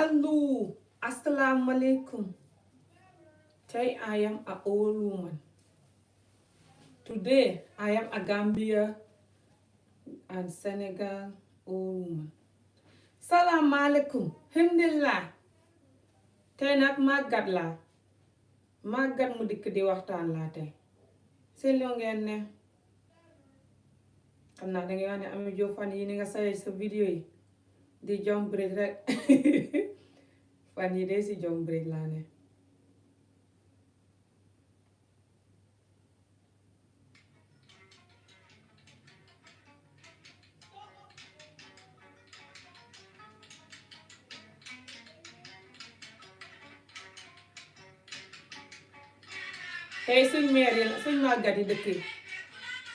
Hello, assalamu alaikum. Today I am a old woman. Today I am a Gambia and Senegal old woman. Salam alaikum. Himdillah. Tey nag màggat laa màggat mu dikk di waxtaan laa tey seen loo ngeen ne xam naa dangay wax ne Amie Jobe fan yi ni nga sayee sa vidéo yi di jump break rek fan yi de si jump break laa ne tey suñ màggat yi dëkk yi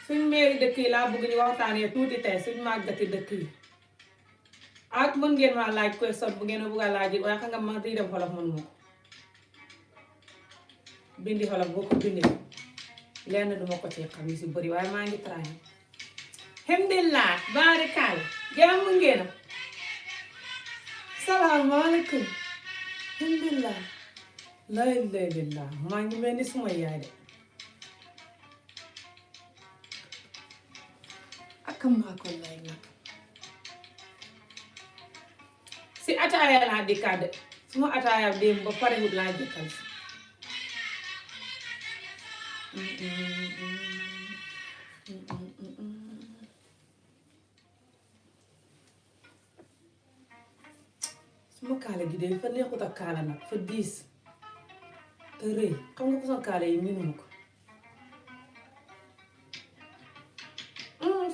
suñ meeri dëkk yi laa bëgg ñu waxtaanee tuuti tey suñ màggati dëkk yi ak mën ngeen ma laaj question bu ngeen ma bëgg a laaj waaye xam nga man di dem xolof mënuma ko bindi xolof boo ko bindee lenn duma ko ci xam yu si bëri waaye maa ngi try alhamdulillah barikal jàmm ngeen a salaamaaleykum alhamdulillah lay lillah maa ngi mel ni suma yaay de ak maa ko lay nag si ataaya laa dikkaat de suma ataaya démb ba pare wut laa jëkkal si suma kaala gi de fa neexut ak kaala nag fa diis te rëy xam nga façon kaala yi mënuma ko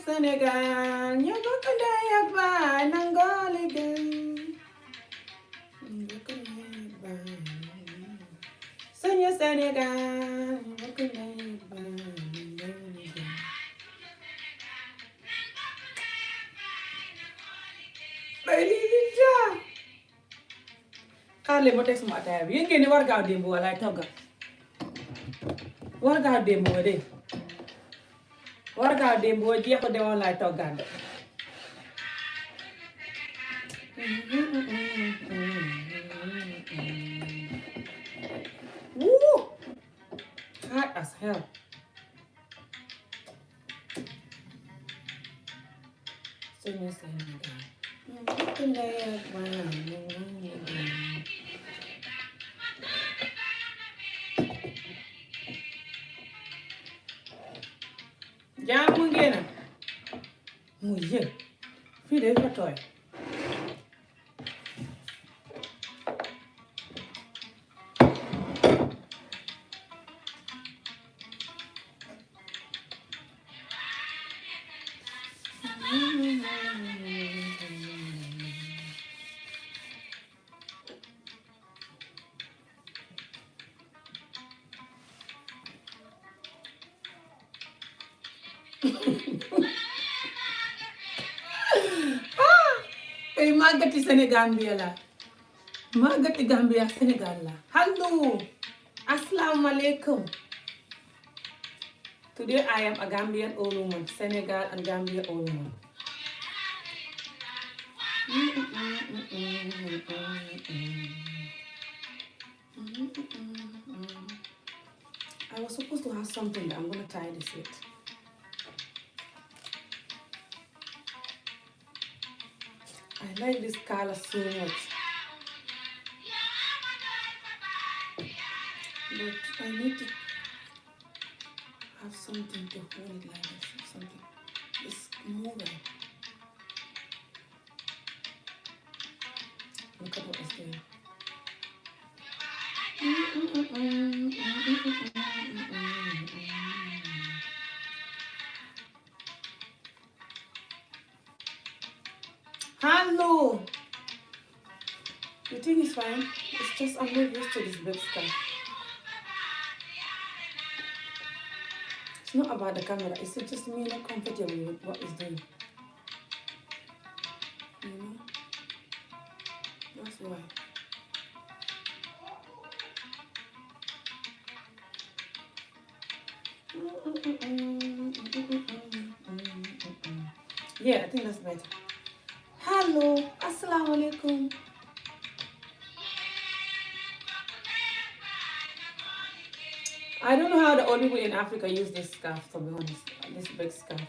Sénégal ñoo bokk ndey ak baay nangoo liggéey bokk ndey ak baay suñu Sénégal ñoo bokk ndey ak baay nangoo liggéey bay lii di jaa xaar leen ma teg suma ataaya bi yéen ngeen ni war gaaw démb walaay togga war gaaw démb wa de war gaaw démb wa jeexu demoon laay toggaat de wuu hot as hell suñu Sénégal ñoo bokk ndey ak baay jaamu ngeen a mu yëg fii de fa tooy tey màggati Sénégal bi la màggati Gambia Sénégal la hello assalamu alaikum today I am a Gambian old woman Senegal and Gambia old woman I was supposed to have something but I'm gonna tie this with I like this color so much. But I need to have something to hold it like this. Something. It's moving. Look at what it's doing. Hello. The thing is fine. It's just I'm not used to this big stuff. It's not about the camera. It's just me not comfortable with what it's doing. You know? That's why. Yeah, I think that's better. Hello, assalamu alaikum. I don't know how the old people in Africa use this scarf, to be honest. This big scarf.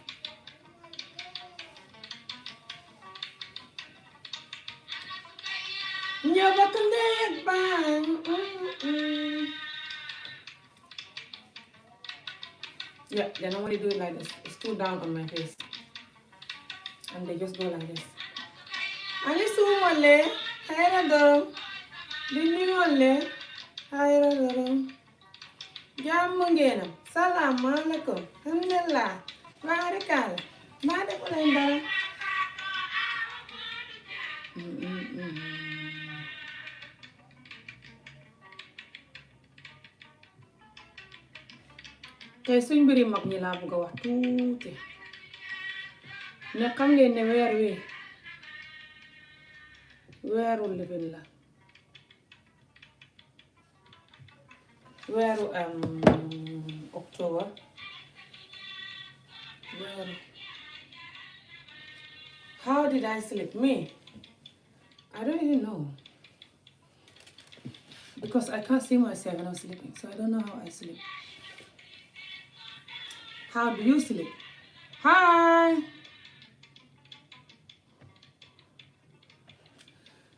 Yeah, they normally do it like this. It's too down on my face. And they just go like this. Ani sumole, hayra dorom. Dini ngole, hayra dorom. Jàmm ngeen. Salaam alaikum. Alhamdulillah. Barikal. Maa defu leen dara. tey suñ mbiri mag ñi laa bëgg a wax tuuti ne xam ngeen ne weer wi weeru lifin la weeru octobre weeru how did I sleep? Me, I don't even know because I can't see myself when I'm sleeping, so I don't know how I sleep. How do you sleep? Hi.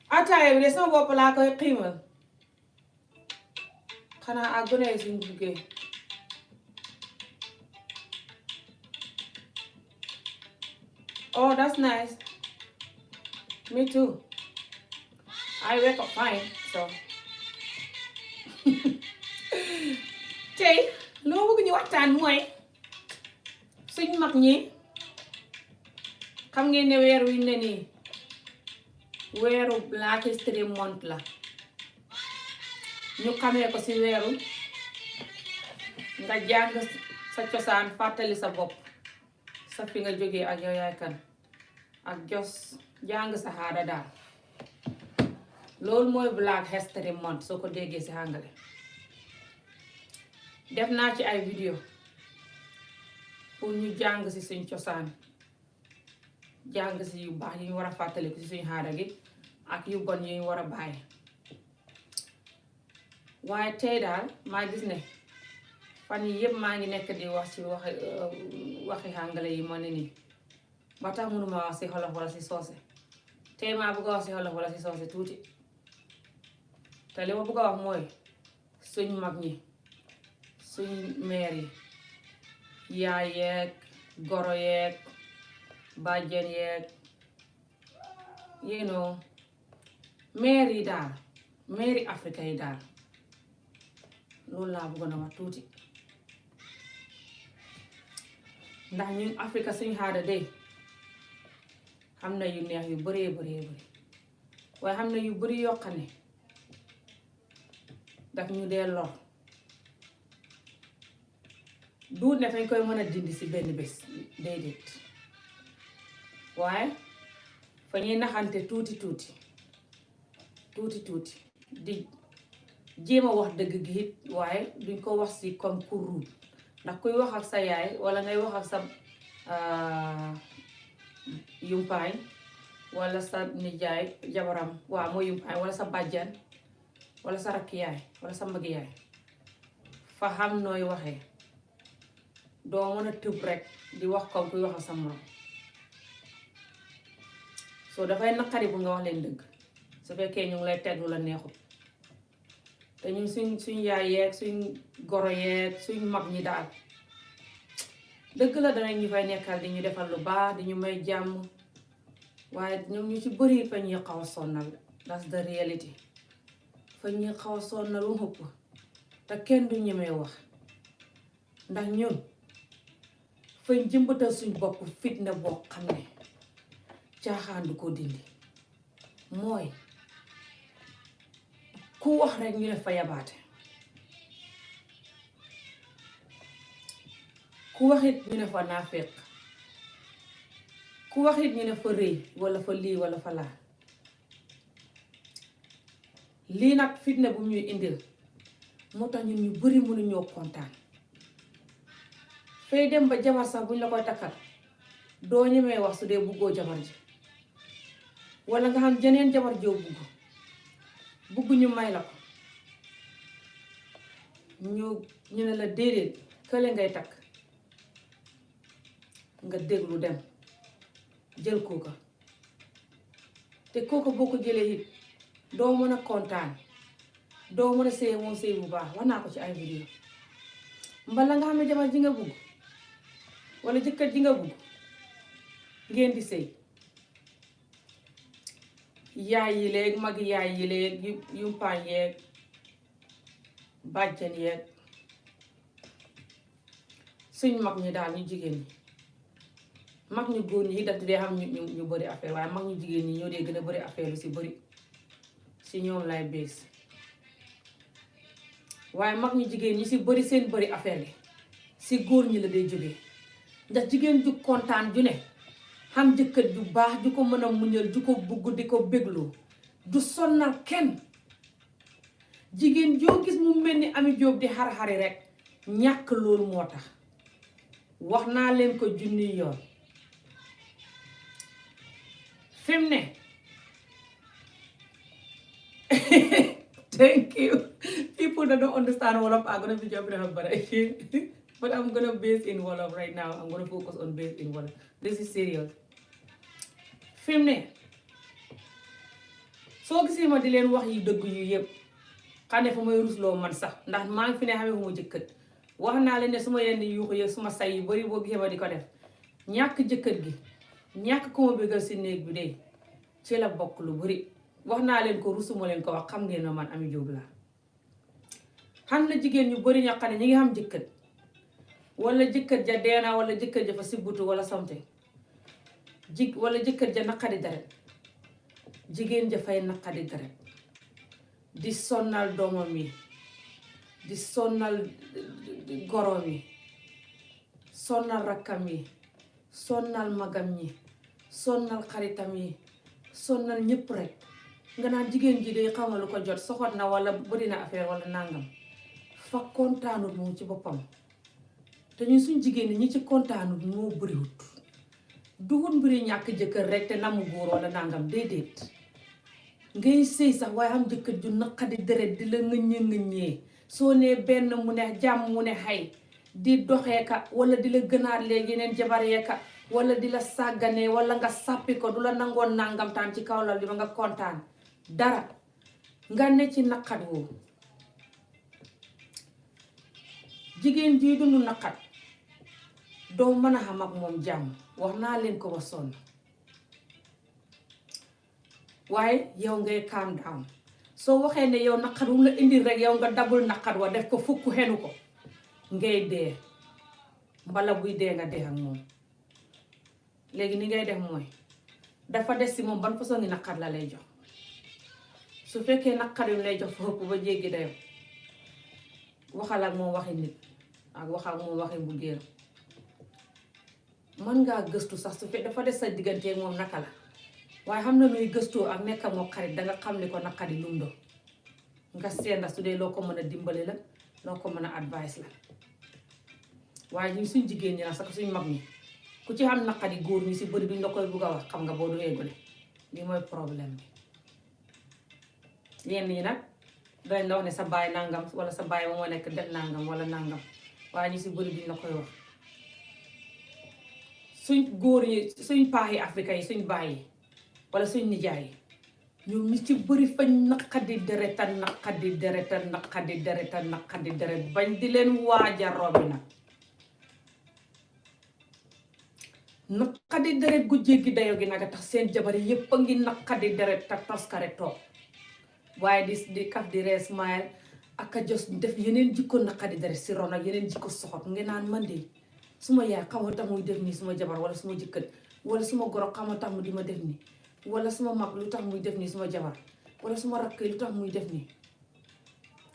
Ataaya bi de sama bopp laa koy xiimal xanaa ak gone yi suñ buggee oh that's nice. Me too. I wake up fine so tey lu ma bëgg ñu waxtaan mooy suñ mag ñi xam ngeen ne weer wi ne nii weeru Black History Month la ñu xamee ko ci weeru nga jàng sa cosaan fàttali sa bopp sa fi nga jógee ak yow yaay kan ak jos jàng sa xaada daal loolu mooy Black History Month soo ko déggee ci àngale def naa ci ay vidéo pour ñu jàng ci suñ cosaan jàng ci yu baax yi ñu war a fàttaliku ci suñ xaada gi ak yu bon yi ñu war a bàyyi waaye tey daal maa gis ne fan yi yëpp maa ngi nekk di wax ci waxi àngale yi moo ne nii ba tax mënuma wax ci xolof wala ci soose tey maa bëgg a wax ci xolof wala ci soose tuuti te li ma bëgg a wax mooy suñ mag ñi suñ meer yi yaay yeeg goro yeeg bàjjen yeeg you know meer yi daal meeri Afrika yi daal loolu laa bëggoon a wax tuuti ndax ñun Afrika suñ xaada de xam na yu neex yu bëree bëree bëri waaye xam na yu bëri yoo xam ne daf ñu dee lor duut ne fañ koy mën a dindi ci benn bés déedéet waaye fa ñuy naxante tuuti di jéem a wax dëgg gi it waaye duñ ko wax ci comme kuruut ndax kuy wax ak sa yaay wala ngay wax ak sa yumpaañ wala sa nijaay jabaram waaw mooy yumpaañ wala sa bàjjan wala sa rakk yaay wala sa mag yaay fa xam nooy waxee doo mën a tëb rek di wax comme kuy wax ak sa morom soo dafay naqari bu nga wax leen dëgg su fekkee ñu ngi lay teg lu la neexut te ñun suñ yaay yeeg suñ goro yeeg suñ mag ñi daal dëgg la danañ ñu fay nekkal di ñu defal lu baax di ñu may jàmm waaye ñoom ñu ci bëri fa ñuy xaw a sonnal that's the reality fa ñuy xaw a sonnal lu ëpp te kenn du ñemee wax ndax ñun fañ jëmbatal suñ bopp fitna boo xam ne caaxaan du ko dindi mooy ku wax rek ñu ne fa yabaate ku waxit ñu ne fa naafeq ku waxit ñu ne fa rëy wala fa lii wala fa laa lii nag fitna bu ñuy indil moo tax ñun ñu bari mënuñoo kontaan fay dem ba jabar sax buñ la koy takkal doo ñemee wax su dee buggoo jabar ji wala nga xam jeneen jabar joo bugg ñu may la ko ñu ne la déedéet kële ngay takk nga déglu dem jël kooka te kooka boo ko jëlee it doo mën a kontaan doo mën a sëy moom sëy bu baax wax naa ko ci ay vidéo mbala nga xam ne jabar ji nga bugg wala jëkkër ji nga bugg ngeen di sëy yaay yi léeg mag yaay yi léeg yumpaañ yeeg bàjjan yeeg suñ mag ñi daal ñu jigéen ñi mag ñu góor ñi daf dee xam ñu bëri affaire waaye mag ñu jigéen ñi ñoo dee gën a bëri affaire lu si bëri si ñoom lay bees waaye mag ñu jigéen ñi si bëri seen bëri affaire bi si góor ñi la day jógee ndax jigéen ju kontaan ju ne xam jëkkër ju baax ju ko mën a muñal ju ko bugg di ko bégloo du sonnal kenn jigéen joo gis mu mel ni Ami Jóob di xar-xari rek ñàkk loolu moo tax wax naa leen ko junni yoon fi mu ne thank you people that don't understand Wolof are gonna be jumping up but I'm gonna base in Wolof right now. I'm gonna focus on base in Wolof. This is serious. fi mu ne soo gisee ma di leen wax yi dëgg yu yëpp xam ne fu may rusloo man sax ndax maa ngi fi ne xamee fu ma jëkkër wax naa leen ne su ma yenn yuuxu yëpp suma say yu bari boo gisee ma di ko def ñàkk jëkkër gi ñàkk ko ma bëggal si néeg bi de ci la bokk lu bari wax naa leen ko rusuma leen ko wax xam ngeen ma man Ami Jóob laa xam na jigéen ñu bari ñoo xam ne ñi ngi xam jëkkër wala jëkkër ja deena wala jëkkër ja fa sibbutu wala somte wala jëkkër ja naqadi deret jigéen ja fay naqadi deret di sonnal doomam yi di sonnal gorom yi sonnal rakkam yi sonnal magam ñi sonnal xaritam yi sonnal ñëpp rek nga naan jigéen ji day xamal lu ko jot soxot na wala bëri na affaire wala nangam fa kontaanut moom ci boppam te ñun suñ jigéen ñi ci kontaanut moo bëriwut duhut mbiri ñàkk jëkkër rek te namu góor wala nangam déedéet ngay sëy sax waaye xam jëkkër ju naqadi deret di la ngëññee soo nee benn mu ne jàmm mu ne xay di doxee ka wala di la gënaat léegi yeneen jabaree ka wala di la sàgganee wala nga sàppi ko du la nangoon nangam taan ci kaw lal li ba nga kontaan dara nga ne ci naqat woo jigéen jii dundu naqat doo mën a xam ak moom jàmm wax naa leen ko ba sonn waaye yow ngay calm down soo waxee ne yow naqat wu la indil rek yow nga dabul naqat wa def ko fukk xenu ko ngay dee mbala buy dee nga dee ak moom léegi ni ngay def mooy dafa des si moom ban façon ngi naqat la lay jox su fekkee naqat yu lay jox fa ëpp ba jéggi dayo waxal ak moom waxi nit ak wax ak moom waxi mbugéel mën ngaa gëstu sax su fekkee dafa des sa digganteeg moom naka la waaye xam na nuy gëstoo ak nekk moo xarit danga xam ni ko naqadi lum do nga seenda su dee loo ko mën a dimbali la loo ko mën a advice la waaye ñu suñ jigéen ñi nag sax suñ mag ñi ku ci xam naqadi góor ñi si bëri duñ la koy bugg a wax xam nga boo duggee gone lii mooy problème bi yenn yi nag dañ la wax ne sa baay nangam wala sa baay ba moo nekk def nangam wala nangam waaye ñu si bëri duñ la koy wax suñ góor yi suñ paax yi Afrique yi suñ baay yi wala suñ nijaay yi ñoom ñu ci bëri fañ naqadi dereta naqadi dereta naqadi dereta naqadi deret bañ di leen waaja robi nag naqadi deret gu jéggi dayo gi nag a tax seen jabar yi yépp a ngi naqadi deret te toskare toog waaye di kaf di ree smile ak a jos def yeneen jikko naqadi deret si ron ak yeneen jikko soxot nga naan man de suma yaay xaw ma tax muy def nii suma jabar wala suma jëkkër wala suma goro xaw ma tax mu di ma def nii wala suma mag lu tax muy def nii suma jabar wala suma rakk lu tax muy def nii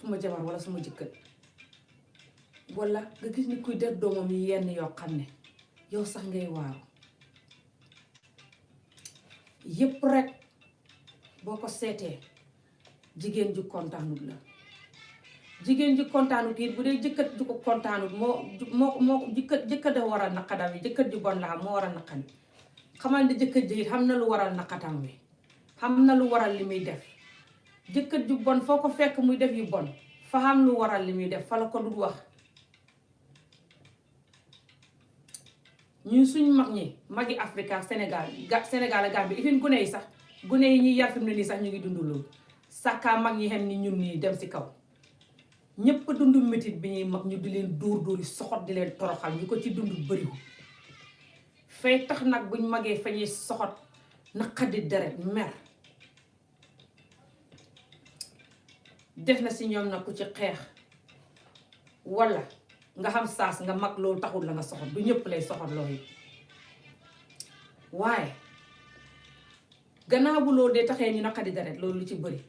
suma jabar wala suma jëkkër wala nga gis ni kuy def doomam yi yenn yoo xam ne yow sax ngay waaru yépp rek boo ko seetee jigéen ju kontaanut la jigéen ju kontaanut it bu dee jëkkër ju ko kontaanut moo jëkkër da war a naqadam yi jëkkër ju bon la xam moo war a naqan xamal ne jëkkër ji it xam na lu waral naqatam wi xam na lu waral li muy def jëkkër ju bon foo ko fekk muy def yu bon fa xam lu waral li muy def fa la ko dul wax. ñun suñ mag ñi magi Afrique Sénégal ak Gambie ifin gune yi sax gune yi ñuy yar fi mu ne nii sax ñu ngi dund loolu sàkkaa mag ñi xem ni ñun nii dem si kaw ñépp dund métit bi ñuy mag ñu di leen dóor yi soxot di leen toroxal ñu ko ci dund bëriwu fay tax nag buñ magee fa ñuy soxot naqadi deret mer def na si ñoom nag ku ci xeex walla nga xam saas nga mag loolu taxul la nga soxot du ñëpp lay soxot loolu waaye gannaaw bu loolu dee taxee ñu naqadi deret loolu lu ci bëri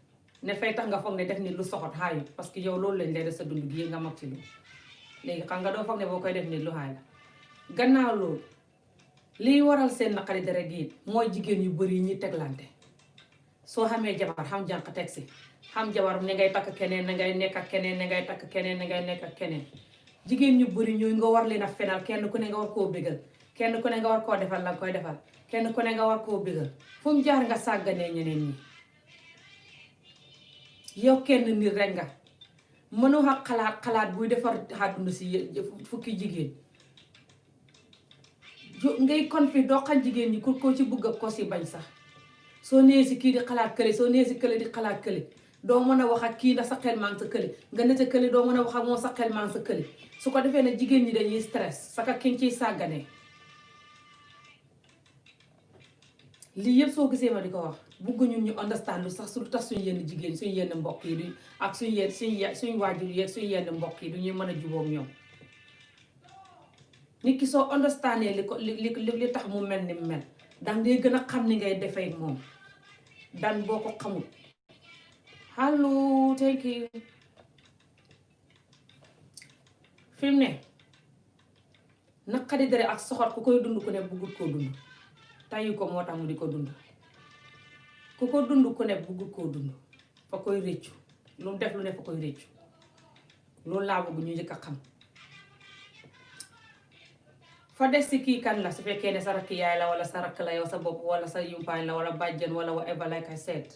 ne fay tax nga foog ne def nit lu soxot xaayu parce que yow loolu lañ lay def sa dund gi nga mag ci lu léegi xam nga doo foog ne boo koy def nit lu xaay la gannaaw loolu liy waral seen naqadi deret yi mooy jigéen yu bëri yi ñuy teglante soo xamee jabar xam jànq teg si xam jabar ne ngay takk keneen na ngay nekk ak keneen ne ngay takk keneen ne ngay nekk ak keneen jigéen ñu bëri ñooy nga war leen a fenal kenn ku ne nga war koo bégal kenn ku ne nga war koo defal la nga koy defal kenn ku ne nga war koo bégal fu mu jaar nga sàgganee ñeneen ñi yow kenn nit rek nga mënoo xa xalaat buy defar àdduna si fukki jigéen ngay conflit doo xam jigéen ñi ko ci bugg ak ko si bañ sax soo nee si kii di xalaat kële soo nee si kële di xalaat kële doo mën a wax ak kii ndax sa xel maa ngi sa kële nga ne sa kële doo mën a wax ak moom sa xel maa ngi sa kële su ko defee ne jigéen ñi dañuy stress saka ki ciy sàgganee lii yëpp soo gisee ma di ko wax bugg ñun ñu understand lu sax su tax suñu yenn jigéen suñu yenn mbokk yi du ak suñu waajur yi ak suñu yenn mbokk yi du ñuy mën a jubóog ñoom nit ki soo understandee li tax mu mel ni mu mel danga dee gën a xam ni ngay defee moom dan boo ko xamul allo thank you fi mu ne naqadi dere ak soxor ku koy dund ku ne buggut koo dund tayu ko moo tax mu di ko dund ku ko dund ku ne buggut koo dund fa koy réccu lu mu def lu ne fa koy réccu loolu laa bëgg ñu njëkk a xam fa des si kii kan la su fekkee ne sa rakk yaay la wala sa rakk la yow sa bopp wala sa yumpaañ la wala bàjjen wala whatever like I said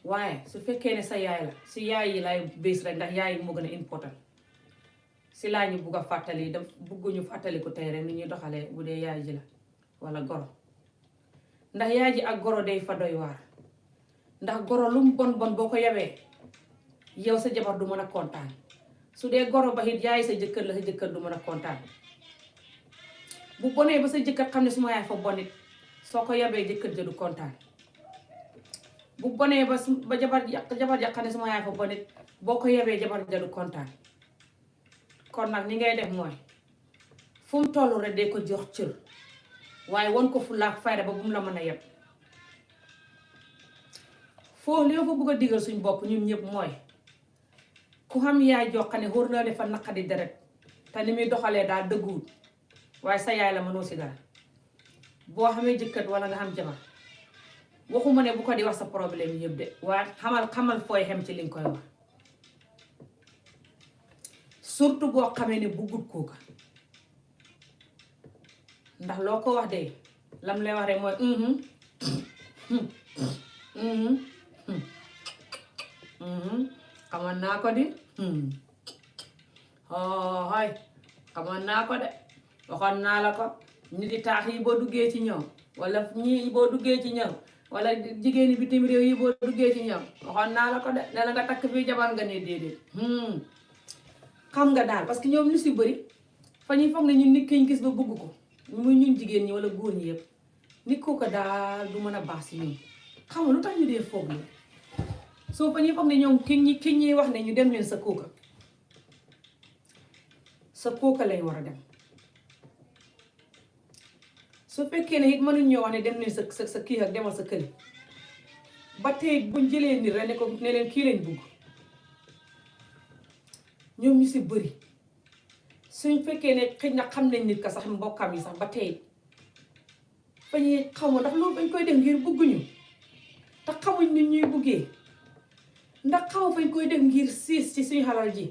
waaye su fekkee ne sa yaay la si yaay yi lay bés rek ndax yaay yi moo gën a important si laa ñu bugg a fàttali da bugguñu fàttali ko tey rek ni ñuy doxalee bu dee yaay ji la wala goro ndax yaay ji ak goro day fa doy waar ndax goro lu mu bon bon boo ko yabee yow sa jabar du mën a kontaan su dee goro ba it yaay sa jëkkër la sa jëkkër du mën a kontaan bu bonee ba sa jëkkër xam ne suma yaay fa bonit soo ko yabee jëkkër ja du kontaan bu bonee ba jabar ja xam ne suma yaay fa bonit boo ko yabee jabar ja du kontaan kon nag ni ngay def mooy fu mu tollu rek de ko jox cër waaye won ko fu laak fayda ba bu mu la mën a yeb foofu li ma fa bëgg a digal suñ bopp ñun ñëpp mooy ku xam yaay jox ne wóor na defa naqadi deret te ni muy doxalee daal dëgguwul waaye sa yaay la mënoo si dara boo xamee jëkkër wala nga xam jabar waxuma ne bu ko di wax sa problème yëpp de waaye xamal fooy xem ci li nga koy wax surtout boo xamee ne buggut kooka ndax loo ko wax de lam lay wax rek mooy xamoon naa ko di hooy xamoon naa ko de waxoon naa la ko nit di taax yi boo duggee ci ñoom wala ñii boo duggee ci ñoom wala jigéeni bitim réew yi boo duggee ci ñoom waxoon naa la ko de ne la nga takk fii jabar nga ne déedéet xam nga daal parce que ñoom lu si bëri fa ñuy foog ne ñun nit kiñ gis ba bëgg ko muy ñun jigéen ñi wala góor ñi yëpp nit kooku daal du mën a baax si ñun xam nga lu tax ñu dee foog la soo fa ñuy foog ne ñoom ki ñuy wax ne ñu dem leen sa kooka lañ war a dem su fekkee ne it mënuñ ñoo wax ne dem leen sa kii ak demal sa këli ba tey buñ jëlee nit rek ne leen kii lañ bugg ñoom ñu si bëri suñ fekkee ne xëy na xam nañ nit ka sax mbokkam yi sax ba tey fa ñuy xaw ma ndax loolu bañ koy def ngir bugguñu te xamuñ nit ñuy buggee ndax xaw fañ koy def ngir siis ci suñu xalal ji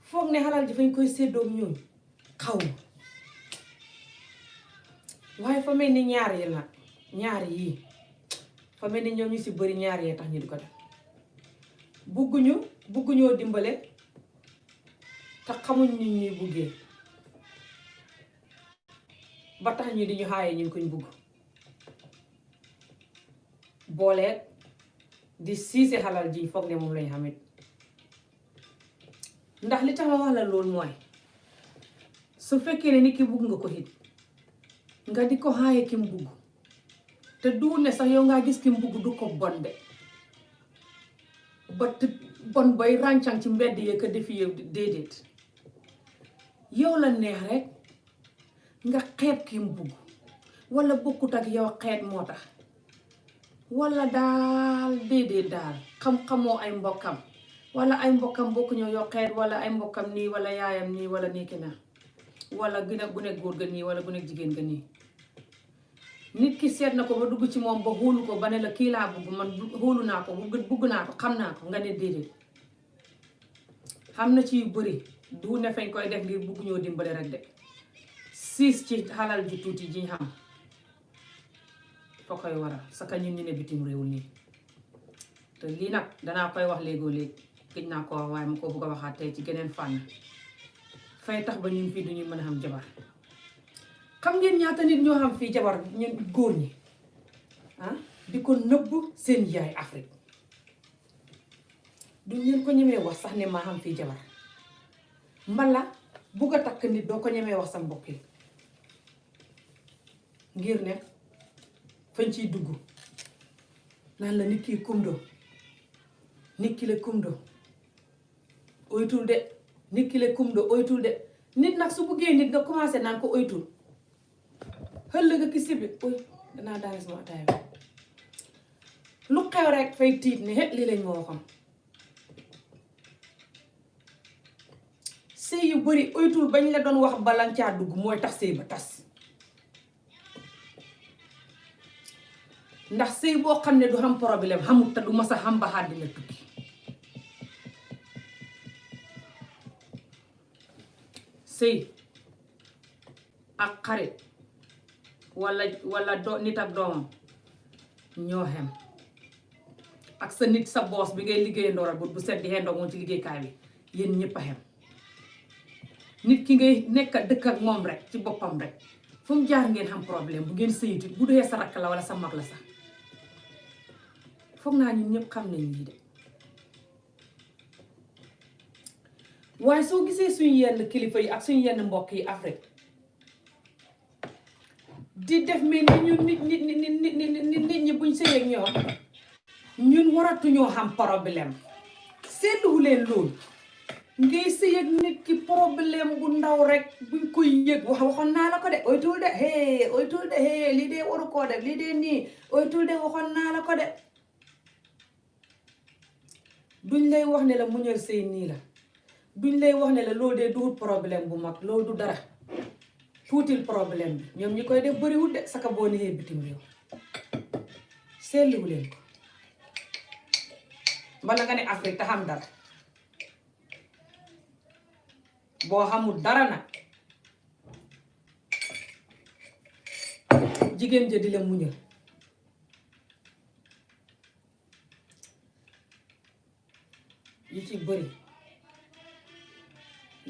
foog ne xalal ji fañ koy séddoog ñooñ xaw ma waaye fa mel ni ñaar yi nag ñaar yii fa mel ni ñoom ñu si bëri ñaar yee tax ñu di ko def bugguñoo dimbale te xamuñ nit ñuy buggee ba tax ñi di ñu xaaye ñu kuñ bugg booleet di siise xalal ji foog ne moom lañ xamit ndax li tax ma wax la loolu mooy su fekkee ne nit ki bugg nga ko hit nga di ko xaaye ki mu bugg te du ne sax yow ngaa gis ki mu bugg du ko bon de ba te bon bay ràncang ci mbedd yee ko defi yow déedéet yow la neex rek nga xeeb ki mu bugg wala bokkut ak yow xeet moo tax wala daal déedéet daal xam-xamoo ay mbokkam wala ay mbokkam bokkuñoo yow xeet wala ay mbokkam nii wala yaayam nii wala nii ki na wala gune góor ga nii wala gune jigéen ga nii nit ki seet na ko ba dugg ci moom ba xóolu ko ba ne la kii laa bugg man xóolu naa ko bugg naa ko xam naa ko nga ne déedéet xam na ci yu bëri du ne fañ koy def ngir bugg ñoo dimbale rek de siis ci xalal ju tuuti jiñ xam foo koy waral saka ñun ñu ne bitim réew nii te lii nag danaa koy wax léegoo léegi gëj naa ko wax waaye ma ko bugg a waxaat tey ci geneen fànn fay tax ba ñun fii duñuy mën a xam jabar xam ngeen ñaata nit ñoo xam fii jabar ñun góor ñi di ko nëbb seen yaay Afrique duñ leen ko ñemee wax sax ne maa xam fii jabar mbala bugg a takk nit doo ko ñemee wax sa mbokk yi ngir ne fañ ciy dugg naan la nit ki kumdo nit ki la kumdo oytul de nit ki la kumdo oytul de nit nag su buggee nit nga commencé naan ko oytul xëll nga ki sibi oy danaa daane sama ataaya bi lu xew rek fay tiit ne xet lii lañ ma waxoon sëy yu bari oytul bañ la doon wax balan caa dugg mooy tax sëy ba tas ndax sëy boo xam ne du xam problème xamut te du mas a xam ba àddina tukki sëy ak xarit wala nit ak doomam ñoo xem ak sa nit sa boos bi ngay liggéey ndoral bu set di xendoo moom ci liggéeykaay bi yéen ñëpp a xem nit ki ngay nekk dëkk ak moom rek ci boppam rek fu mu jaar ngeen xam problème bu ngeen sëyitu bu dee sa rakk la wala sa mag la sax foog naa ñun ñëpp xam nañ lii de waaye soo gisee suñu yenn kilifa yi ak suñu yenn mbokk yi Afrique di def mel ni ñun nit ñi buñ sëyeeg ñoom ñun waratuñoo xam problème seetluwu leen loolu ngay sëyeeg nit ki problème bu ndaw rek buñ koy yëg waxoon naa la ko de oytul de lii de waru koo def lii de nii oytul de waxoon naa la ko de duñ lay wax ne la muñal sëy nii la duñ lay wax ne la loolu de duut problème bu mag loolu du dara tuutil problème bi ñoom ñi koy def bëriwul de saka boo nexee bitim réew seetluwu leen ko bala nga ne Afrique te xam dara boo xamul dara nag jigéen ja di la muñal yu ci bëri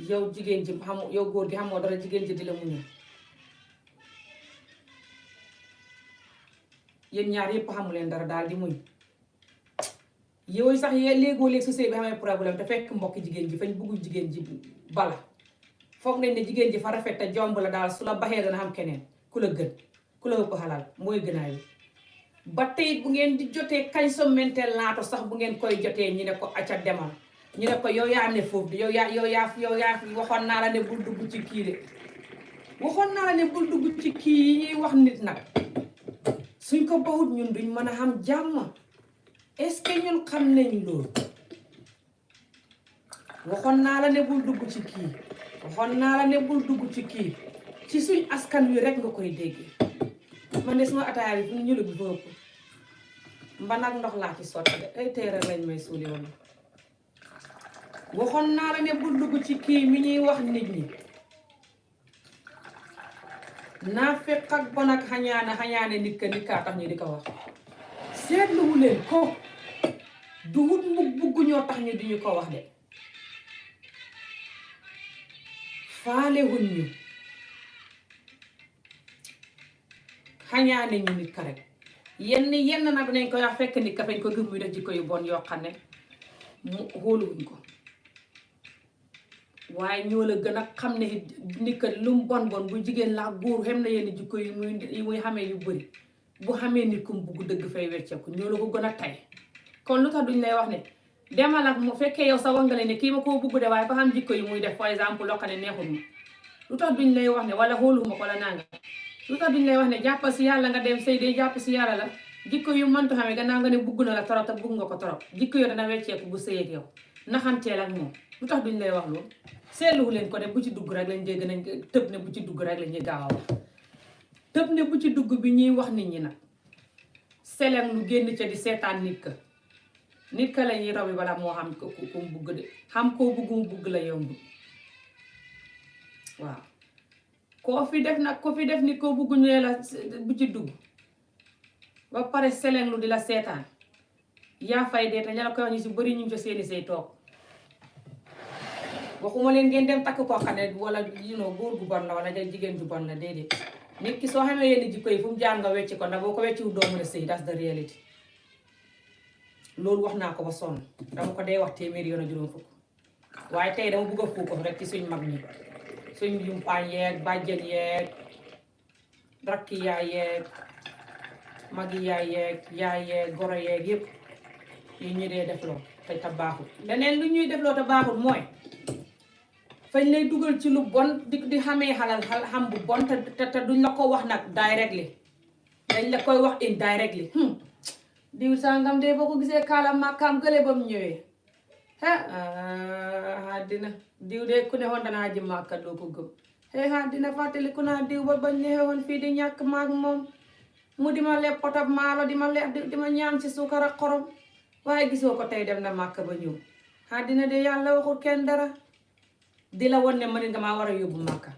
yow jigéen ji xamoo yow góor gi xamoo dara jigéen ji di la muñal yéen ñaar yépp xamu leen dara daal di muñ yooyu sax léegoo léeg su sëy bi xamee problème te fekk mbokk jigéen ji fañ bëggul jigéen ji bala foog nañ ne jigéen ji fa rafet te jomb la daal su la baxee dana xam keneen ku la gën ku la ëpp xalaal mooy gënaay ba tey bu ngeen di jotee kañ sommente laato sax bu ngeen koy jotee ñu ne ko acca demal ñu ne ko yow yaa ne foofu de yow yaa waxoon naa la ne bul dugg ci kii de waxoon naa la ne bul dugg ci kii yi ñuy wax nit nag suñ ko bawut ñun duñ mën a xam jàmm est-ce que ñun xam nañ loolu waxoon naa la ne bul dugg ci kii waxoon naa la ne bul dugg ci kii ci suñ askan wi rek nga koy déggee man de suma ataaya bi fu ñu ñëlu bi fa ëpp mba nag ndox laa ci sotti de ay teere lañ may suuli woon waxoon naa la ne bul dugg ci kii mi ñuy wax nit ñi naa fekk ak bon ak xañaane nit ka nit kaa tax ñu di ko wax seetluwu leen ko du wut bugg ñoo tax ñu duñu ko wax de faale wuñ ñu xañaane ñu nit ka rek yenn nag nañ ko wax fekk nit ka fañ ko gëm muy def jikko yu bon yoo xam ne mu xooluwuñ ko waaye ñoo la gën a xam ne nit ka lu mu bon bu jigéen la góor xem na yenn jikko yu muy xamee yu bëri bu xamee nit ku mu bugg dëgg fay wecceeku ñoo la ko gën a tay kon lu tax duñ lay wax ne demal ak mu fekkee yow sa wangale ne kii ma koo bugg de waaye fa xam jikko yu muy def par exemple loo xam ne neexul ma lu tax duñ lay wax ne wala xooluma ko la nanga lu tax duñ lay wax ne jàppal si yàlla nga dem sëy de jàpp si yàlla la jikko yu mëntu xamee gannaaw nga ne bugg na la torop te bugg nga ko torop jikko yoo dana wecceeku bu sëyeeg yow naxanteel ak moom lu tax duñ lay wax loolu seetluwu leen ko ne bu ci dugg rek lañ dégg nañ tëb ne bu ci dugg rek la ñuy gaaw a wax tëb ne bu ci dugg bi ñuy wax nit ñi nag seleng lu génn ca di seetaan nit ka la ñuy raw yi bala moo xam ku mu bugg de xam koo bugg mu bugg la yomb waaw ko fi def nit koo bugg ñëwee la bu ci dugg ba pare seleng lu di la seetaan yaa fay dee te ña la koy wax ñu si bëri ñu ngi ca seeni say toog waxuma leen ngeen dem takk koo xam ne wala góor gu bon la wala jigéen ju bon la déedéet nit ki soo xamee yenn jikko yi fu mu jaar nga wecci ko ndax boo ko wecciwul doo mën a sëy that's the reality loolu wax naa ko ba sonn dama ko dee wax téeméeri yoon a juróom fukk waaye tey dama bëgg a fukk rek ci suñ mag ñi suñ yumpaañ yeeg bàjjen yeeg rakki yaay yeeg magi yaay yeeg goro yeeg yëpp yi ñu dee def loo te ta baaxul leneen lu ñuy def loo te baaxul mooy fañ lay dugal ci lu bon di xamee xalal xam bu bon te duñ la ko wax nag directly dañ la koy wax indirectly diw sangam de boo ko gisee kaala màkkaam gële ba mu ñëwee dina diw de ku ne woon danaa ji màkka doo ko gëm dina fàttali ku naa diw ba bañ ne woon fii di ñàkk maag moom mu di ma leb potab maalo di ma ñaan ci suukar ak xorom waaye gisoo ko tey dem na màkka ba ñëw dina de yàlla waxul kenn dara di la won ne man nga maa war a yóbbu màkka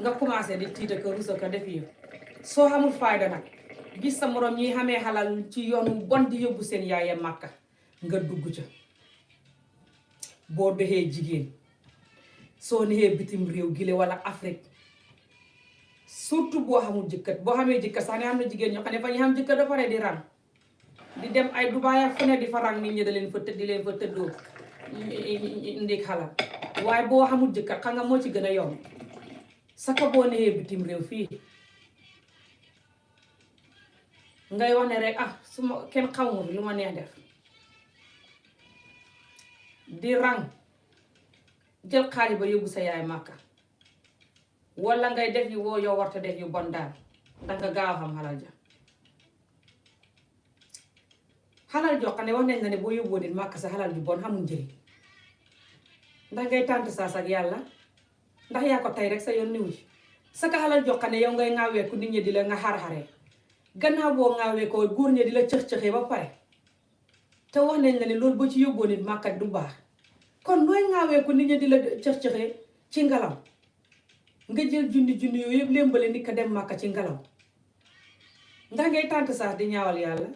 nga commencé di tiita ko rusa ko def yi soo xamul fayda nag gis sa moroom ñi xamee xalal ci yoonu bon di yóbbu seen yaaya màkka nga dugg ca boo doxee jigéen soo nexee bitim réew gile wala Afrique surtout boo xamul jëkkat boo xamee jëkkat sax ne xam na jigéen ñoo xam ne fa ñu xam jëkkat da pare di rang di dem ay Dubaay fu ne di fa rang nit ñi da leen fa tëdd di leen fa tëddoo ndig xalal waaye boo xamul jëkkat xam nga moo ci gën a yomb saka boo nexee bitim réew fii ngay wax ne rek su ma kenn xamuma fi lu ma neex def di rang jël xaalis ba yóbbu sa yaay màkka wala ngay def yu woo yow warta def yu bon daal ndax nga gaaw xam xalal ja xalal joo xam ne wax nañ la ne boo yóbboo nit màkka sa xalal ju bon xamul njëriñ ndax ngay tànt saas ak yàlla ndax yaa ko tey rek sa yoon niwu ci sa ka xalal joo xam ne yow ngay ŋaaweeku nit ñi di la nga xar-xaree gannaaw boo ŋaawee ko góor ñi di la cëx-cëxee ba pare te wax nañ la ne loolu boo ci yóbboo nit màkkat du baax kon looy ŋaawee ko nit ñi di la cëx-cëxee ci ngelaw nga jël junni yooyu yëpp lémbale nit ka dem màkka ci ngelaw ndax ngay tànt saas di ñaawal yàlla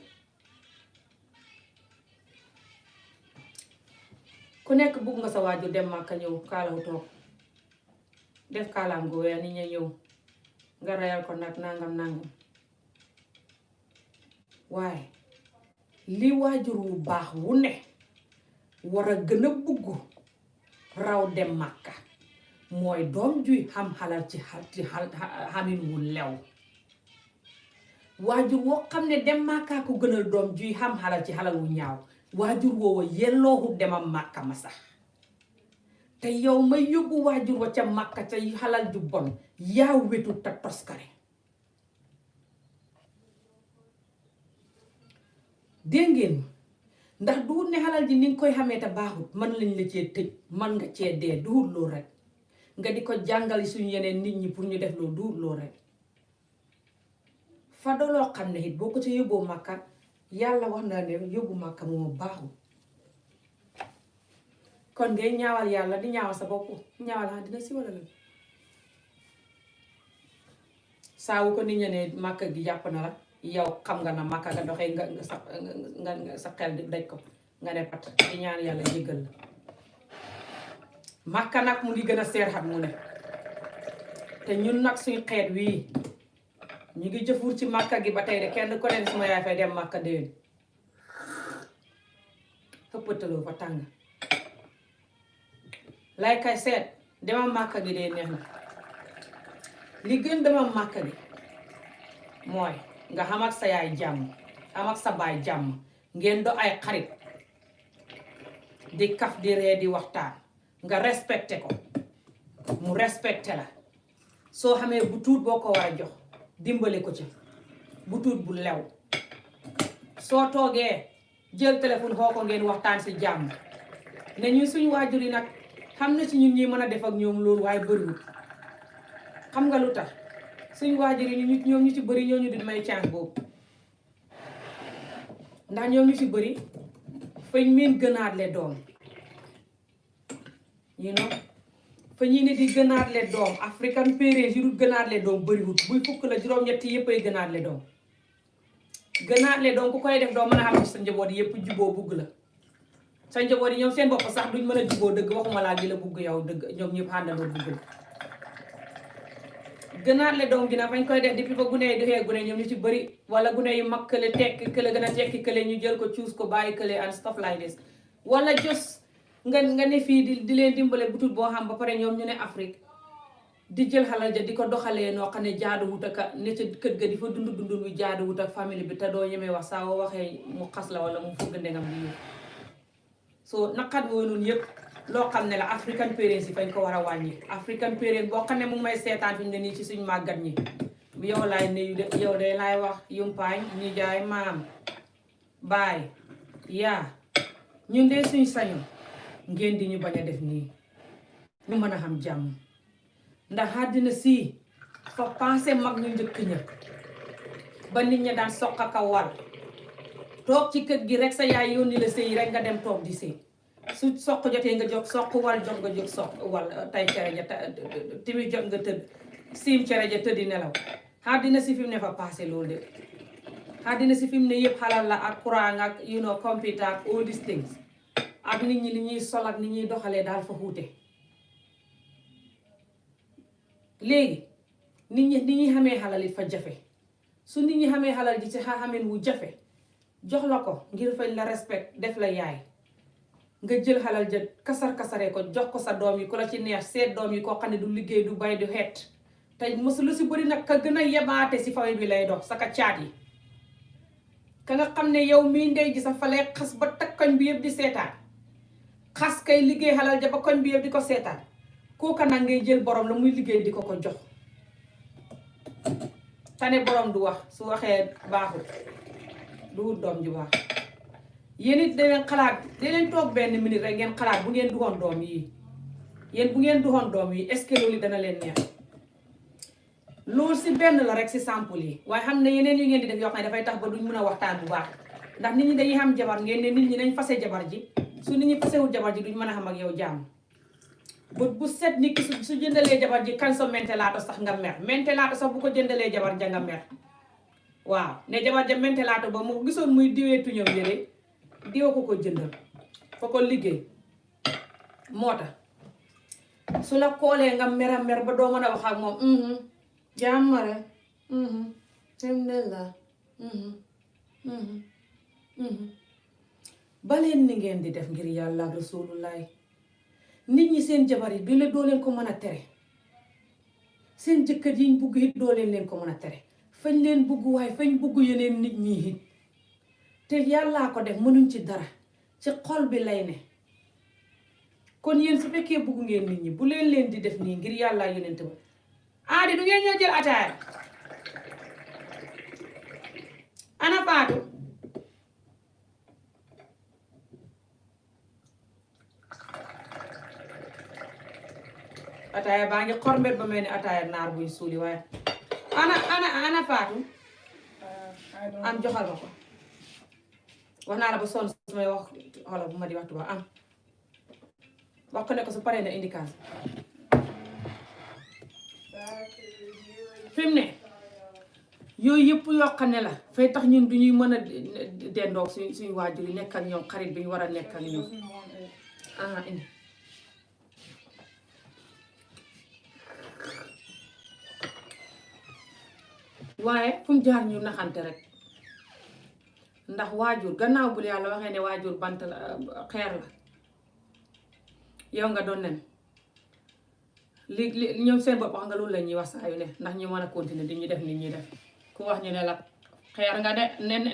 ku nekk bugg nga sa waajur dem màkka ñëw kaalaw toog def kaalaam gu weex nit ñi ñëw nga reyal ko nag nangam waaye li waajur wu baax wu ne war a gën a bugg raw dem màkka mooy doom juy xam xalal ci xamin wu lew waajur woo xam ne dem màkkaa ko gënal doom juy xam xalal ci xalal wu ñaaw waajur woowa yelloohu demam màkka ma sax te yow may yóbbu waajur wa ca màkka ca xalal ju bon yaa wetu te toskare dégg ngeen ndax duhut ne xalal ji ni nga koy xamee te baaxut man lañ la cee tëj man nga cee dee duhut loolu rek nga di ko jàngali suñu yeneen nit ñi pour ñu def loolu duhut loolu rek fa dooloo xam ne it boo ko ci yóbboo màkka yàlla wax na ne yóbbu màkka moom baaxul kon ngay ñaawal yàlla di ñaawal sa bopp ñaawal xam dina si wala la saawu ko nit ña ne màkka gi jàpp na la yow xam nga na Makka nga doxee nga sa xel di daj ko nga ne pat di ñaan yàlla jéggal la Makka nag mu ngi gën a seer xat mu ne te ñun nag suñ xeet wii ñu ngi jëfur ci Makka gi ba tey de kenn ko ne suma yaay fay dem Makka déwén xëppataloo fa tàng lay kay seet dema Makka gi dee neex na li gën dema Makka gi mooy nga xam ak sa yaay jàmm am ak sa baay jàmm ngeen do ay xarit di kaf di ree di waxtaan nga respecté ko mu respecté la soo xamee bu tuut boo ko war a jox dimbale ko ci bu tuut bu lew soo toogee jël téléphone xoo ko ngeen waxtaan si jàmm ne ñun suñu waajur yi nag xam na ci ñun ñi mën a def ak ñoom loolu waaye bëriwul xam nga lu tax suñu waajur yi ñoom ñu ci bëri ñoo ñu di may chance boobu ndax ñoom ñu ci bëri fañ meen gënaatle doom you know fa ñii ne di gënaatle doom African parents yu dul gënaatle doom bëriwul buy fukk la juróom-ñetti yëpp ay gënaatle doom gënaatle doom ku koy def doo mën a xam ci sa njaboot yëpp juboo bugg la sa njaboot yi ñoom seen bopp sax duñ mën a juboo dëgg waxuma laa gi la bugg yow dëgg ñoom ñëpp àndandoo bugg la gënaatle doom gi nag fañ koy def depuis ba gune yi doxee gune ñoom ñu ci bëri wala gune yu mag kële tekki kële gën a tekki kële ñu jël ko choose ko bàyyi kële and stuff like this wala just nga ne fii di leen dimbale butut boo xam ba pare ñoom ñu ne Afrique di jël xalal ja di ko doxalee noo xam ne jaaduwut ak ne ca kër ga di fa dund wu jaaduwut ak famille bi te doo ñemee wax saa woo waxee mu xas la wala mu fëgg ndengam di yóbbu so naqat woo noonu yëpp loo xam ne la African parents yi fañ ko war a wàññi African parents boo xam ne mu ngi may seetaan fi ñu ne nii ci suñu màggat ñi yow laay nuyu de yow de laay wax yumpaañ ñi jaay maam baay yaa ñun de suñ sañu ngeen di ñu bañ a def nii ñu mën a xam jàmm ndax àddina si fa passé mag ñu njëkk ña ba nit ña daan soq ak a wal toog ci kër gi rek sa yaay yónni la sëy rek nga dem toog di sëy su soq jotee nga jóg soq wal jot nga jóg soq wal tay cere ja timi jot nga tëdd siim cere ja tëddi nelaw àddina si fi mu ne fa passé loolu de àddina si fi mu ne yëpp xalal la ak courant ak you know computer ak all these things ak nit ñi li ñuy sol ak ni ñuy doxalee daal fa xuute léegi nit ñi ni ñuy xamee xalal it fa jafe su nit ñi xamee xalal ji ci xameen wu jafe jox la ko ngir fañ la respect def la yaay nga jël xalal ja kasar-kasaree ko jox ko sa doom yi ku la ci neex seet doom yi koo xam ne du liggéey du bay du xeet te mosu lu si bëri nag ka gën a yebaate si famille bi lay dox sa ka caat yi ka nga xam ne yow mii ndey ji sa falee xas ba takkoñ bi yëpp di seetaan xas kay liggéey xalal ja ba koñ bi yëpp di ko seetaan kooka nag ngay jël borom la muy liggéey di ko ko jox tane borom du wax su waxee baaxul du wut doom ju baax yéen it daneen xalaat daneen toog benn minute rek ngeen xalaat bu ngeen duxoon doom yi yéen bu ngeen duxoon doom yi est-ce que loolu dana leen neex loolu si benn la rek si sample yi waaye xam ne yeneen yu ngeen di def yoo xam ne dafay tax ba duñ mën a waxtaan bu baax ndax nit ñi dañuy xam jabar ngeen ne nit ñi nañ fase jabar ji su nit ñi fasewul jabar ji duñ mën a xam ak yow jàmm bu set nit ki su jëndalee jabar ji kan sa mentelaato sax nga mer mentelaato sax bu ko jëndalee jabar ja nga mer waaw ne jabar ja mentelaato ba mu gisoon muy diwee tuñam yére diwa ko ko jëndal fa ko liggéey moo tax su la koolee nga mer a mer ba doo mën a wax ak moom jàmm rek alhamdulillah baleen ni ngeen di def ngir yàlla ak rasulullahi nit ñi seen jabar yi bi la doo leen ko mën a tere seen jëkkër yiñ bugg it doo leen ko mën a tere fañ leen bugg waaye fañ bugg yeneen nit ñi it te yàllaa ko def mënuñ ci dara ci xol bi lay ne kon yéen su fekkee bugg ngeen nit ñi bu leen di def nii ngir yàllaa yonent ba aadi du ngeen ñoo jël ataaya ana Faatu ataaya baa ngi xormbet ba mel ni ataaya naar buy suuli waaye ana Faatu am joxal ma ko wax naa la ba sonn su may wax xoolal bu ma di waxtu ba am wax ko ne ko su paree na indi kaas fi mu ne yooyu yëpp yoo xam ne la fay tax ñun du ñuy mën a dendoog suñu waajur yi nekk ak ñoom xarit bi ñu war a nekk ak ñoom indi waaye fu mu jaar ñu naxante rek ndax waajur gannaaw bul yàlla waxee ne waajur bant la xeer la yow nga doon nen li ñoom seen bopp wax nga loolu la ñuy wax saa yu ne ndax ñu mën a continuer di ñu def nit ñuy def ku wax ñu ne la xeer nga de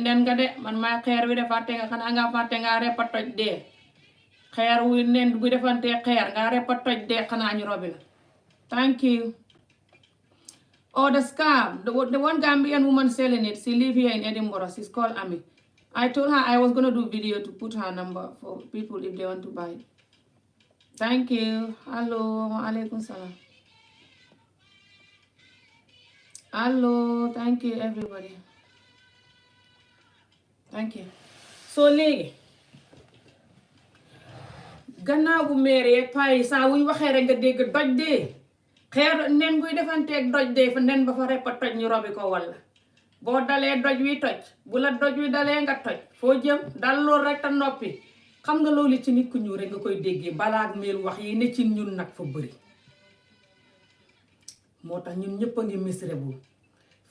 nen nga de man maay xeer wi de fàtte nga xanaa nga fàtte nga reppa toj dee xeer wu nen bu defantee xeer nga reppa toj dee xanaa ñu robi la thank you. Oh, the scarf, the one Gambian woman selling it, she live here in Edinburgh, she's called Ami. I told her I was going to do video to put her number for people if they want to buy it. Thank you. Hello, alaikum salam. Hello, thank you everybody. Thank you. So léegi gannaaw bu meere yeeg paa yi saa wuñ waxee rek nga dégg doj dee xeer nen buy defanteeg doj dee fa nen ba fa reppa toj ñu robi ko walla boo dalee doj wi toj bu la doj wi dalee nga toj foo jëm dal loolu rek te noppi xam nga loolu ci nit ku ñuul rek nga koy déggee balaag meel wax yi ne ci ñun nag fa bëri moo tax ñun ñëpp a ngi miserable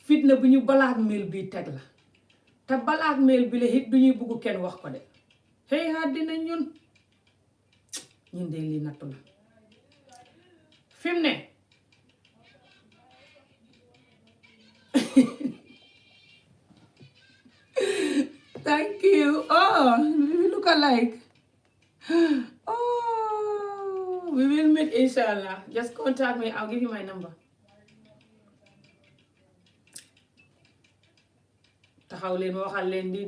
fitna bu ñu balaag meel bii teg la te balaag meel bi la it du ñuy bugg kenn wax ko de xëy àddina ñun de lii nattu la fi mu ne thank you. Oh, we look alike. Oh, we will meet inshallah. Just contact me. I'll give you my number. taxaw leen ma waxal leen di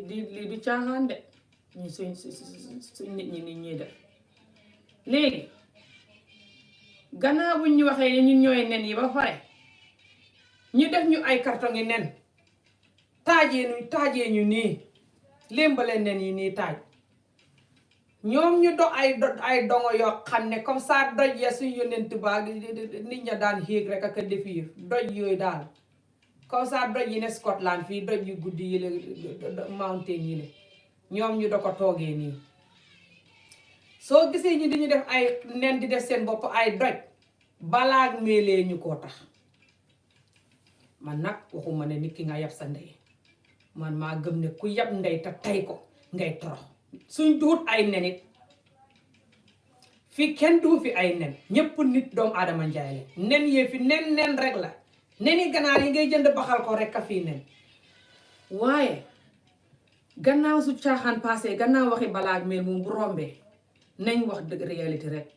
du caaxaan de ñu suñ nit ñi nit ñuy def léegi gannaaw buñ ñu waxee ne ñun ñooy nen yi ba pare ñu def ñu ay carton yi nen taajee ñu nii lémbale nen yi nii taaj ñoom ñu do ay dongo yoo xam ne comme ça doj ya suñ yónnent baa nit ña daan héeg rek ak a defiir doj yooyu daal comme ça doj yi ne Scotland fii doj yu guddi yi la mountain yi la ñoom ñu do ko toogee nii soo gisee ñi diñu def ay nen di def seen bopp ay doj balaag meelee ñu koo tax man nag waxuma ne nit ki nga yab sa ndey man maa gëm ne ku yab ndey te tey ko ngay torox suñ duut ay nen it fii kenn du fi ay nen ñépp nit doomu aadama njaay la nen yee fi nen rek la neni ganaar yi ngay jënd baxal ko rek a fii nen waaye gannaaw su caaxaan passé gannaaw waxi balaag mel moom bu rombee nañ wax dëgg réalité rek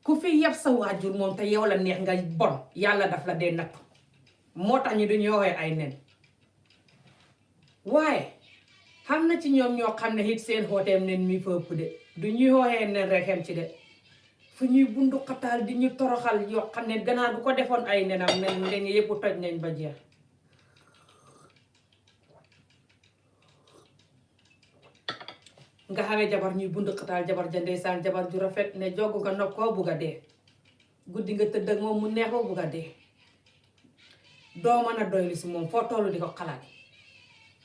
ku fi yab sa waajur moom te yow la neex nga bon yàlla daf la dee nattu moo tax ñu duñu woowee ay nen waaye xam na ci ñoom ñoo xam ne it seen xooteem nen mi fa ëpp de du ñuy woowee nen rek xem ci de fu ñuy bundu xataal di ñu toroxal yoo xam ne ganaar bu ko defoon ay nenam nen yépp toj nañ ba jeex nga xamee jabar ñuy bundu xataal jabar ja ndeysaan jabar ju rafet ne joggu nga nopp koo bugg a dee guddi nga tëdd ak moom mu neexoo bugg a dee doo mën a doylu si moom foo tollu di ko xalaat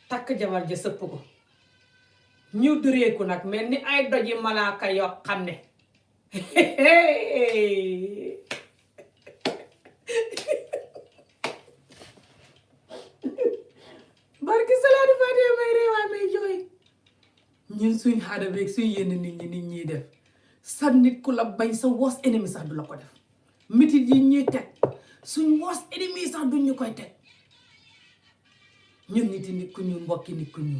takk jabar ja sëpp ko ñu dureeku nag mel ni ay doji malaaka yoo xam ne barki salaatu faatee may reewaay may jooy ñun suñ xaada beeg suñ yenn nit ñuy def sa nit ku la bañ sa worst enemy sax du la ko def mitit yi ñuy teg suñ worst enemy sax duñ ñu koy teg ñun nit ku ñu mbokki nit ku ñu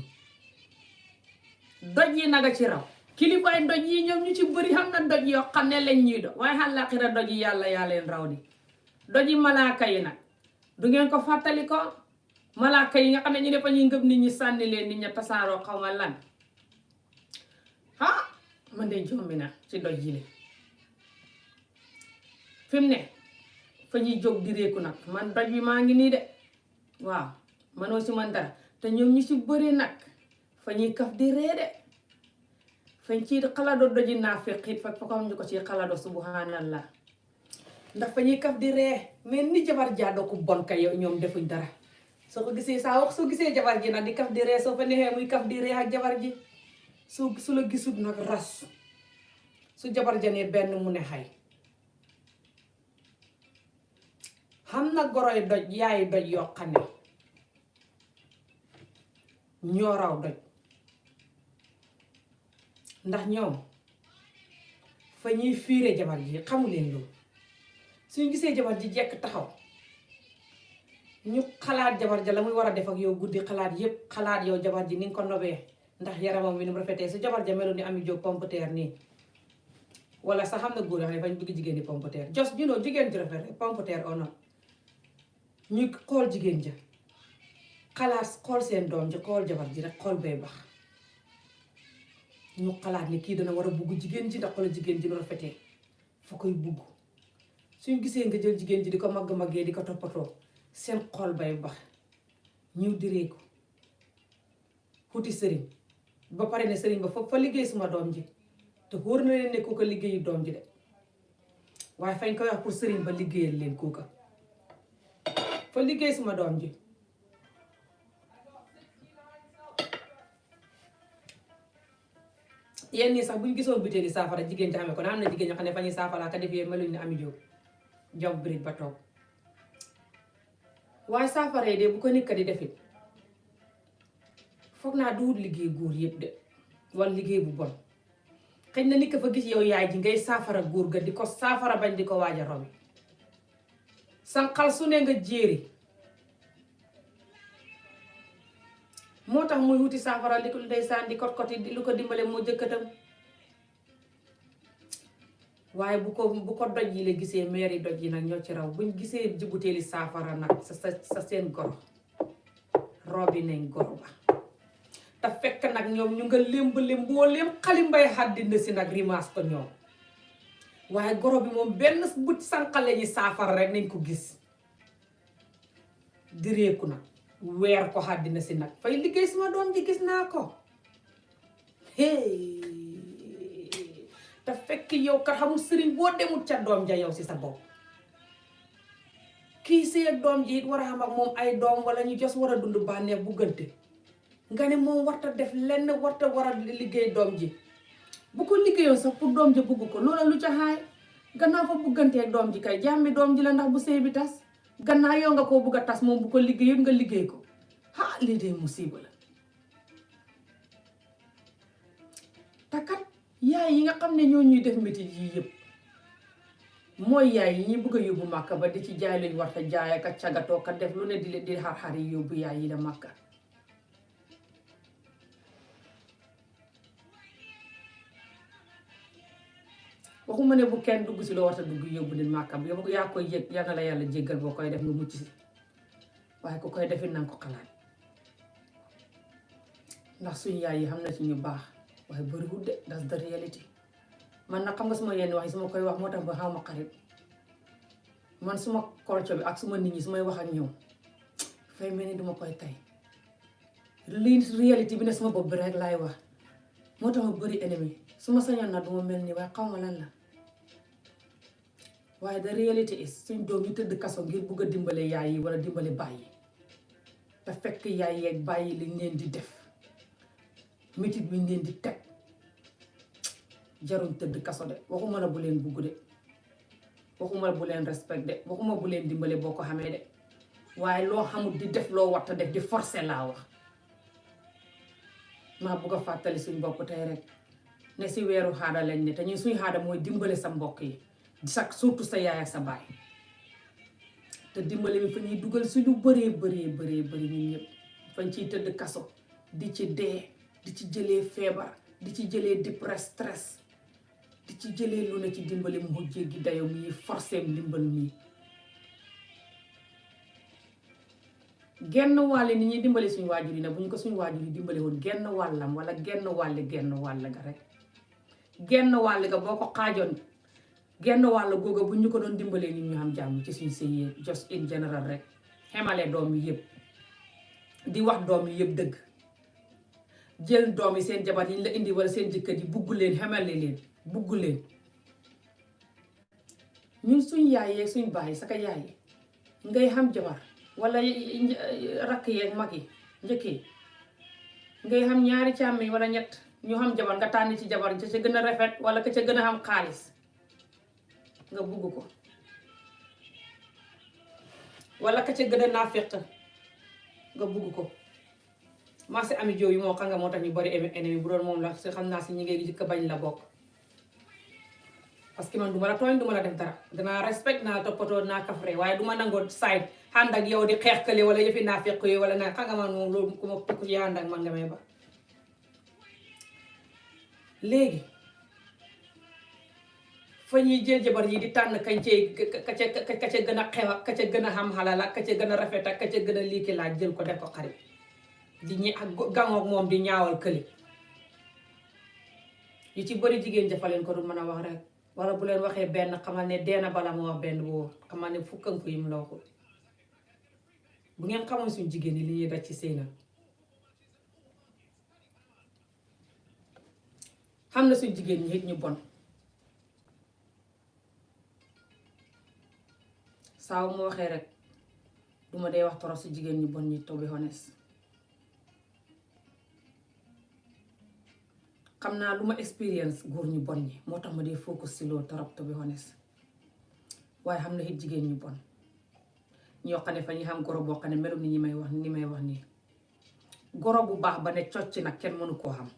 doj yi naga ci raw kilifaay doj yi ñoom ñu ci bëri xam na doj yoo xam ne lañ ñuy do waaye àllaaxira doj yi yàlla leen raw di doj yi malaaka yi nag du ngeen ko fàttali ko malaaka yi nga xam ne ñu defa ñuy ngëb nit ñi sànni leen nit ña tasaaroo xaw ma lan man de jombi na ci doj yi le fi mu ne fa ñuy jóg di réeku nag man doj bi maa ngi nii de waaw manoo si man dara te ñoom ñu ci bëri nag fa ñuy kaf di ree de fañ ci xalado doji naa feqit fa ko ñu ko ci xalado subhanallah ndax fa ñuy kaf di ree mais ni jabar jaado ko bon kay ñoom defuñ dara soo ko gisee saa wax soo gisee jabar ji nag di kaf di ree soo fa neexee muy kaf di ree ak jabar ji su la gisut nag ras su jabar ja ne benn mu ne xay xam na goroy doj yaay doj yoo xam ne ñoo raw doj ndax ñoom fa ñuy fiire jabar ji xamu leen loolu suñu gisee jabar ji jekk taxaw ñu xalaat jabar ja la muy war a def ak yow guddi xalaat yépp xalaat yow jabar ji ni nga ko nobee ndax yaramam wi ni mu rafetee su jabar ja meloon ni Ami Jóob pompeteer nii wala sax xam na góor yoo xam ne fañ bëgg jigéen di pompeteer jos junoo jigéen ju rafet rek pompeteer ono ñu xool jigéen ja xalaat xool seen doom ji xool jabar ji rek xool bay bax ñu xalaat ni kii dana war a bugg jigéen ji ndax xoolal jigéen ji nu rafetee fa koy bugg suñ gisee nga jël jigéen ji di ko magg-maggee di ko toppatoo seen xool bay bax ñu diree ko xuti sëriñ ba pare ne sëriñ ba fa liggéey suma doom ji te wóor na leen ne kooka liggéeyu doom ji de waaye fañ koy wax pour sëriñ ba liggéeyal leen kooka fa liggéey suma doom ji yenn nii sax buñ gisoon butéeli saafara jigéen ci amee ko na am na jigéen ñoo xam ne fa ñuy saafara ka def yee meluñ ne Ami Jóob jog birig ba toog waaye saafara yi de bu ko nit ka di defit foog naa duwut liggéey góor yëpp de wala liggéey bu bon xëy na nit ka fa gis yow yaay ji ngay saafara góor ga di ko saafara bañ di ko waaj a robi sànqal su ne nga jéeri moo tax muy wuti saafara li ko ndeysaan di kot koti di lu ko dimbale moo jëkkatam waaye bu ko doj yi la gisee meeri doj yi nag ñoo ci raw buñ gisee butéeli saafara nag sa seen goro robi nañ goro ba te fekk nag ñoom ñu nga lémbale mbooleem xali mbay xàddina si nag rimaas ko ñoom waaye goro bi moom benn but sànqale ñi saafara rek nañ ko gis direeku nag weer ko xàddina si nag fay liggéey suma doom ji gis naa ko hey te fekk yow kat xamul sëriñ boo demul ca doom ja yow si sa bopp kii sëy ak doom ji it war a xam ak moom ay doom wala ñu jos war a dund bànneex buggante nga ne moom warta def lenn warta war a liggéey doom ji bu ko liggéeyoon sax pour doom ja bugg ko loola lu ca xaay gannaaw fa buggantee doom ji kay jàmmi doom ji la ndax bu sëy bi tas gannaaw yow nga koo bugg a tas moom bu ko liggéeyoon nga liggéey ko lii dee musiba la takat yaay yi nga xam ne ñoo ñuy def métit yii yëpp mooy yaay yi ñuy bëgg a yóbbu màkka ba di ci jaay luñ war ta jaay ak a cagatoo ka def lu ne di xar-xar yi yóbbu yaay yi la màkka waxuma ne bu kenn dugg si loo war ta dugg yóbbu nit màkka bi yow yaa koy yëg yaa nga la yàlla jéggal boo koy def nga mucc si waaye ku koy defit nanga ko xalaat ndax suñ yaay yi xam na ci ñu baax waaye bëriwul de that's the reality man nag xam nga suma yenn wax yi suma koy wax moo tax ba xaw ma xarit man suma culture bi ak suma nit ñi sumay wax ak ñoom fay mel ni duma koy tay lii reality bi ne suma bopp bi rek laay wax moo tax ma bëri ennemi suma sañoon na duma mel ni waaye xaw ma lan la waaye the reality is suñ doom ñu tëdd kaso ngir bugg a dimbale yaay yi wala dimbale baay yi te fekk yaay yeeg baay yi liñ leen di def métit bi ñu leen di teg jaruñ tëdd kaso de waxuma la bu leen bugg de waxuma la bu leen respect de waxuma bu leen dimbale boo ko xamee de waaye loo xamul di def loo war ta def di forcer laa wax maa bugg a fàttali suñ bopp tey rek ne si weeru xaada lañ ne te ñun suñ xaada mooy dimbale sa mbokk yi surtout sa yaay ak sa baay te dimbale mi fa ñuy dugal suñu bëree bëri ñun ñëpp fañ ciy tëdd kaso di ci dee di ci jëlee feebar di ci jëlee dépresse stress di ci jëlee lu ne ci dimbali mu jéggi dayo mii forcéem ndimbal mii genn wàll ni ñuy dimbali suñu waajur yi nag bu ñu ko suñu waajur yi dimbali woon genn wàllam wala genn wàll ga rek genn wàll ga boo ko xaajoon genn wàll googa bu ñu ko doon dimbalee nit ñu xam jàmm ci suñu sëy just in general rek xemale doom yi yëpp di wax doom yi yëpp dëgg jël doom yi seen jabar yi la indi wala seen jëkkër yi bugg leen xemale leen bugg leen ñun suñ yaay yeeg suñ baay saka yaay ngay xam jabar wala rakk yeeg mag yi njëkk yi ngay xam ñaari càmmiñ wala ñett ñu xam jabar nga tànn ci jabar ca ca gën a rafet wala ka ca gën a xam xaalis nga bugg ko wala ka ca gën a naafeq nga bugg ko marché ami jow yi moo xam nga moo tax ñu bari ennemi bu doon moom la si xam naa si ñi ngay jëkk bañ la bokk parce que man duma la tooñ duma la def dara danaa respect naa toppatoo naa kafre waaye duma nangoo side ànd ak yow di xeex kële wala yëfi naa fekk yi wala nga xam nga man moom loolu ku ma ku ci ànd ak man nga may ba léegi fa ñuy jël jabar yi di tànn kañ cee ka ca gën a xew ak ka ca gën a xam xalal ak ka ca gën a rafet ak ka ca gën a liiki laaj jël ko def ko xarit di ñi ak gangoog moom di ñaawal këli yu ci bëri jigéen jafaleen ko du mën a wax rek wala bu leen waxee benn xamal ne deena bala moo wax benn bu wóor xamal ne fukkan ko yim la waxul bu ngeen xamoon suñ jigéen yi li ñuy daj ci sëynam xam na suñ jigéen ñi it ñu bon saaw mu waxee rek duma dee wax toro si jigéen ñu bon ñi to be honest xam naa lu ma expérience góor ñu bon ñi moo tax ma dee focus si loolu torop to be honest waaye xam na it jigéen ñu bon ñoo xam ne fa ñu xam goro boo xam ne melum ni ñi may wax nii goro bu baax ba ne cocc nag kenn mënu koo xam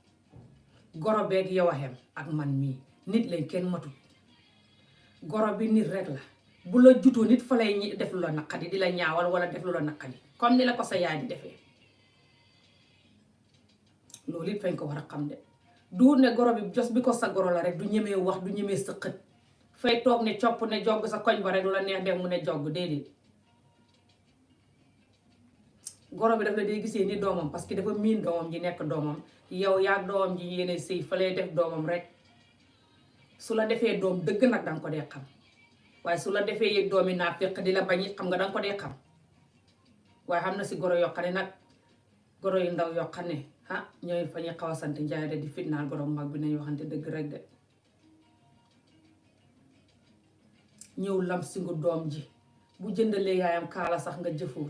goro beeg yow a xem ak man mii nit lañ kenn matut goro bi nit rek la bu la jutoo nit fa lay def lu la naqadi di la ñaawal wala def lu la naqadi comme ni la ko sa yaay di defee loolu it fañ ko war a xam de du ne goro bi jos bi ko sa goro la rek du ñemee wax du ñemee sa xët fay toog ne copp ne jogg sa koñ ba rek lu la neex def mu ne jogg déedéet goro bi daf la dee gisee ni doomam parce que dafa miin doomam ji nekk doomam yow yaa doomam ji yéene sëy fa lay def doomam rek su la defee doom dëgg nag danga ko dee xam waaye su la defee yëg doomi naa fekk di la bañ it xam nga danga ko dee xam waaye xam na si goro yoo xam ne nag goro yu ndaw yoo xam ne ah ñooy fa ñuy xaw a sant njaay de di fitnaal goro mag bi nañ waxante dëgg rek de ñëw lam si ngu doom ji bu jëndalee yaayam kaala sax nga jëfuur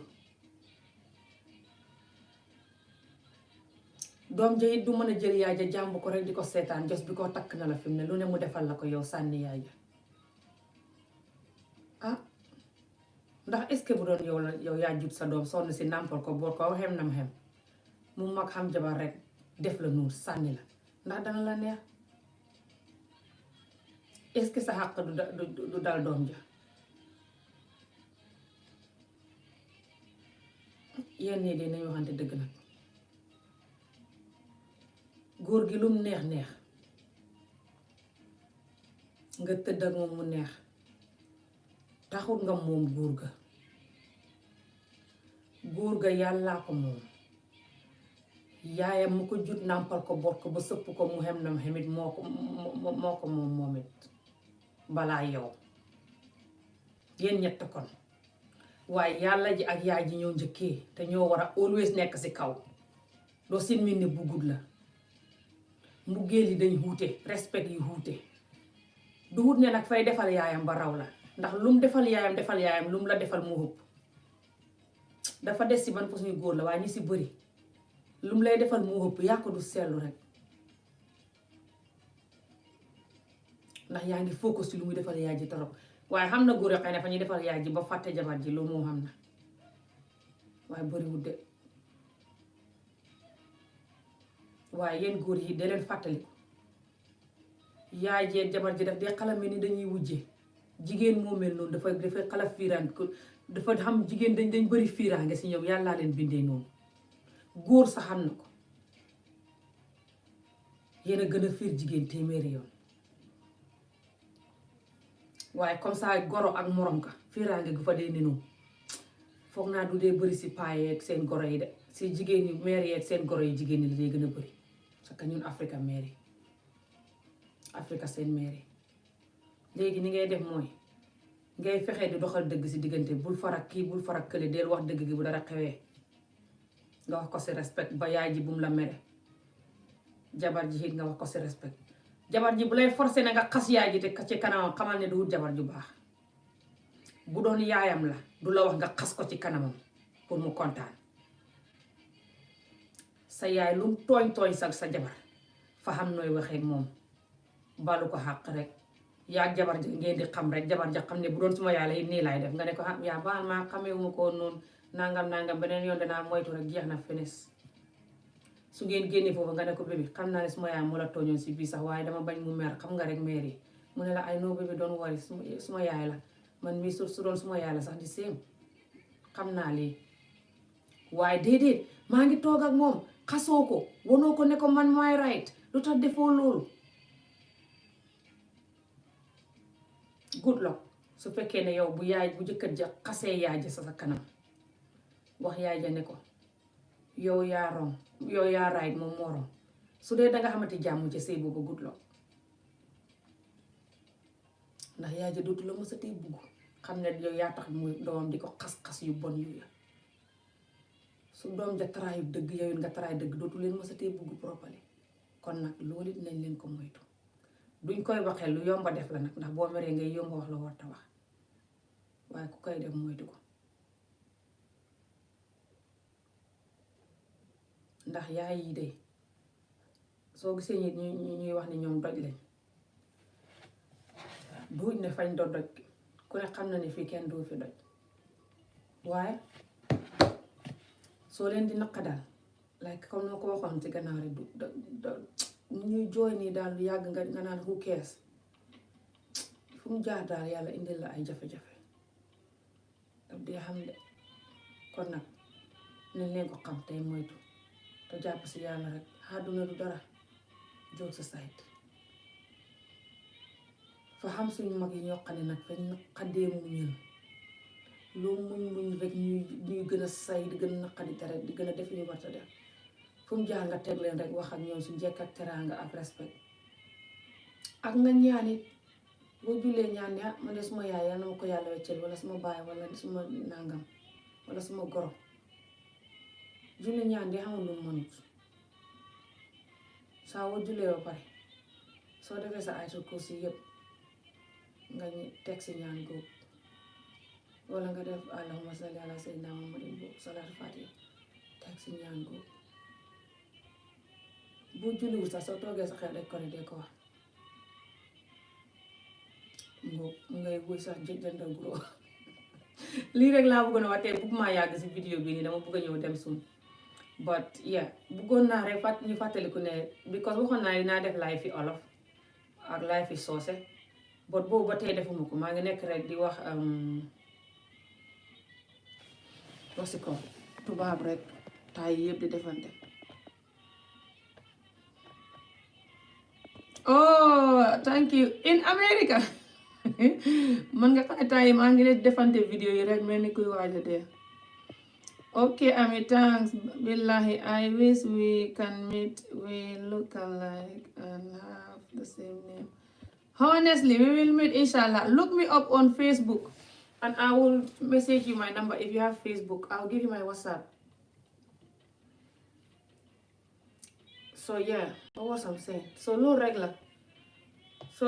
doom ja it du mën a jël yaay ja jàmb ko rek di ko seetaan jos bi ko takk na la fi mu ne lu ne mu defal la ko yow sànni yaay ja ah ndax est-ce que bu doon yow la yow yaa jut sa doom sonn si nàmpal ko boot ko xem nam xem mu mag xam jabar rek def la nuur sànni la ndax dana la neex est-ce que sa xàq du dal doom ja yenn yi de nañu waxante dëgg nag góor gi lum neex neex nga tëdd ak moom mu neex taxut nga moom góor ga yàllaa ko moom yaayam mu ko jut nàmpal ko bot ko ba sëpp ko mu xem nam xemit moo ko moom it balaa yow yéen ñett kon waaye yàlla ji ak yaay ji ñoo njëkkee te ñoo war a always nekk ci kaw doo sin min ne bu gudd la mbugéel yi dañ xuute respect yi xuute du wut ne nag fay defal yaayam ba raw la ndax lum defal yaayam lum la defal mu ëpp dafa des ci ban façon góor la waaye ñi ci bëri lum lay defal mu ëpp yaa ko du seetlu rek ndax yaa ngi focus ci lu muy defal yaay ji torop waaye xam na góor yoo xam ne fa ñuy defal yaay ji ba fàtte jabar ji loolu moo xam na waaye bëriwul de waaye yéen góor yi de leen fàttaliku yaay jee jabar ji daf dee xalame ni dañuy wujje jigéen moo mel noonu dafay xala fiiraan ko dafa xam jigéen dañ bëri fiiraange si ñoom yàllaa leen bindee noonu góor sax xam na ko yéen a gën a fiir jigéen téeméeri yoon waaye comme ça goro ak morom ka fiiraange gu fa dee ne noonu foog naa du dee bëri si paaye ak seen goro yi de si jigéen ñi meer yi ak seen goro yi jigéen ñi la dee gën a bëri parce que ñun Africa meer yi Africa seen meer yi léegi ni ngay def mooy ngay fexe di doxal dëgg si diggante bul farak kii bul farak kële del wax dëgg gi bu dara xewee nga wax ko si respect ba yaay ji bum la mere jabar ji it nga wax ko si respect jabar ji bu lay forcé na nga xas yaay ji te ci kanamam xamal ne du wut jabar ju baax bu doon yaayam la du la wax nga xas ko ci kanamam pour mu kontaan. Sa yaay lu mu tooñ tooñ sa jabar fa xam nooy waxee moom balu ko xàq rek yaa jabar ja ngeen di xam rek jabar ja xam ne bu doon suma yaay la it nii laay def nga ne ko yaa baal maa xamewuma ko noonu nangam beneen yoon danaa moytu rek jeex na fenes su ngeen génnee foofu nga ne ko bébi xam naa ne suma yaay moo la tooñoon si bii sax waaye dama bañ mu mer xam nga rek meer yi mu ne la ay no bébi doon wari suma yaay la man mii su doon suma yaay la sax di séem xam naa lii waaye déedéet maa ngi toog ak moom xasoo ko wonoo ko ne ko man maay right lu tax defoo loolu. Good luck su fekkee ne yow bu jëkkër ja xasee yaay ja sa kanam wax yaay ja ne ko yow yaa right moom moo su dee danga xamante jàmm ci sëy boobu good luck ndax yaay ja dootu la mësatee bugg xam ne yow yaa tax muy doomam di ko xas-xas yu bon yu su doom ja taraayu dëgg yow it nga taraayu dëgg dootu leen mësatee bugg properly kon nag loolu it nañ leen ko moytu duñ koy waxee lu yomba def la nag ndax boo meree ngay yomba wax la warta wax waaye ku koy def moytu ko ndax yaay yi de soo gisee ñuy wax ne ñoom doj lañ duñ ne fañ do doj ku ne xam na ne fii kenn doo fi doj waaye soo leen di naqa daal like comme ni ma ko waxoon ci gannaaw rek ñuy jooy nii daal lu yàgg nga naan who cares fu mu jaar daal yàlla indil la ay jafe-jafe daf dee xam de kon nag nañ leen ko xam tey moytu te jàpp si yàlla rek àdduna du dara jóg sa sayt fa xam suñu mag yi ñoo xam ne nag fañ naqadee muñal loo muñ rek ñuy gën a say di gën a naqadi deret di gën a def ñu war a def fu mu jaar nga teg leen rek wax ak ñoom su njëkk ak teraanga ak respect ak nga ñaan it boo jullee ñaan ne man de suma yaay yal na ma ko yàlla weccel wala suma baay wala suma nangam wala suma goro julli ñaan di xamul lu mu mënut saa woo jullee ba pare soo defee sa ayatul kursi yëpp nga teg si ñaan googu wala nga def allahumma salli ala sayyidina muhammadin boobu salaatu fatiha teg si ñaan googu bu julliwul sax soo toogee sa xel rek ko ne dee ko wax mu ngay wuy sax jëndal guro lii rek laa bëggoon a wax tey bëgg maa yàgg si vidéo bi nii dama bëgg a ñëw dem suum but yeah bëggoon naa rek ñu fàttaliku ne because waxoon naa dinaa def live fi olof ak live fi soose but boobu ba tey defuma ko maa ngi nekk rek di wax wasi ko tubaab rek taay yëpp di defante. Oh thank you in America man nga xam ne temps yi maa ngi leen defante vidéo yi rek mel ni kuy waaja dee. Ok Ami thanks billahi I wish we can meet we look alike and have the same name. Honestly we will meet inshallah. Look me up on Facebook and I will message you my number if you have Facebook. I'll give you my WhatsApp. So yeah, what was I saying? So loolu rek la so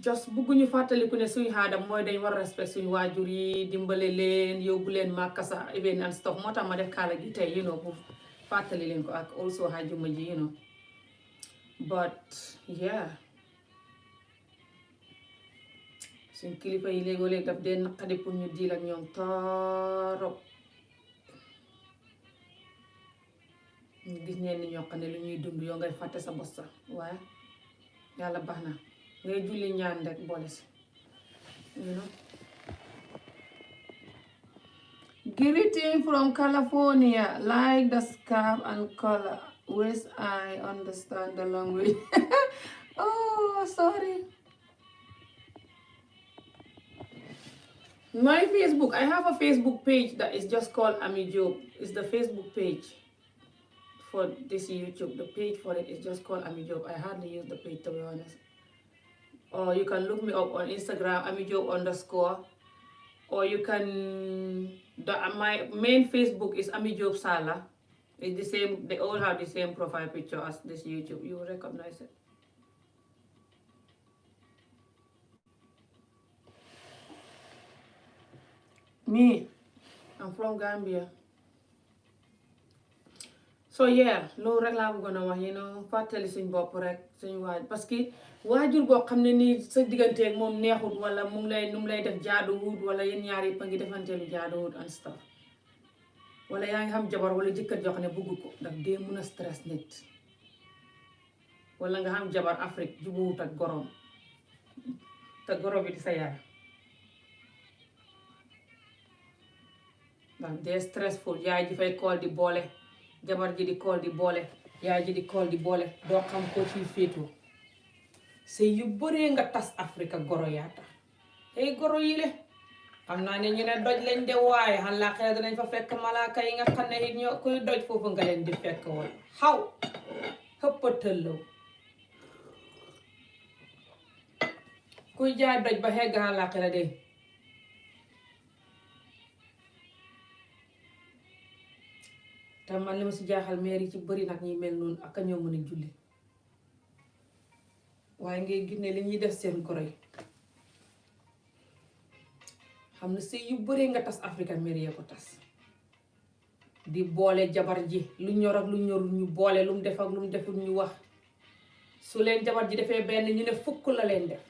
just bëgguñu fàttaliku ne suñu xaadam mooy dañ war respect suñu waajur yi dimbale leen yóbbu leen màkka sa even and stuff moo tax ma def kaala gi tey pour fàttali leen ko ak also xaajuma ji but yeah suñ kilifa yi léegoo-léeg daf dee naqadi pour ñu diil ak ñoom torop ñu gis ñenn ñoo xam ne lu ñuy dund yoo ngay fàtte sa bos sax waaye yàlla baax na ngay julli ñaan rek boole si Greeting from California like the scarf and color which I understand the language. Oh sorry. My Facebook, I have a Facebook page that is just called Ami Jobe. It's the Facebook page for this YouTube. The page for it is just called Ami Jobe. I hardly use the page to be honest. Or you can look me up on Instagram, amijobe_, or you can, my main Facebook is Ami Jobe Sala. It's the same, they all have the same profile picture as this YouTube. You will recognize it. Me, I'm from Gambia. So yeah loolu rek laa bëggoon a wax fàttali suñ bopp rek suñ waaj parce que waajur boo xam ne nii sa digganteeg moom neexut wala mu ngi lay def jaaduwut wala yéen ñaar yëpp a ngi defanteelu jaaduwut and stuff wala yaa ngi xam jabar wala jëkkër joo xam ne bëggu ko daf dee mun a stress nit wala nga xam jabar Afrique jubuwut ak gorom te goro bi di sa yaay ndax dee stressful yaay ji fay kool di boole jabar ji di kool di boole yaay ji di kool di boole doo xam ko ciy féetoo sëy yu bëree nga tas Afrique goro yaa tax ay goro yi le xam naa ne ñu ne doj lañ de waaye xanaa xëy danañ fa fekk malaaka yi nga xam ne it ñoo kuy doj foofu nga leen di fekk woon xaw xëppatëllaw kuy jaay doj ba xegg xanaa xëy de te man li ma si jaaxal meer yi ci bëri nag ñi mel noonu ak a ñoo mën a julli waaye ngay gis ne li ñuy def seen goro yi xam ne sëy yu bëree nga tas Afrique meer yee ko tas di boole jabar ji lu ñor ak lu ñorul ñu boole lu mu def ak lu mu deful ñu wax su leen jabar ji defee benn ñu ne fukk la leen def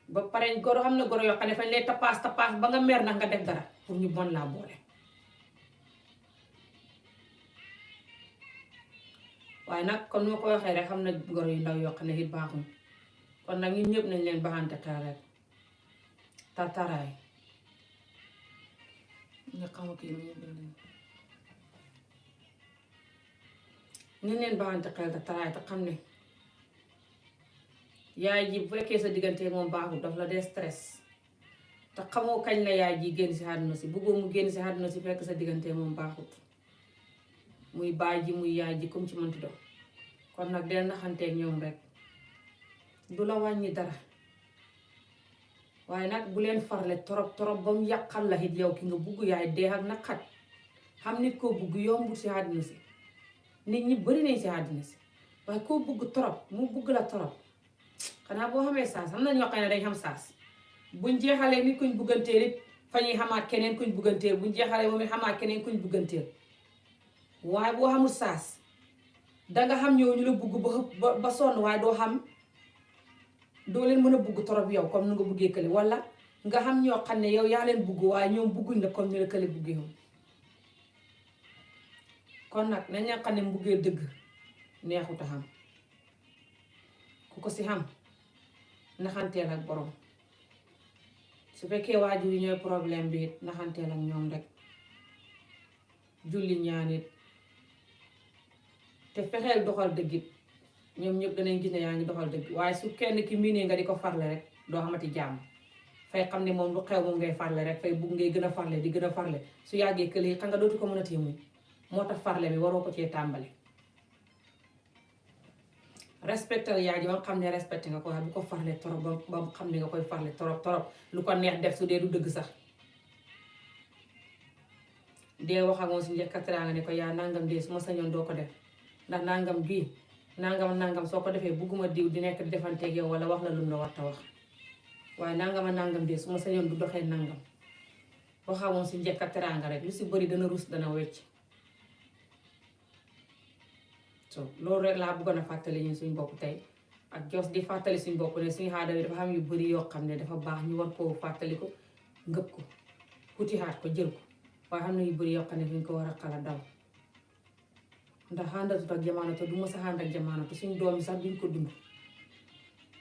ba pare goro xam na goro yoo xam ne fañ lay tapaas ba nga mer nag nga def dara pour ñu bon laa boole waaye nag comme ni ma ko waxee rek xam na goro yu ndaw yoo xam ne it baaxuñ kon nag ñun ñëpp nañ leen baxante xel rek tataraay nga xam ak yéen nañ leen baxante xel tataraay te xam ne yaay ji bu fekkee sa diggante moom baaxul daf la dee stress te xamoo kañ la yaay ji génn si àdduna si bëggoo mu génn si àdduna si fekk sa diggante moom baaxut muy baay ji muy yaay ji comme ci mënti doon kon nag del naxanteeg ñoom rek du la wàññi dara waaye nag bu leen farle torop ba mu yàqal la it yow ki nga bugg yaay dee ak naqat xam nit koo bugg yombut si àdduna si nit ñi bari nañ si àdduna si waaye koo bugg torop mu bugg la torop xanaa boo xamee saas am na ñoo xam ne dañ xam saas buñ jeexalee nit kuñ bugganteel it fa ñuy xamaat keneen kuñ bugganteel buñ jeexalee moom it xamaat keneen kuñ bugganteel waaye boo xamul saas danga xam ñëw ñu la bugg ba sonn waaye doo xam doo leen mën a bugg torop yow comme nu nga buggee kële wala nga xam ñoo xam ne yow yaa leen bugg waaye ñoom bugguñ la comme ni la kële buggee woon kon nag nañ leen xam ne mbuggee dëgg neexut a xam ku ko si xam naxanteel ak borom su fekkee waajur yi ñooy problème bi it naxanteel ak ñoom rek julli ñaanit te fexeel doxal dëgg it ñoom ñëpp danañ gis ne yaa ngi doxal dëgg waaye su kenn ki miinee nga di ko farle rek doo xamati jàmm fay xam ne moom lu xew moom ngay farle rek fay bugg ngay gën a farle di gën a farle su yàggee kële yi xam nga dootu ko mën a téemuñ moo tax farle bi waroo ko cee tàmbali respecté yaay ji ba nga xam ne respecté nga ko waaye bu ko farle torop ba mu xam ne nga koy farle torop lu ko neex def su dee du dëgg sax dee wax ak moom si njëkk teraanga ne ko yaa nangam dee su ma sañoon doo ko def ndax nangam bii nangam soo ko defee bugguma diw di nekk di defanteeg yow wala wax la lum la war ta wax waaye nangam dee su ma sañoon du doxee nangam wax ak moom si njëkk teraanga rek lu si bëri dana rus dana wecc so loolu rek laa bëggoon a fàttali ñu suñ bopp tey ak jos di fàttali suñ bopp ne suñu aada bi dafa xam yu bëri yoo xam ne dafa baax ñu war koo fàttali ko ngëp ko xuti xaat ko jël ko waaye xam ne yu bëri yoo xam ne fi ñu ko war a xala daw ndax àndatut ak jamono te du ma sa ànd ak jamono te suñ doom yi sax duñ ko dund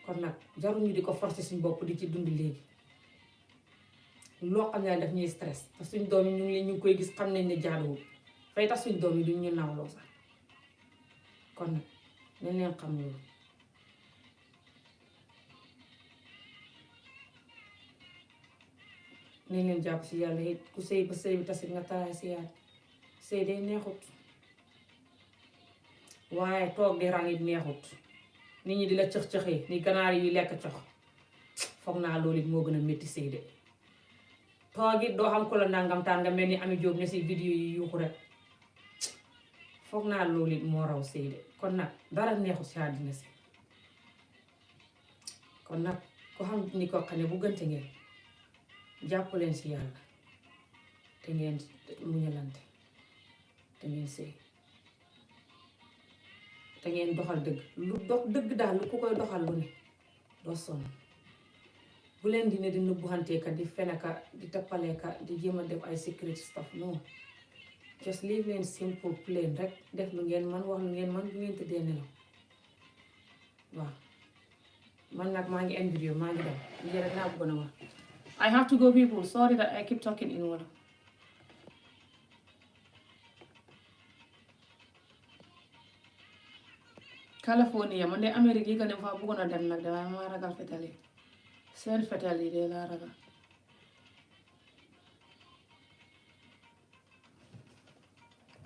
kon nag jaruñu di ko forcer suñ bopp di ci dund léegi loo xam ne daf ñuy stress te suñ doom yi ñu ngi koy gis xam nañ ne jaaduwul fay tax suñ doom yi duñ ñu nawloo sax kon nag nañ leen xam loolu nañ leen jàpp si yàlla it ku sëy ba sëy bi tasit nga taraay si yàlla sëy day neexut waaye toog di rang it neexut nit ñi di la cëx-cëxee ni ganaar yi lekk cox foog naa loolu it moo gën a métti sëy de toog it doo xam ko la nangam taan nga mel ni Ami Jóob ne si vidéo yi yuuxu rek foog naa loolu it moo raw sëy de kon nag dara neexut si àddina si kon nag ko xam ni ko xam ne bu gënte ngeen jàpp leen si yàlla te ngeen muñalante te ngeen sëy te ngeen doxal dëgg lu dox dëgg daal lu ku koy doxal lu ne doo sonn bu leen di ne di nëbbuxanteeka di feneka di tappaleeka di jéem a def ay secret stuff non just live leen simple plain rek def lu ngeen man wax lu ngeen man bu ngeen tëddee nelaw waaw man nag maa ngi end video maa ngi dem lii rek laa bëggoon a wax I have to go people sorry that I keep talking in Wolof California man de Amérique yi ka dem fa bëggoon a dem nag damay ma ragal fetal yi seen fetal yi de laa ragal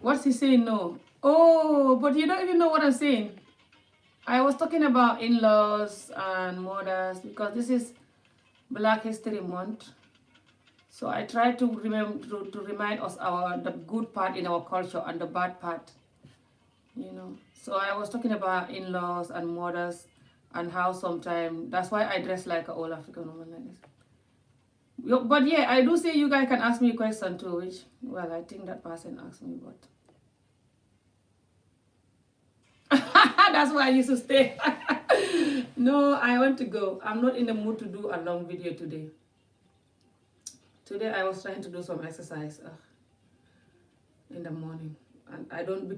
what's he saying no oh but you don't even know what I'm saying I was talking about in-laws and mothers because this is Black History Month so I try to remember to remind us the good part in our culture and the bad part you know so I was talking about in-laws and mothers and how sometimes that's why I dress like an old African woman like this but yeah I do say you guys can ask me a question too which well I think that person asked me but that's why I used to stay no I want to go I'm not in the mood to do a long video today I was trying to do some exercise in the morning and I don't do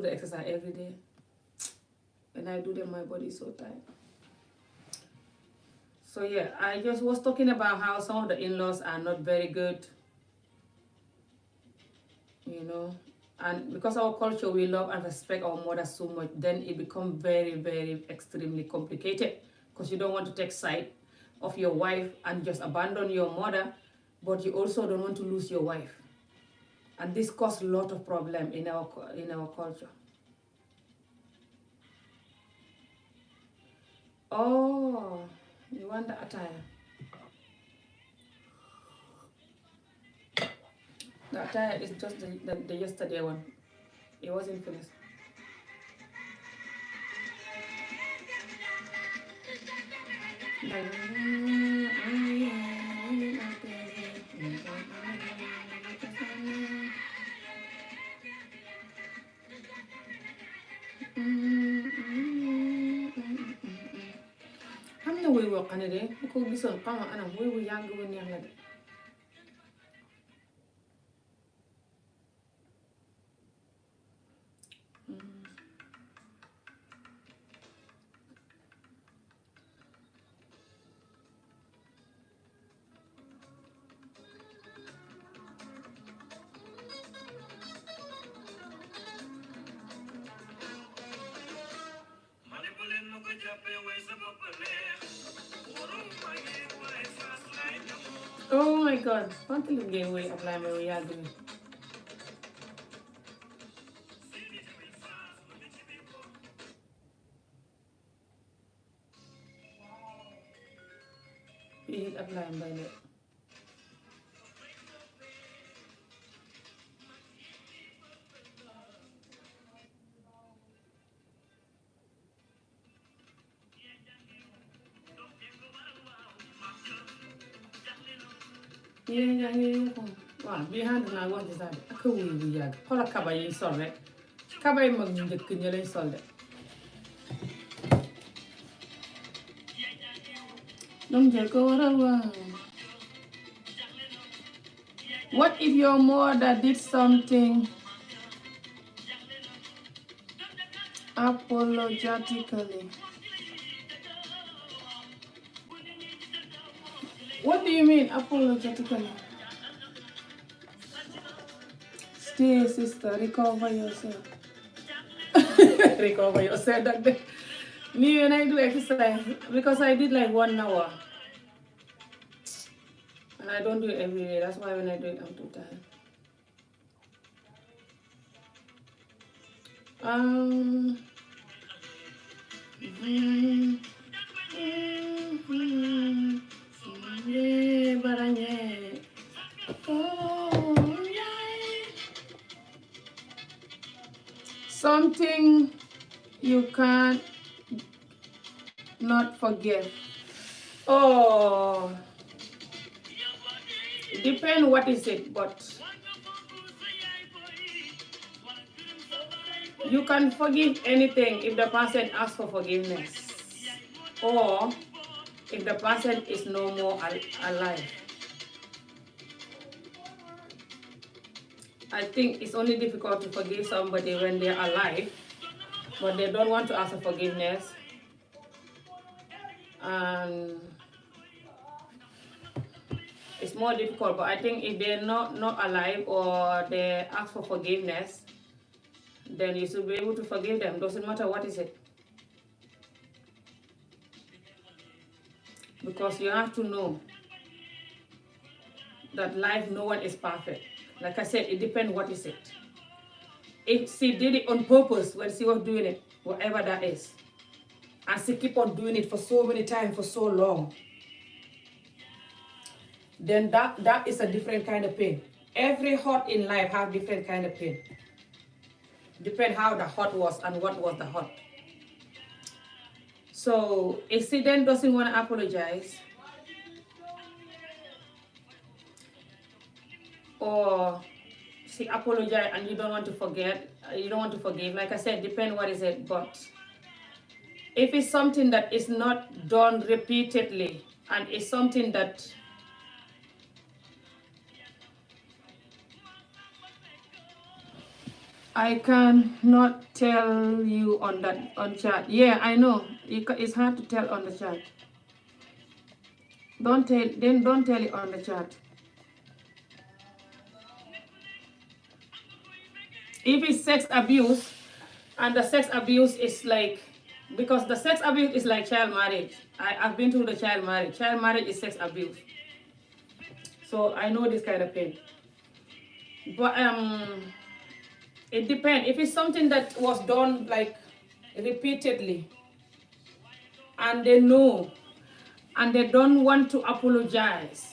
the exercise every day and I do them my body is so tired so yeah I just was talking about how some of the in-laws are not very good you know and because our culture we love and respect our mothers so much then it becomes very very extremely complicated because you don't want to take side of your wife and just abandon your mother but you also don't want to lose your wife and this causes a lot of problem in our culture oh you want the attire the attire is just the yesterday one it wasn't finished xam na woy woo xam ne de bu ko gisoon xama anam woy wu yàgg wu neex la de oh my god fantali ngeen woy Ablaye Mbow yàgg ni fii it Ablaye Mbow la yéen yaa ngi ko waaw bii xam naa wax ji sax de ak wuy bu yàgg xoolal kaba yi sol rek kaba yi mag ñu njëkk ñi lañ sol de dom jël ko waral waaw what if your mother did something apologetically what do you mean apologetically stay sister recover yourself recover yourself that day me when I do exercise because I did like 1 hour and I don't do it every day that's why when I do it I'm too tired something you can't not forgive Oh, it depends what is it, but you can forgive anything if the person asks for forgiveness, or if the person is no more alive. I think it's only difficult to forgive somebody when they're alive, but they don't want to ask for forgiveness. And it's more difficult, but I think if they're not alive or they ask for forgiveness, then you should be able to forgive them. Doesn't matter what is it. Because you have to know that life, no one is perfect. Like I said, it depends what is it. If she did it on purpose when she was doing it, whatever that is, and she keep on doing it for so many times, for so long, then that is a different kind of pain. Every hurt in life have different kind of pain. Depend how the hurt was and what was the hurt. So if she then doesn't want to apologize, or she apologize and you don't want to forgive, like I said, depend what is it. But if it's something that is not done repeatedly, and it's something that I cannot tell you on chat. Yeah, I know it's hard to tell on the chat. Don't tell it on the chat. If it's sex abuse, and the sex abuse is like, because the sex abuse is like child marriage. I've been through the child marriage. Child marriage is sex abuse. So I know this kind of pain. But it depends. If it's something that was done like repeatedly, and they know, and they don't want to apologize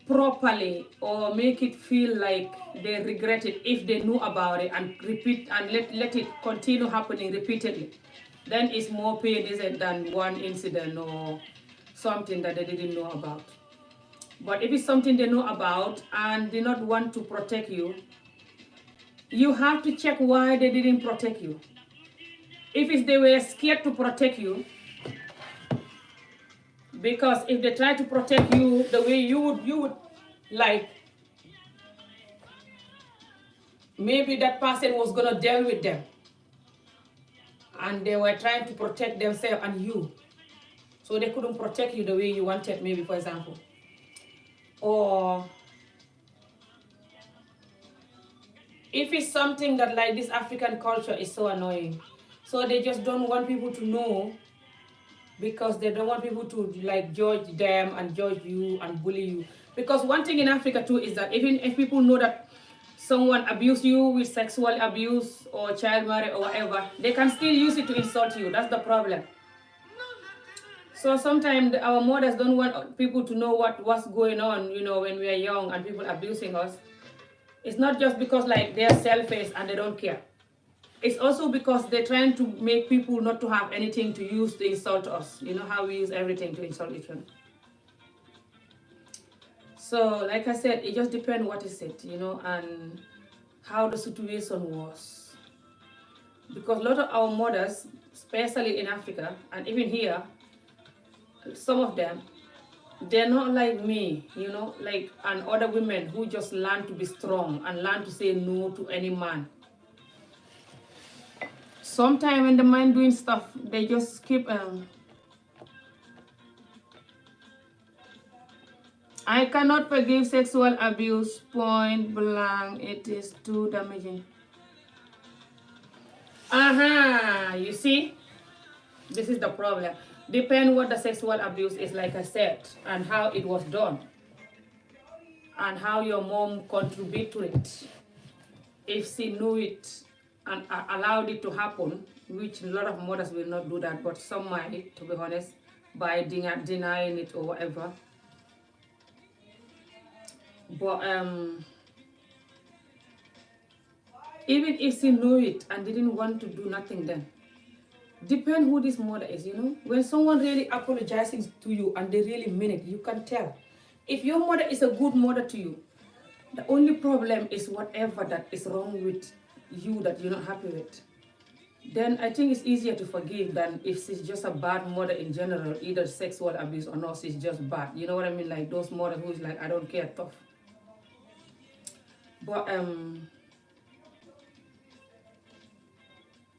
properly or make it feel like they regret it if they knew about it and repeat and let it continue happening repeatedly, then it's more pain, is it, than one incident or something that they didn't know about. But if it's something they know about and they not want to protect you, you have to check why they didn't protect you. If it's they were scared to protect you, because if they try to protect you the way you would like, maybe that person was gonna deal with them, and they were trying to protect themselves and you, so they couldn't protect you the way you wanted, maybe, for example. Or if it's something that like this African culture is so annoying, so they just don't want people to know, because they don't want people to like judge them and judge you and bully you. Because one thing in Africa too is that even if people know that someone abused you with sexual abuse or child marriage or whatever, they can still use it to insult you. That's the problem. So sometimes our mothers don't want people to know what's going on, when we are young and people abusing us. It's not just because like they're selfish and they don't care. It's also because they're trying to make people not to have anything to use to insult us. You know how we use everything to insult each other. So like I said, it just depends what is it, and how the situation was. Because a lot of our mothers, especially in Africa and even here, some of them, they're not like me, like, and other women who just learn to be strong and learn to say no to any man. Sometimes when the man doing stuff, they just keep I cannot forgive sexual abuse, point blank. It is too damaging. You see, this is the problem. Depend what the sexual abuse is, like I said, and how it was done, and how your mom contributed to it. If she knew it and allowed it to happen, which a lot of mothers will not do that, but some might, to be honest, by denying it or whatever. But even if she knew it and didn't want to do nothing, then Depend who this mother is, you know. When someone really apologizing to you and they really mean it, you can tell. If your mother is a good mother to you, the only problem is whatever that is wrong with you that you're not happy with. Then I think it's easier to forgive than if she's just a bad mother in general, either sexual abuse or not, she's just bad. You know what I mean? Like those mother who's like, I don't care, tough. But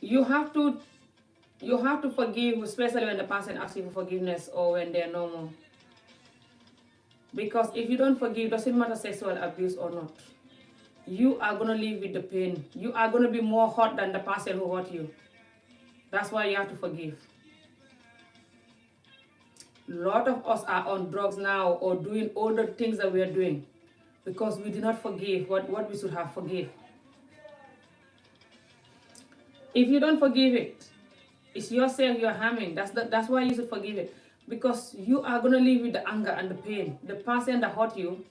you have to forgive, especially when the person asks you for forgiveness or when they're normal. Because if you don't forgive, doesn't matter sexual abuse or not, you are gonna live with the pain. You are gonna be more hurt than the person who hurt you. That's why you have to forgive. A lot of us are on drugs now or doing all the things that we are doing because we did not forgive what we should have forgive. If you don't forgive it, it's yourself you're harming. That's why you should forgive it. Because you are gonna live with the anger and the pain. The person that hurt you,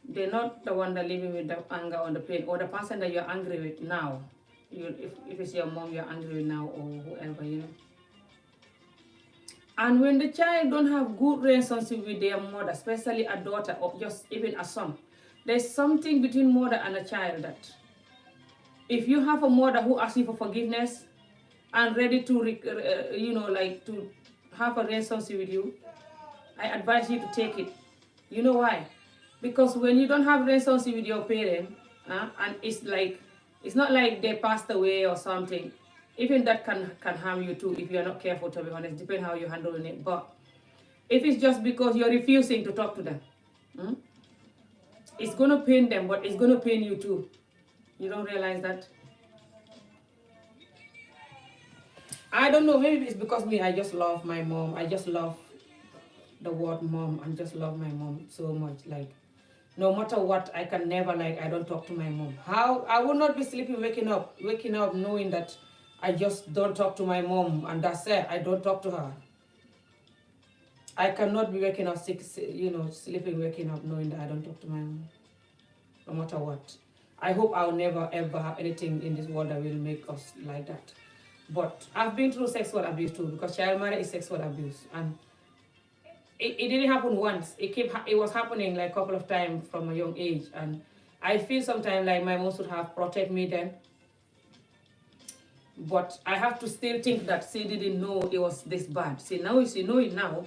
they're not the one that living with the anger or the pain, or the person that you're angry with now. If it's your mom you're angry with now, or whoever, you know. And when the child don't have good relationship with their mother, especially a daughter or just even a son, there's something between mother and a child that if you have a mother who asks you for forgiveness and ready to, to have a relationship with you, I advise you to take it. You know why? Because when you don't have a relationship with your parent, and it's not like they passed away or something, even that can harm you too if you're not careful, to be honest, depending how you're handling it. But if it's just because you're refusing to talk to them, it's going to pain them, but it's going to pain you too. You don't realize that? I don't know, maybe it's because I just love my mom. I just love the word mom and just love my mom so much. Like, no matter what, I can never, I don't talk to my mom. How? I will not be sleeping, waking up knowing that I just don't talk to my mom and that's it. I don't talk to her. I cannot be waking up sick, sleeping, waking up knowing that I don't talk to my mom. No matter what. I hope I'll never ever have anything in this world that will make us like that. But I've been through sexual abuse too, because child marriage is sexual abuse. And it didn't happen once. It was happening like a couple of times from a young age. And I feel sometimes like my mom should have protected me then. But I have to still think that she didn't know it was this bad. She knows it now,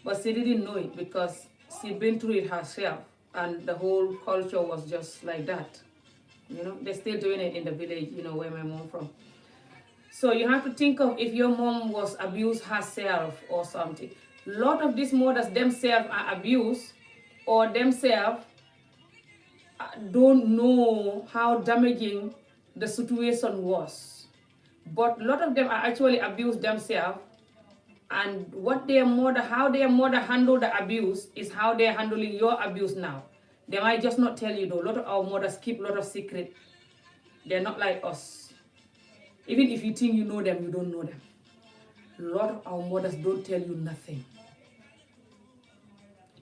but she didn't know it because she'd been through it herself. And the whole culture was just like that. You know, they're still doing it in the village, where my mom from. So you have to think of if your mom was abused herself or something. A lot of these mothers themselves are abused or themselves don't know how damaging the situation was. But a lot of them are actually abused themselves, and how their mother handled the abuse is how they're handling your abuse now. They might just not tell you though. A lot of our mothers keep a lot of secret. They're not like us. Even if you think you know them, you don't know them. A lot of our mothers don't tell you nothing.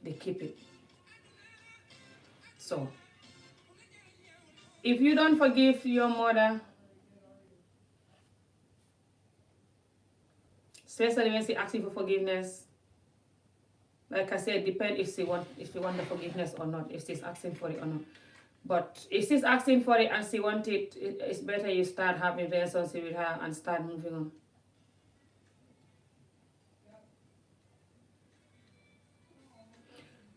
They keep it. So, if you don't forgive your mother, especially when she asks you for forgiveness, like I said, depend if you want the forgiveness or not, if she's asking for it or not. But if she's asking for it and she wants it, it's better you start having a relationship with her and start moving on.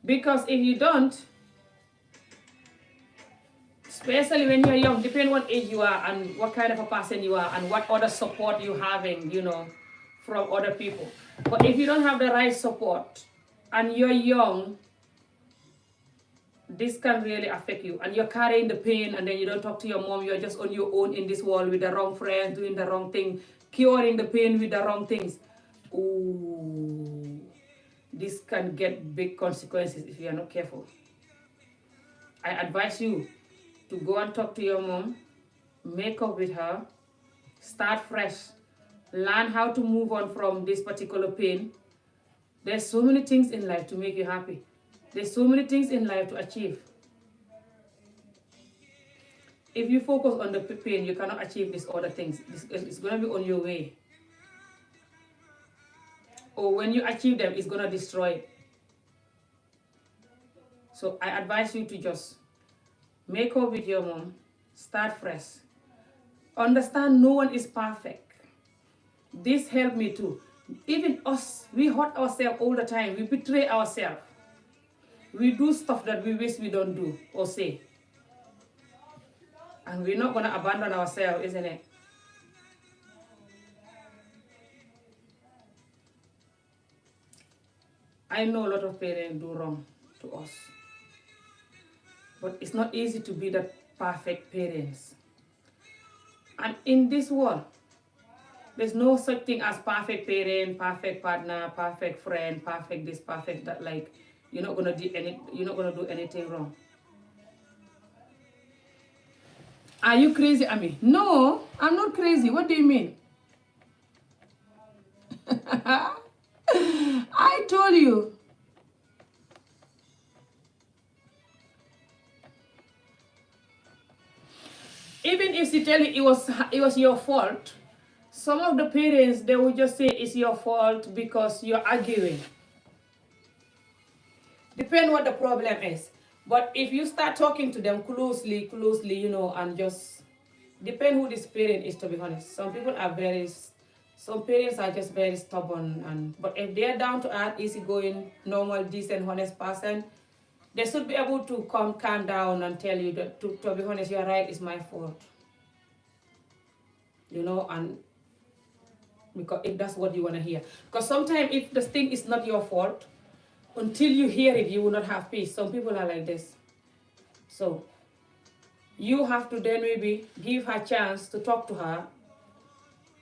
Because if you don't, especially when you're young, depending what age you are and what kind of a person you are and what other support you're having, from other people. But if you don't have the right support and you're young, this can really affect you. And you're carrying the pain and then you don't talk to your mom. You're just on your own in this world with the wrong friends, doing the wrong thing, curing the pain with the wrong things. Ooh, this can get big consequences if you're not careful. I advise you to go and talk to your mom, make up with her, start fresh, learn how to move on from this particular pain. There's so many things in life to make you happy. There's so many things in life to achieve. if you focus on the pain, you cannot achieve these other things. It's going to be on your way. Or when you achieve them, it's going to destroy it. So I advise you to just make up with your mom, start fresh. Understand no one is perfect. This helped me too. Even us, we hurt ourselves all the time. We betray ourselves. We do stuff that we wish we don't do or say. And we're not going to abandon ourselves, isn't it? I know a lot of parents do wrong to us. But it's not easy to be the perfect parents. And in this world, there's no such thing as perfect parent, perfect partner, perfect friend, perfect this, perfect that. Like, you're not gonna do anything wrong. Are you crazy, Ami? No, I'm not crazy. What do you mean? I told you. Even if she tell you it was your fault, some of the parents, they will just say it's your fault because you're arguing. Depend what the problem is. But if you start talking to them closely, and just depend who this parent is, to be honest. Some parents are just very stubborn, but if they're down to earth, easygoing, normal, decent, honest person, they should be able to calm down and tell you that, to be honest, you're right, it's my fault. And because if that's what you want to hear. Because sometimes if the thing is not your fault, until you hear it, you will not have peace. Some people are like this. So you have to then maybe give her a chance to talk to her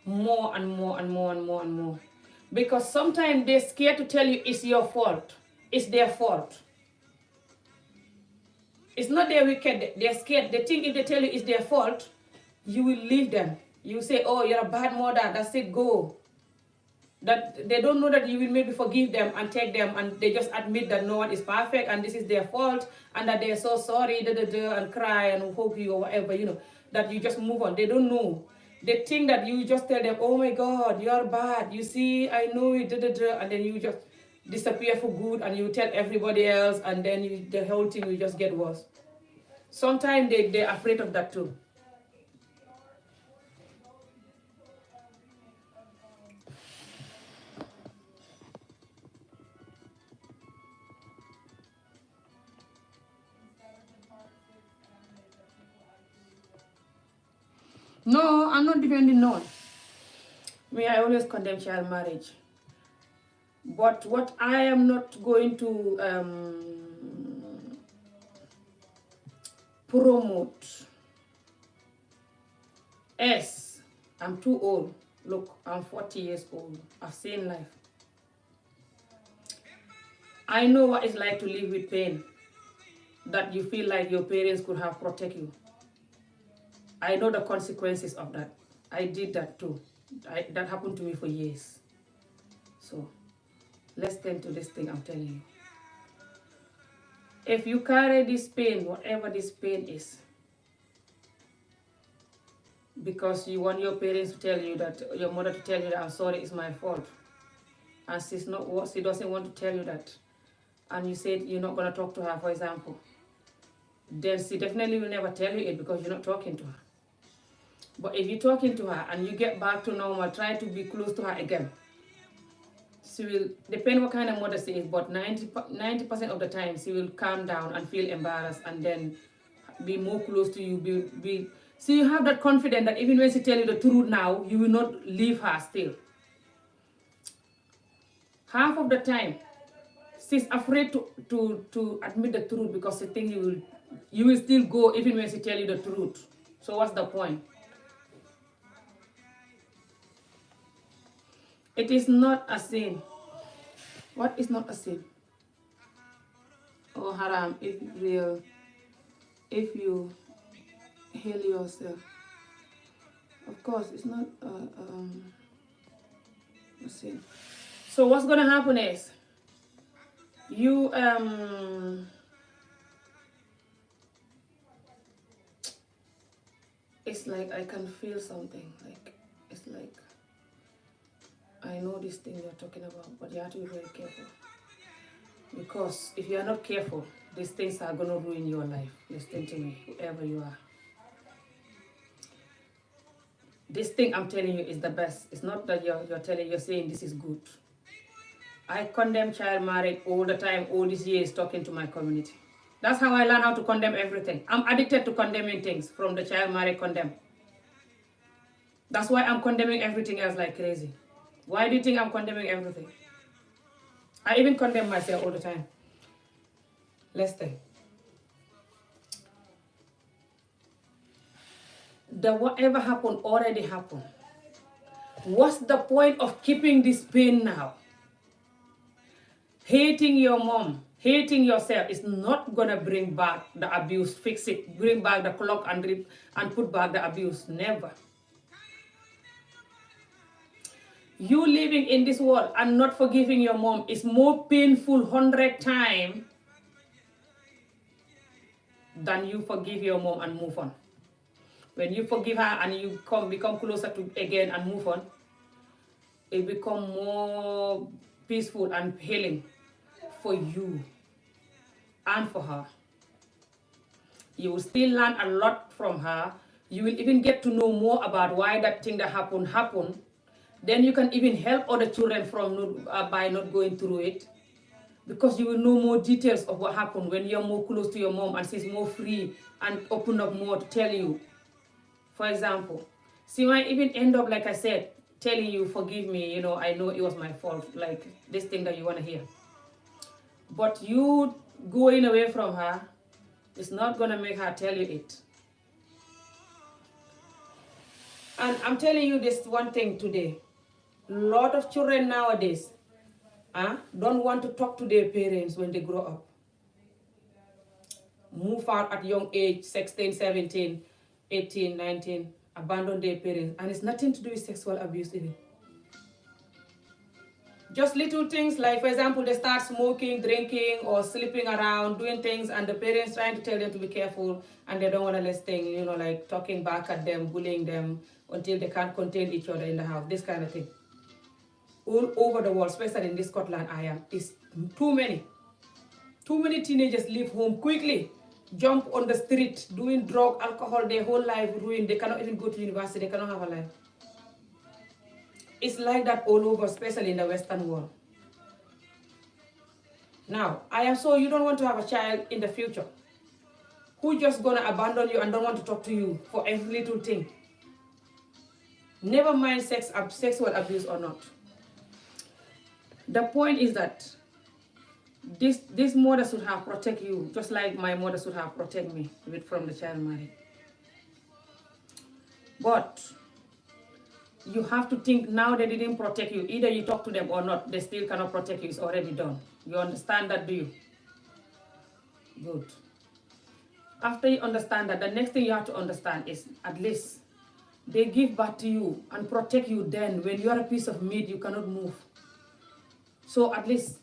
more and more and more and more and more. Because sometimes they're scared to tell you it's your fault. It's their fault. It's not their wicked. They're scared. They think if they tell you it's their fault, you will leave them. You say, oh, you're a bad mother. That's it, go. That they don't know that you will maybe forgive them and take them, and they just admit that no one is perfect and this is their fault and that they're so sorry, and cry and hope you or whatever, that you just move on. They don't know. They think that you just tell them, oh my God, you're bad. You see, I know it, and then you just disappear for good and you tell everybody else, and then the whole thing will just get worse. Sometimes they're afraid of that too. No, I'm not defending no one. I always condemn child marriage. But what I am not going to promote is, I'm too old. Look, I'm 40 years old. I've seen life. I know what it's like to live with pain, that you feel like your parents could have protected you. I know the consequences of that. I did that too. That happened to me for years. So let's tend to this thing I'm telling you. If you carry this pain, whatever this pain is, because you want your parents to tell you that, your mother to tell you that, I'm sorry, it's my fault, and she doesn't want to tell you that, and you said you're not going to talk to her, for example, then she definitely will never tell you it because you're not talking to her. But if you're talking to her and you get back to normal, try to be close to her again, she will, depend what kind of mother she is, but 90% of the time she will calm down and feel embarrassed and then be more close to you. So you have that confidence that even when she tell you the truth now, you will not leave her still. Half of the time, she's afraid to admit the truth because she thinks you will still go even when she tell you the truth. So what's the point? It is not a sin. What is not a sin? Or haram if you heal yourself. Of course, it's not a sin. So what's gonna happen is you it's like I can feel something. Like, it's like, I know this thing you're talking about, but you have to be very careful. Because if you are not careful, these things are going to ruin your life. Listen to me, whoever you are. This thing I'm telling you is the best. It's not that you're saying this is good. I condemn child marriage all the time, all these years talking to my community. That's how I learned how to condemn everything. I'm addicted to condemning things from the child marriage condemn. That's why I'm condemning everything else like crazy. Why do you think I'm condemning everything? I even condemn myself all the time. Let's think. Whatever happened already happened. What's the point of keeping this pain now? Hating your mom, hating yourself is not gonna bring back the abuse, fix it, bring back the clock and put back the abuse. Never. You living in this world and not forgiving your mom is more painful 100 times than you forgive your mom and move on. When you forgive her and you become closer to again and move on, it become more peaceful and healing for you and for her. You will still learn a lot from her. You will even get to know more about why that thing that happened. Then you can even help other children by not going through it. Because you will know more details of what happened when you're more close to your mom and she's more free and open up more to tell you. For example, she might even end up, like I said, telling you, forgive me, I know it was my fault, like this thing that you want to hear. But you going away from her is not going to make her tell you it. And I'm telling you this one thing today. A lot of children nowadays don't want to talk to their parents when they grow up. Move out at young age, 16, 17, 18, 19, abandon their parents. And it's nothing to do with sexual abuse even. Just little things like, for example, they start smoking, drinking, or sleeping around, doing things, and the parents trying to tell them to be careful, and they don't want to listen, like talking back at them, bullying them, until they can't contain each other in the house, this kind of thing. All over the world, especially in this Scotland, is too many. Too many teenagers leave home quickly, jump on the street, doing drug, alcohol, their whole life ruined. They cannot even go to university, they cannot have a life. It's like that all over, especially in the Western world. Now, I am sure you don't want to have a child in the future who just gonna abandon you and don't want to talk to you for every little thing. Never mind sexual abuse or not. The point is that this mother should have protect you, just like my mother should have protect me from the child marriage. But you have to think now they didn't protect you. Either you talk to them or not, they still cannot protect you. It's already done. You understand that, do you? Good. After you understand that, the next thing you have to understand is at least they give birth to you and protect you then. When you are a piece of meat, you cannot move. So at least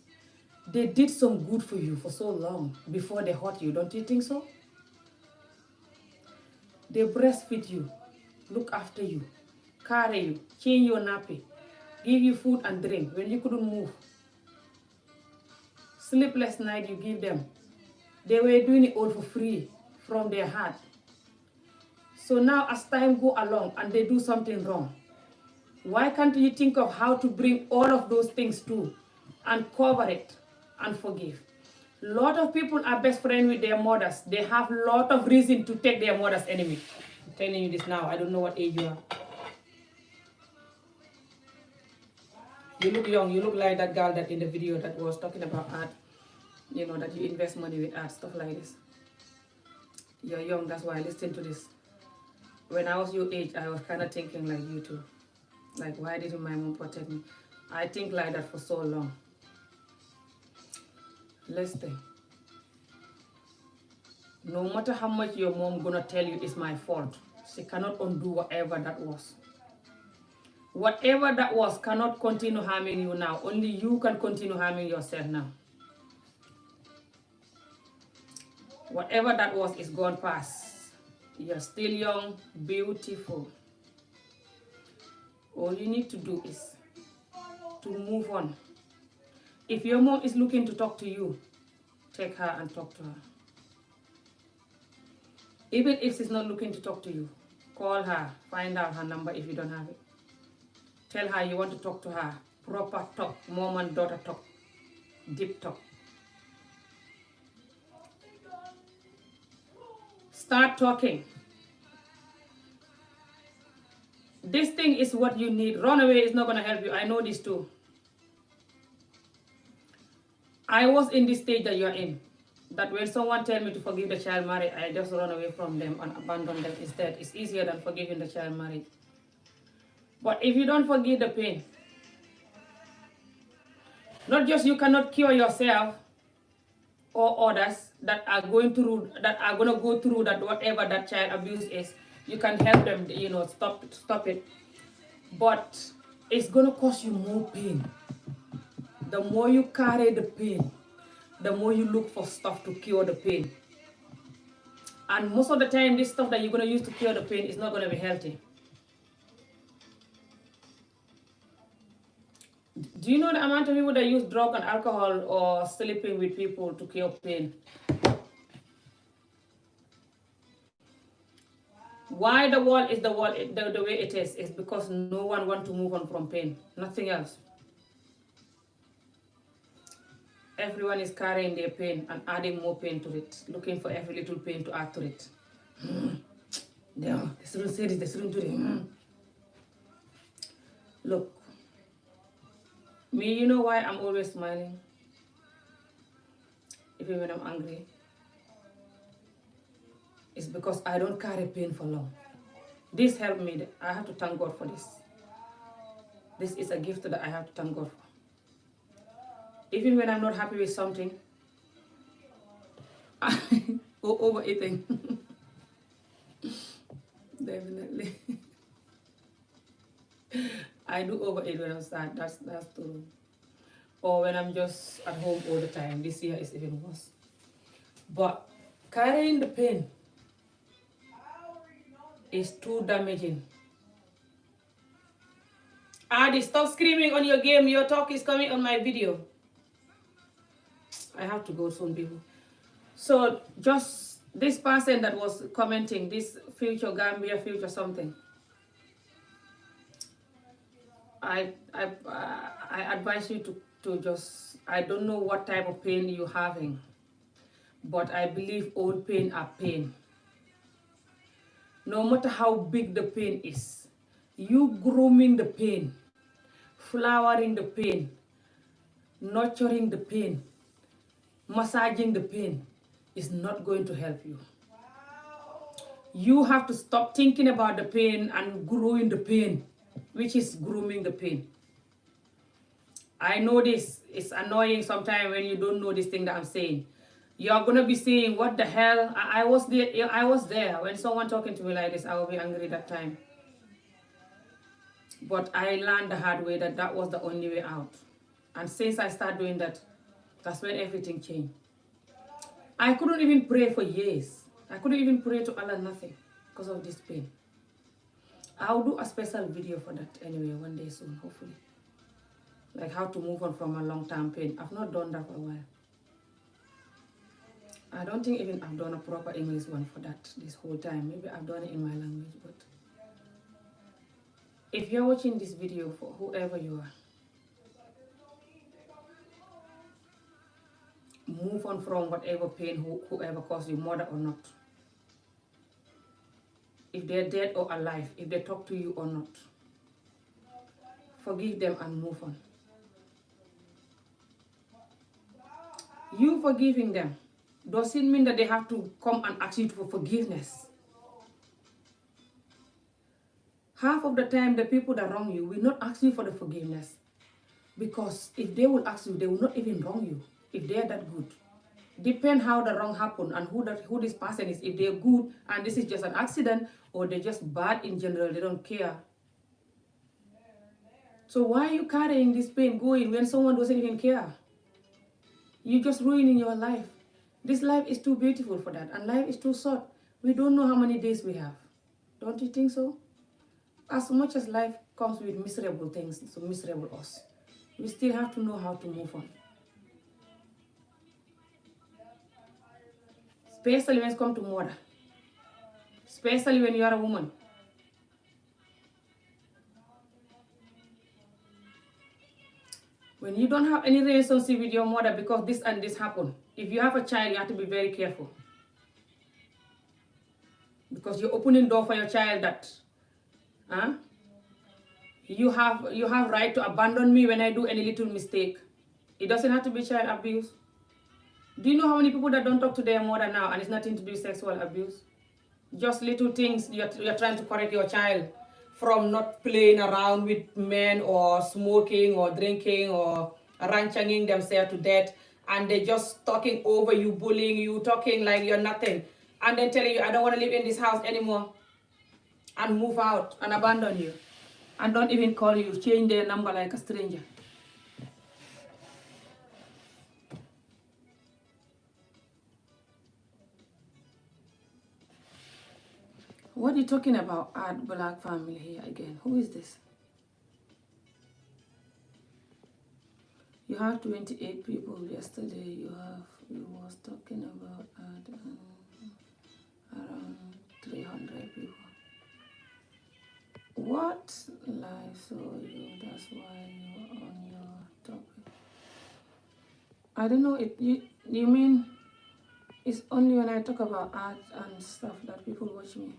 they did some good for you for so long before they hurt you. Don't you think so? They breastfeed you, look after you, carry you, change your nappy, give you food and drink when you couldn't move. Sleepless night you give them. They were doing it all for free from their heart. So now as time go along and they do something wrong, why can't you think of how to bring all of those things too and cover it and forgive? A lot of people are best friends with their mothers. They have a lot of reason to take their mother's enemy. I'm telling you this now. I don't know what age you are. You look young. You look like that girl that in the video that was talking about art. That you invest money with art, stuff like this. You're young, that's why I listen to this. When I was your age, I was kind of thinking like you too. Like, why didn't my mom protect me? I think like that for so long. Listen. No matter how much your mom gonna tell you it's my fault, she cannot undo whatever that was. Whatever that was cannot continue harming you now. Only you can continue harming yourself now. Whatever that was is gone past. You're still young, beautiful. All you need to do is to move on. If your mom is looking to talk to you, take her and talk to her. Even if she's not looking to talk to you, call her, find out her number if you don't have it. Tell her you want to talk to her. Proper talk, mom and daughter talk, deep talk. Start talking. This thing is what you need. Run away is not going to help you. I know this too. I was in this stage that you're in. That when someone tell me to forgive the child marriage, I just run away from them and abandon them instead. It's easier than forgiving the child marriage. But if you don't forgive the pain, not just you cannot cure yourself or others that are going to go through that whatever that child abuse is, you can help them, stop it. But it's gonna cause you more pain. The more you carry the pain, the more you look for stuff to cure the pain. And most of the time, this stuff that you're gonna use to cure the pain is not gonna be healthy. Do you know the amount of people that use drug and alcohol or sleeping with people to cure pain? Why the world is the way it is because no one wants to move on from pain. Nothing else. Everyone is carrying their pain and adding more pain to it, looking for every little pain to add to it. They shouldn't say this, they shouldn't do this. Look, me, you know why I'm always smiling? Even when I'm angry. It's because I don't carry pain for long. This helped me. I have to thank God for this. This is a gift that I have to thank God for. Even when I'm not happy with something, overeating. Definitely. I do overeat when I'm sad. That's true. Or when I'm just at home all the time. This year is even worse. But carrying the pain is too damaging. Adi, stop screaming on your game. Your talk is coming on my video. I have to go soon, people. So just this person that was commenting, this future Gambia, future something. I advise you to just, I don't know what type of pain you're having, but I believe all pain are pain. No matter how big the pain is, you grooming the pain, flowering the pain, nurturing the pain, massaging the pain is not going to help you. You have to stop thinking about the pain and growing the pain, which is grooming the pain. I know this. It's annoying sometimes when you don't know this thing that I'm saying. You're going to be saying, what the hell? I was there. When someone talking to me like this, I will be angry that time. But I learned the hard way that was the only way out. And since I started doing that, that's when everything changed. I couldn't even pray for years. I couldn't even pray to Allah, nothing, because of this pain. I'll do a special video for that anyway, one day soon, hopefully. Like how to move on from a long-term pain. I've not done that for a while. I don't think even I've done a proper English one for that this whole time. Maybe I've done it in my language, but if you're watching this video, for whoever you are, move on from whatever pain whoever caused you, mother or not. If they're dead or alive, if they talk to you or not, forgive them and move on. You forgiving them doesn't mean that they have to come and ask you for forgiveness. Half of the time, the people that wrong you will not ask you for the forgiveness. Because if they will ask you, they will not even wrong you, if they are that good. Depend how the wrong happened and who this person is. If they're good and this is just an accident, or they're just bad in general, they don't care. So why are you carrying this pain going when someone doesn't even care? You're just ruining your life. This life is too beautiful for that, and life is too short. We don't know how many days we have. Don't you think so? As much as life comes with miserable things, so miserable us, we still have to know how to move on. Especially when it comes to mother. Especially when you are a woman. When you don't have any relationship with your mother because this and this happened, if you have a child, you have to be very careful. Because you're opening door for your child that you have right to abandon me when I do any little mistake. It doesn't have to be child abuse. Do you know how many people that don't talk to their mother now and it's nothing to do with sexual abuse? Just little things you're trying to correct your child from not playing around with men or smoking or drinking or ranching themselves to death, and they're just talking over you, bullying you, talking like you're nothing, and then telling you, I don't want to live in this house anymore, and move out and abandon you, and don't even call you, change their number like a stranger. What are you talking about, Art Black family here again? Who is this? You have 28 people yesterday. You was talking about around 300 people. What live saw you? That's why you're on your topic. I don't know. You mean it's only when I talk about art and stuff that people watch me?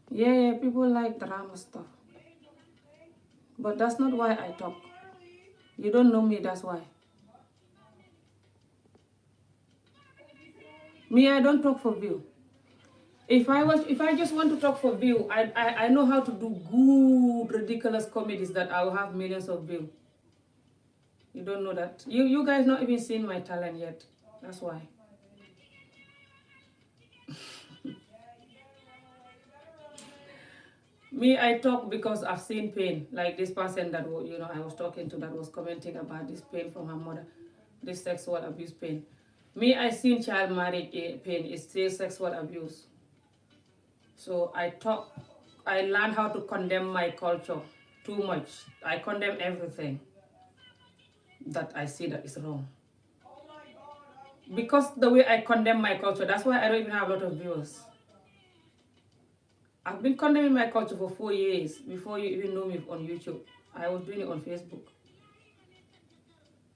Yeah, people like drama stuff. But that's not why I talk. You don't know me, that's why. Me, I don't talk for view. If I just want to talk for view, I know how to do good, ridiculous comedies that I will have millions of views. You don't know that. You guys not even seen my talent yet. That's why. Me, I talk because I've seen pain. Like this person that I was talking to that was commenting about this pain from her mother, this sexual abuse pain. Me, I seen child marriage pain is still sexual abuse. So I learned how to condemn my culture too much. I condemn everything that I see that is wrong. Because the way I condemn my culture, that's why I don't even have a lot of viewers. I've been condemning my culture for 4 years before you even know me on YouTube. I was doing it on Facebook.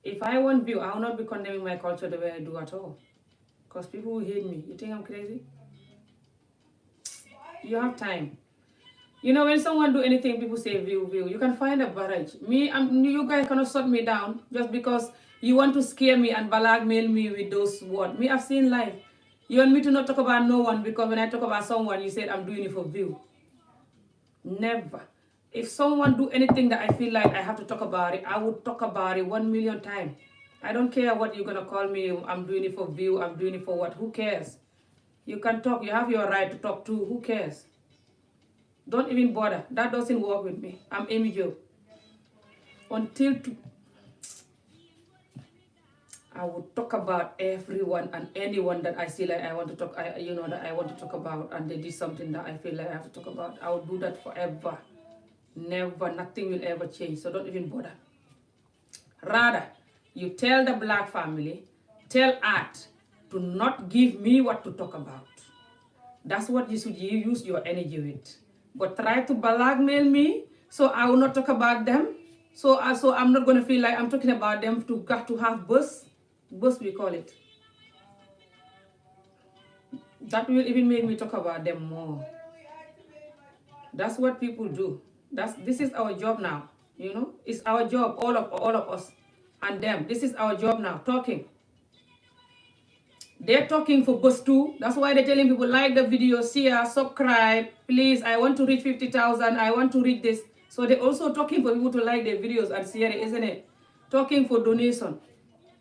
If I want view, I will not be condemning my culture the way I do at all. Because people will hate me. You think I'm crazy? You have time. You know, when someone do anything, people say view. You can find a barrage. You guys cannot shut me down just because you want to scare me and blackmail me with those words. Me, I've seen life. You want me to not talk about no one because when I talk about someone, you said I'm doing it for view. Never. If someone do anything that I feel like I have to talk about it, I would talk about it 1 million times. I don't care what you're going to call me. I'm doing it for view. I'm doing it for what? Who cares? You can talk. You have your right to talk too. Who cares? Don't even bother. That doesn't work with me. I'm Amy Jo. I would talk about everyone and anyone that I see like I want to talk, that I want to talk about, and they did something that I feel like I have to talk about. I will do that forever. Never, nothing will ever change. So don't even bother. Rather, you tell the Black family, tell Art to not give me what to talk about. That's what you should use your energy with. But try to blackmail me, so I will not talk about them. So I'm not going to feel like I'm talking about them to have buzz. Buzz, we call it. That will even make me talk about them more. That's what people do. This is our job now. It's our job, all of us and them. This is our job now, talking. They're talking for buzz too. That's why they're telling people, like the video, share, subscribe, please. I want to reach 50,000. I want to reach this. So they're also talking for people to like their videos and share it, isn't it? Talking for donation.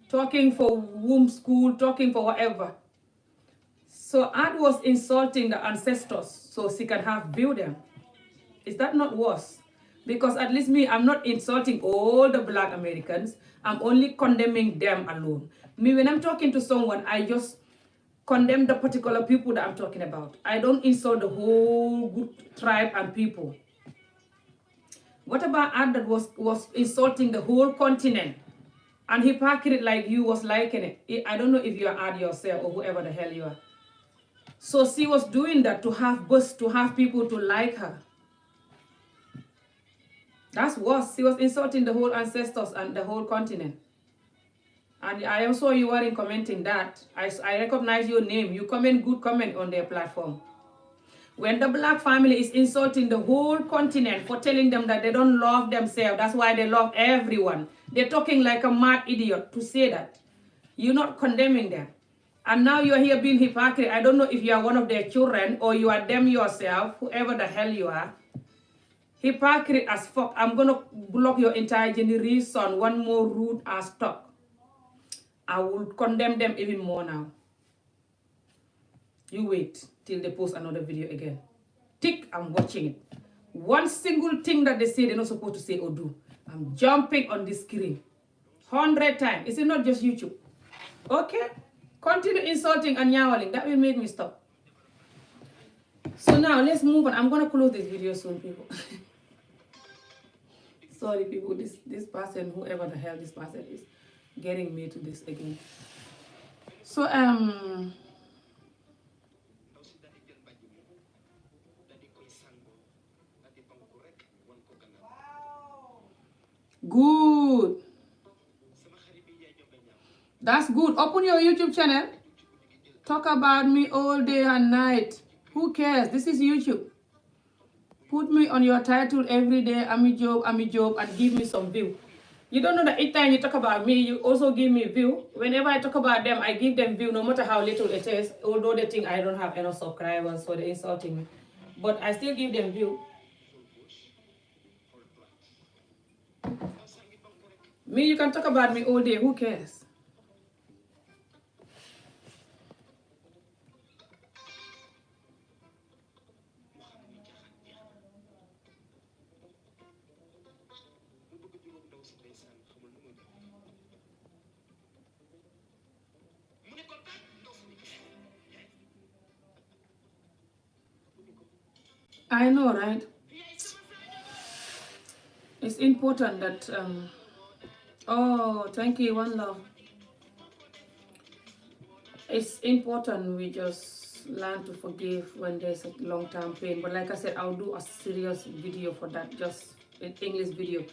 Talking for womb school, talking for whatever. So Art was insulting the ancestors so she can have view them. Is that not worse? Because at least me, I'm not insulting all the Black Americans. I'm only condemning them alone. Me, when I'm talking to someone, I just condemn the particular people that I'm talking about. I don't insult the whole group, tribe and people. What about Ad that was insulting the whole continent? And hypocrite like you was liking it. I don't know if you're Ad yourself or whoever the hell you are. So she was doing that to have buzz, to have people to like her. That's worse. She was insulting the whole ancestors and the whole continent. And I also you weren't commenting that. I recognize your name. You comment good comment on their platform. When the black family is insulting the whole continent for telling them that they don't love themselves, that's why they love everyone. They're talking like a mad idiot to say that. You're not condemning them. And now you're here being hypocrite. I don't know if you are one of their children or you are them yourself, whoever the hell you are. Hypocrite as fuck. I'm going to block your entire generation. One more rude ass talk. I will condemn them even more now. You wait till they post another video again. Tick, I'm watching it. One single thing that they say they're not supposed to say or do. I'm jumping on this screen. 100 times. Is it not just YouTube? Okay. Continue insulting and yowling. That will make me stop. So now let's move on. I'm going to close this video soon, people. Sorry, people. This person, whoever the hell this person is, getting me to this again. So, good. That's good. Open your YouTube channel. Talk about me all day and night. Who cares? This is YouTube. Put me on your title every day, Ami Job, and give me some view. You don't know that each time you talk about me, you also give me view. Whenever I talk about them, I give them view, no matter how little it is. Although they think I don't have enough subscribers, so they're insulting me. But I still give them view. Me, you can talk about me all day. Who cares? I know, right? It's important that, oh, thank you, one love. It's important we just learn to forgive when there's a long-term pain. But like I said, I'll do a serious video for that, just an English video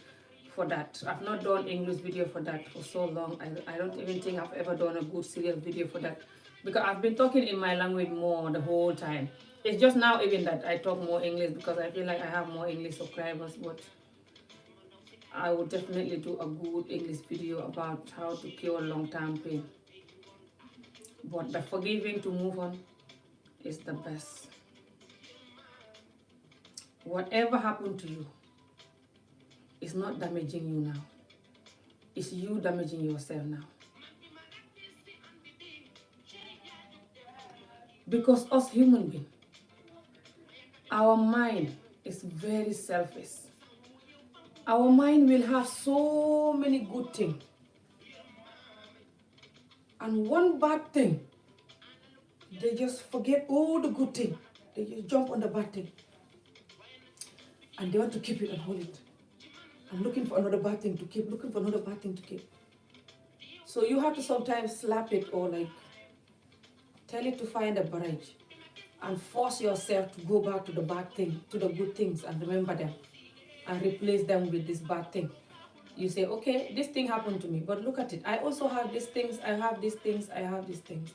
for that. I've not done English video for that for so long. I don't even think I've ever done a good serious video for that. Because I've been talking in my language more the whole time. It's just now even that I talk more English because I feel like I have more English subscribers. But I will definitely do a good English video about how to cure long-term pain. But the forgiving to move on is the best. Whatever happened to you is not damaging you now. It's you damaging yourself now. Because us human beings, our mind is very selfish. Our mind will have so many good things. And one bad thing, they just forget all the good things. They just jump on the bad thing. And they want to keep it and hold it. And looking for another bad thing to keep, looking for another bad thing to keep. So you have to sometimes slap it or like tell it to find a barrage and force yourself to go back to the bad thing, to the good things and remember them and replace them with this bad thing. You say, okay, this thing happened to me, but look at it. I also have these things, I have these things, I have these things.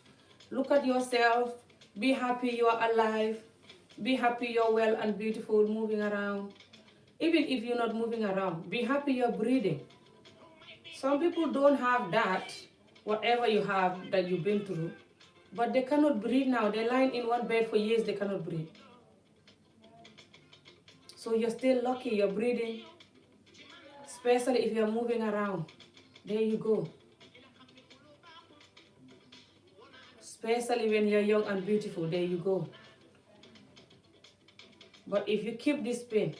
Look at yourself. Be happy you are alive. Be happy you're well and beautiful, moving around. Even if you're not moving around, be happy you're breathing. Some people don't have that, whatever you have that you've been through, but they cannot breathe now. They're lying in one bed for years, they cannot breathe. So you're still lucky, you're breathing. Especially if you're moving around. There you go. Especially when you're young and beautiful. There you go. But if you keep this pain,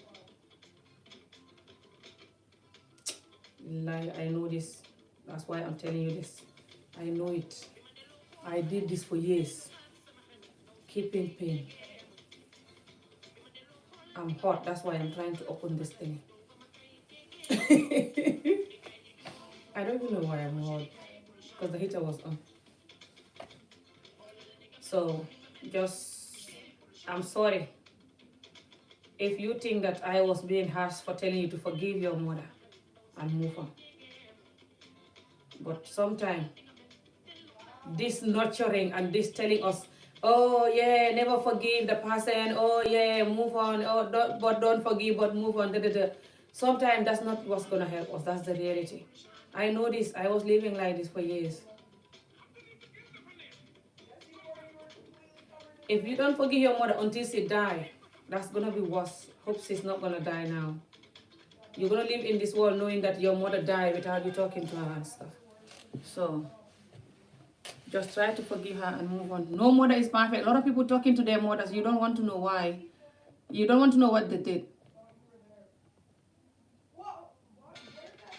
I know this. That's why I'm telling you this. I know it. I did this for years. Keeping pain. I'm hot, that's why I'm trying to open this thing. I don't even know why I'm hot, because the heater was on. So, I'm sorry if you think that I was being harsh for telling you to forgive your mother and move on. But sometimes, this nurturing and this telling us, oh yeah, never forgive the person, oh yeah, move on, oh don't forgive, but move on, Sometimes that's not what's gonna help us, that's the reality. I know this, I was living like this for years. If you don't forgive your mother until she die, that's gonna be worse. Hope she's not gonna die now. You're gonna live in this world knowing that your mother died without you talking to her and stuff. So just try to forgive her and move on. No mother is perfect. A lot of people talking to their mothers, you don't want to know why. You don't want to know what they did.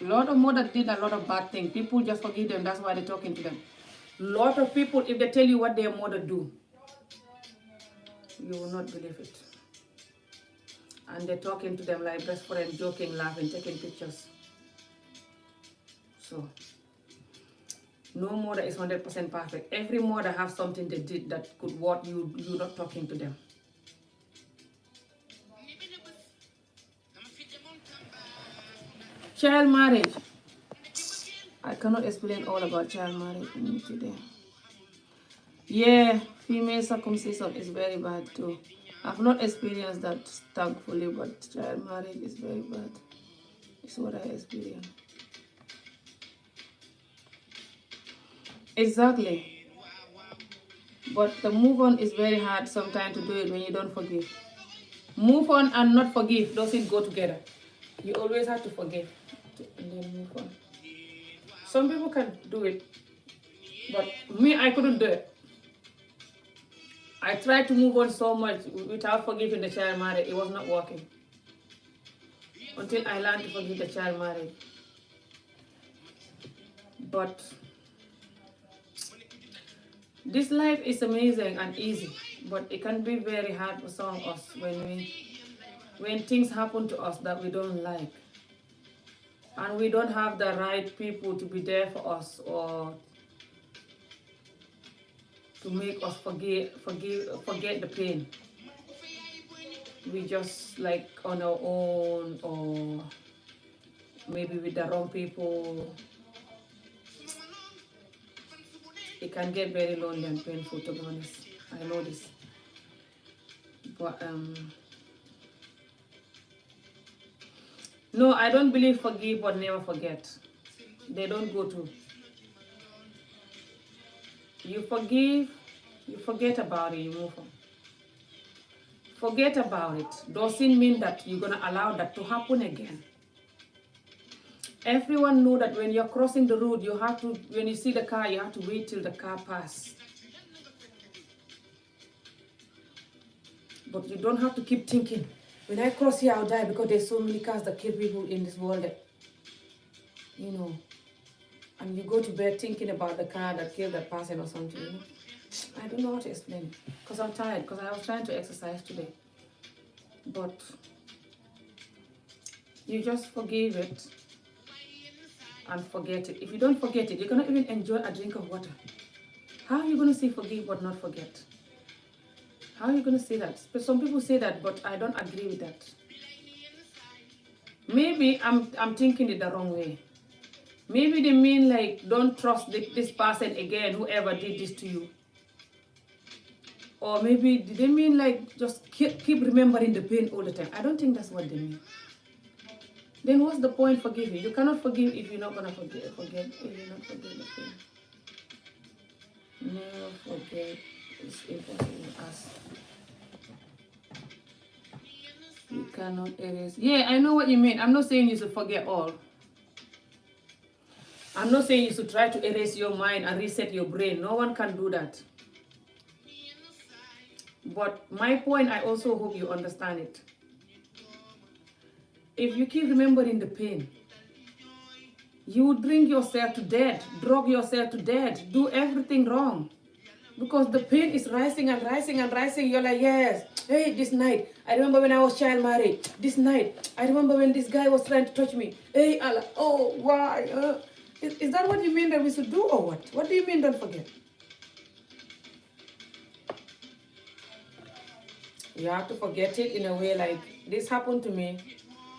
A lot of mothers did a lot of bad things. People just forgive them. That's why they're talking to them. A lot of people, if they tell you what their mother do, you will not believe it. And they're talking to them like best friend, joking, laughing, taking pictures. So, no mother is 100% perfect. Every mother has something they did that could worth you not talking to them. Child marriage. I cannot explain all about child marriage today. Yeah, female circumcision is very bad too. I've not experienced that thankfully, but child marriage is very bad. It's what I experienced. Exactly. But the move on is very hard sometimes to do it when you don't forgive. Move on and not forgive doesn't go together. You always have to forgive and then move on. Some people can do it, but me, I couldn't do it. I tried to move on so much without forgiving the child marriage. It was not working. Until I learned to forgive the child marriage. But this life is amazing and easy, but it can be very hard for some of us when things happen to us that we don't like. And we don't have the right people to be there for us or to make us forget the pain. We just like on our own, or maybe with the wrong people. It can get very lonely and painful, to be honest. I know this. But no, I don't believe forgive but never forget. They don't go to. You forgive, you forget about it, you move on. Forget about it doesn't mean that you're going to allow that to happen again. Everyone know that when you're crossing the road, you have to, when you see the car, you have to wait till the car passes. But you don't have to keep thinking, when I cross here, I'll die, because there's so many cars that kill people in this world that, you know, and you go to bed thinking about the car that killed that person or something, you know. I don't know how to explain it, because I'm tired, because I was trying to exercise today. But you just forgive it and forget it. If you don't forget it, you're going to even enjoy a drink of water. How are you going to say forgive but not forget? How are you going to say that? But some people say that, but I don't agree with that. Maybe I'm thinking it the wrong way. Maybe they mean like, don't trust this person again, whoever did this to you. Or maybe they mean like, just keep remembering the pain all the time. I don't think that's what they mean. Then what's the point forgiving? You cannot forgive if you're not going to forget if you're not forgetting the pain. Never forget. It's impossible to ask. You cannot erase. Yeah, I know what you mean. I'm not saying you should forget all. I'm not saying you should try to erase your mind and reset your brain. No one can do that. But my point, I also hope you understand it. If you keep remembering the pain, you would drink yourself to death, drug yourself to death, do everything wrong. because the pain is rising and rising and rising. You're like, yes, hey, this night, I remember when I was child married. This night, I remember when this guy was trying to touch me. Hey, Allah, oh, why? Is that what you mean that we should do or what? What do you mean don't forget? You have to forget it in a way like, this happened to me,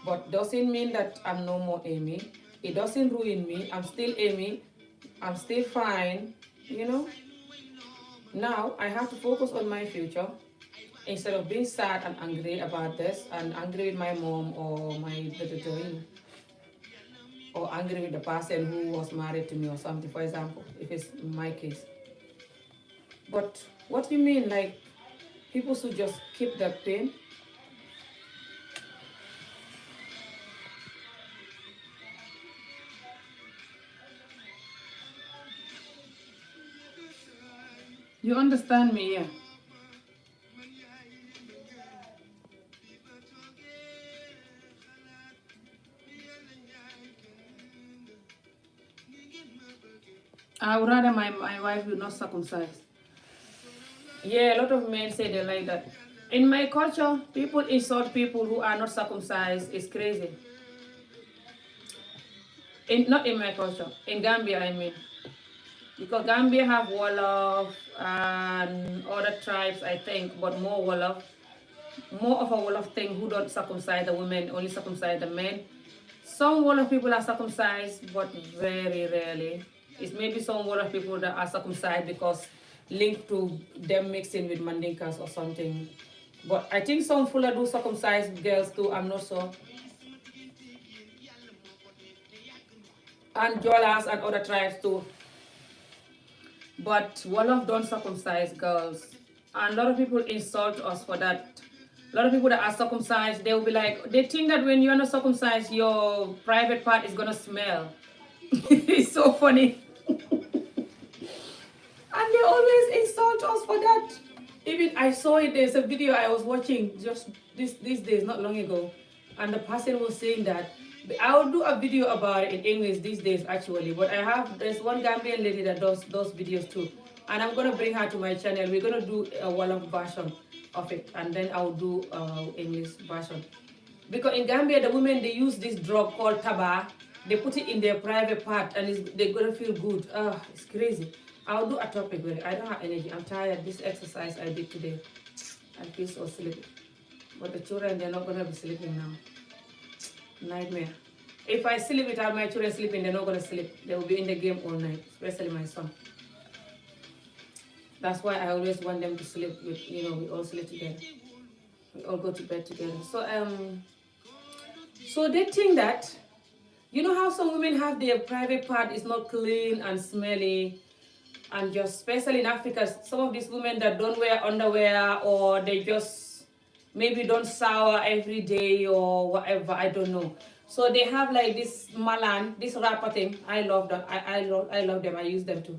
but doesn't mean that I'm no more Amy. It doesn't ruin me. I'm still Amy. I'm still fine, you know? Now I have to focus on my future instead of being sad and angry about this and angry with my mom or my or angry with the person who was married to me or something, for example, if it's my case. But what do you mean, like, people should just keep that pain? You understand me, yeah? I would rather my wife will not circumcise. Yeah, a lot of men say they like that. In my culture, people insult people who are not circumcised. It's crazy. Not in my culture. In Gambia, I mean. Because Gambia have Wolof and other tribes, I think, but more Wolof. More of a Wolof thing who don't circumcise the women, only circumcise the men. Some Wolof people are circumcised, but very rarely. It's maybe some Wolof people that are circumcised because linked to them mixing with Mandinkas or something. But I think some Fula do circumcise girls too, I'm not sure. And Jolas and other tribes too. But Wolof don't circumcise girls. And a lot of people insult us for that. A lot of people that are circumcised, they will be like, they think that when you're not circumcised, your private part is gonna smell. It's so funny. And they always insult us for that. Even I saw it, there's a video I was watching just these days, not long ago. And the person was saying that, I'll do a video about it in English these days actually, but there's one Gambian lady that does those videos too. And I'm gonna bring her to my channel. We're gonna do a Wolof version of it, and then I'll do English version. Because in Gambia, the women, they use this drug called taba. They put it in their private part and they're gonna feel good. It's crazy. I'll do a topic with it. I don't have energy. I'm tired. This exercise I did today, I feel so sleepy. But the children, they're not gonna be sleeping now. Nightmare. If I sleep without my children sleeping, they're not gonna sleep. They will be in the game all night, especially my son. That's why I always want them to sleep with, we all sleep together. We all go to bed together. So they think that, you know how some women have their private part is not clean and smelly, and just especially in Africa, some of these women that don't wear underwear, or they just maybe don't shower every day or whatever, I don't know. So they have like this malan, this wrapper thing. I love them. I love them. I use them too.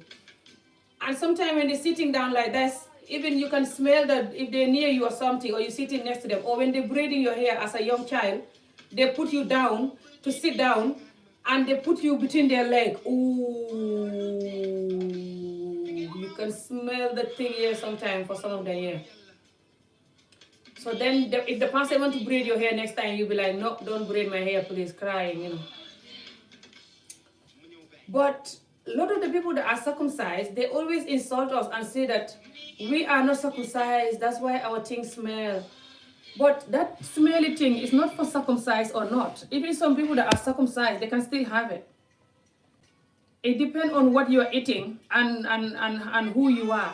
And sometimes when they're sitting down like this, even you can smell that if they're near you or something, or you're sitting next to them, or when they're braiding your hair as a young child, they put you down to sit down, and they put you between their legs. Ooh, you can smell the thing here sometimes for some of them here. So then if the person want to braid your hair next time, you'll be like, no, don't braid my hair, please, crying, But a lot of the people that are circumcised, they always insult us and say that we are not circumcised, that's why our things smell. But that smelly thing is not for circumcised or not. Even some people that are circumcised, they can still have it. It depends on what you are eating and who you are.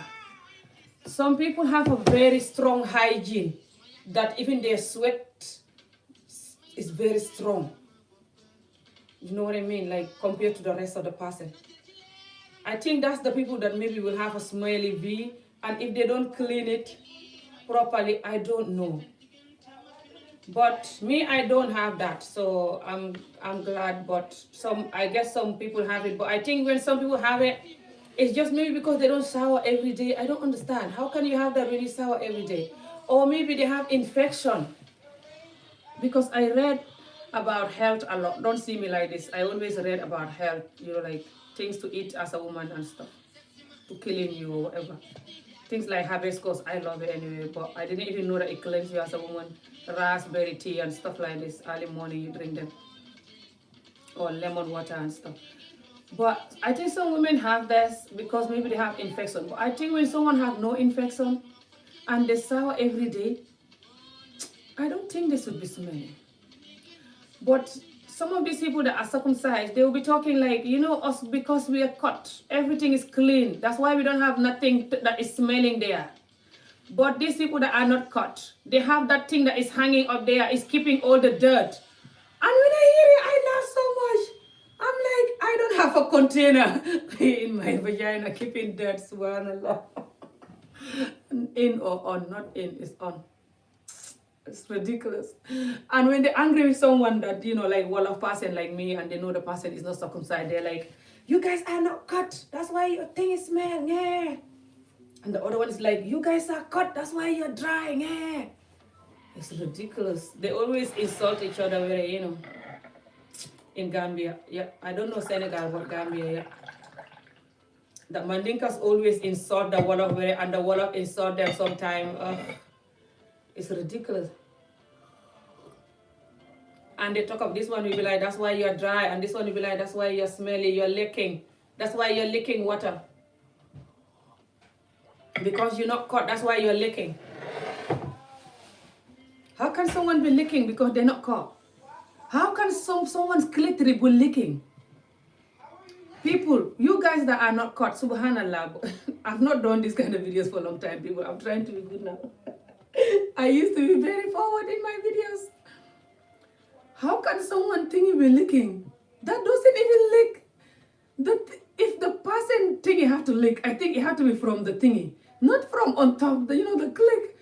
Some people have a very strong hygiene that even their sweat is very strong. You know what I mean? Like compared to the rest of the person. I think that's the people that maybe will have a smelly V, and if they don't clean it properly, I don't know. But me, I don't have that, so I'm glad. But I guess some people have it. But I think when some people have it, it's just maybe because they don't shower every day. I don't understand. How can you have that when you shower every day? Or maybe they have infection. Because I read about health a lot. Don't see me like this. I always read about health, like things to eat as a woman and stuff. to killing you or whatever. Things like hibiscus, I love it anyway, but I didn't even know that it cleanses you as a woman. Raspberry tea and stuff like this, early morning you drink them. Or lemon water and stuff. But I think some women have this because maybe they have infection. But I think when someone have no infection and they shower every day, I don't think they should be smelling. But some of these people that are circumcised, they will be talking like, us because we are cut. Everything is clean. That's why we don't have nothing that is smelling there. But these people that are not cut, they have that thing that is hanging up there, is keeping all the dirt. And when I hear it, I laugh so much. I'm like, I don't have a container in my vagina keeping dirt, subhanallah. In or on, not in, it's on. It's ridiculous. And when they're angry with someone that, like Wolof person like me, and they know the person is not circumcised, they're like, you guys are not cut. That's why your thing is smell, yeah. And the other one is like, you guys are cut. That's why you're dry, yeah. It's ridiculous. They always insult each other very, in Gambia. Yeah, I don't know Senegal, but Gambia, yeah. The Mandinkas always insult the Wolof very, and the Wolof insult them sometimes. It's ridiculous. And they talk of this one will be like, that's why you're dry. And this one will be like, that's why you're smelly, you're licking. That's why you're licking water. Because you're not caught, that's why you're licking. How can someone be licking because they're not caught? How can someone's clitoris be licking? People, you guys that are not caught, subhanallah, I've not done this kind of videos for a long time, people. I'm trying to be good now. I used to be very forward in my videos. How can someone think you be licking? That doesn't even lick. If the person thingy have to lick, I think it had to be from the thingy, not from on top, the click.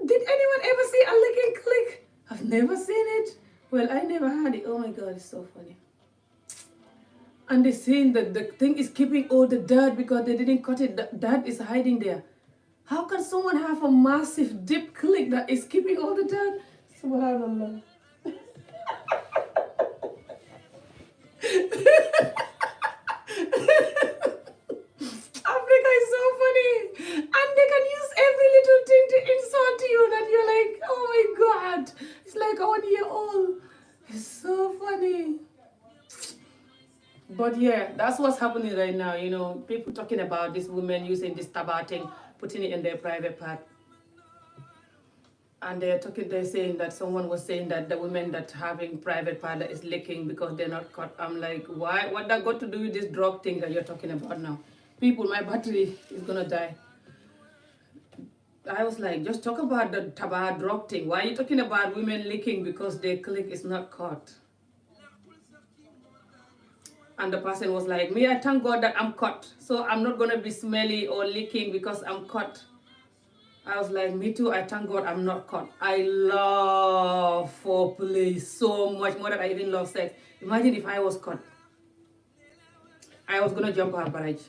Did anyone ever see a licking click? I've never seen it. Well, I never had it. Oh my God, it's so funny. And they're saying that the thing is keeping all the dirt because they didn't cut it. The dirt is hiding there. How can someone have a massive deep click that is keeping all the dirt? Subhanallah. Africa is so funny. And they can use every little thing to insult you that you're like, oh my God. It's like a 1 year old. It's so funny. But yeah, that's what's happening right now. People talking about this woman using this taboos thing, putting it in their private part. And they're saying that someone was saying that the women that having private part that is licking because they're not caught. I'm like, why? What that got to do with this drug thing that you're talking about now? People, my battery is gonna die. I was like, just talk about the tabac drug thing. Why are you talking about women licking because their click is not caught? And the person was like, me, I thank God that I'm caught. So I'm not gonna be smelly or licking because I'm caught. I was like, me too, I thank God I'm not caught. I love foreplay so much, more than I even love sex. Imagine if I was caught. I was gonna jump out marriage.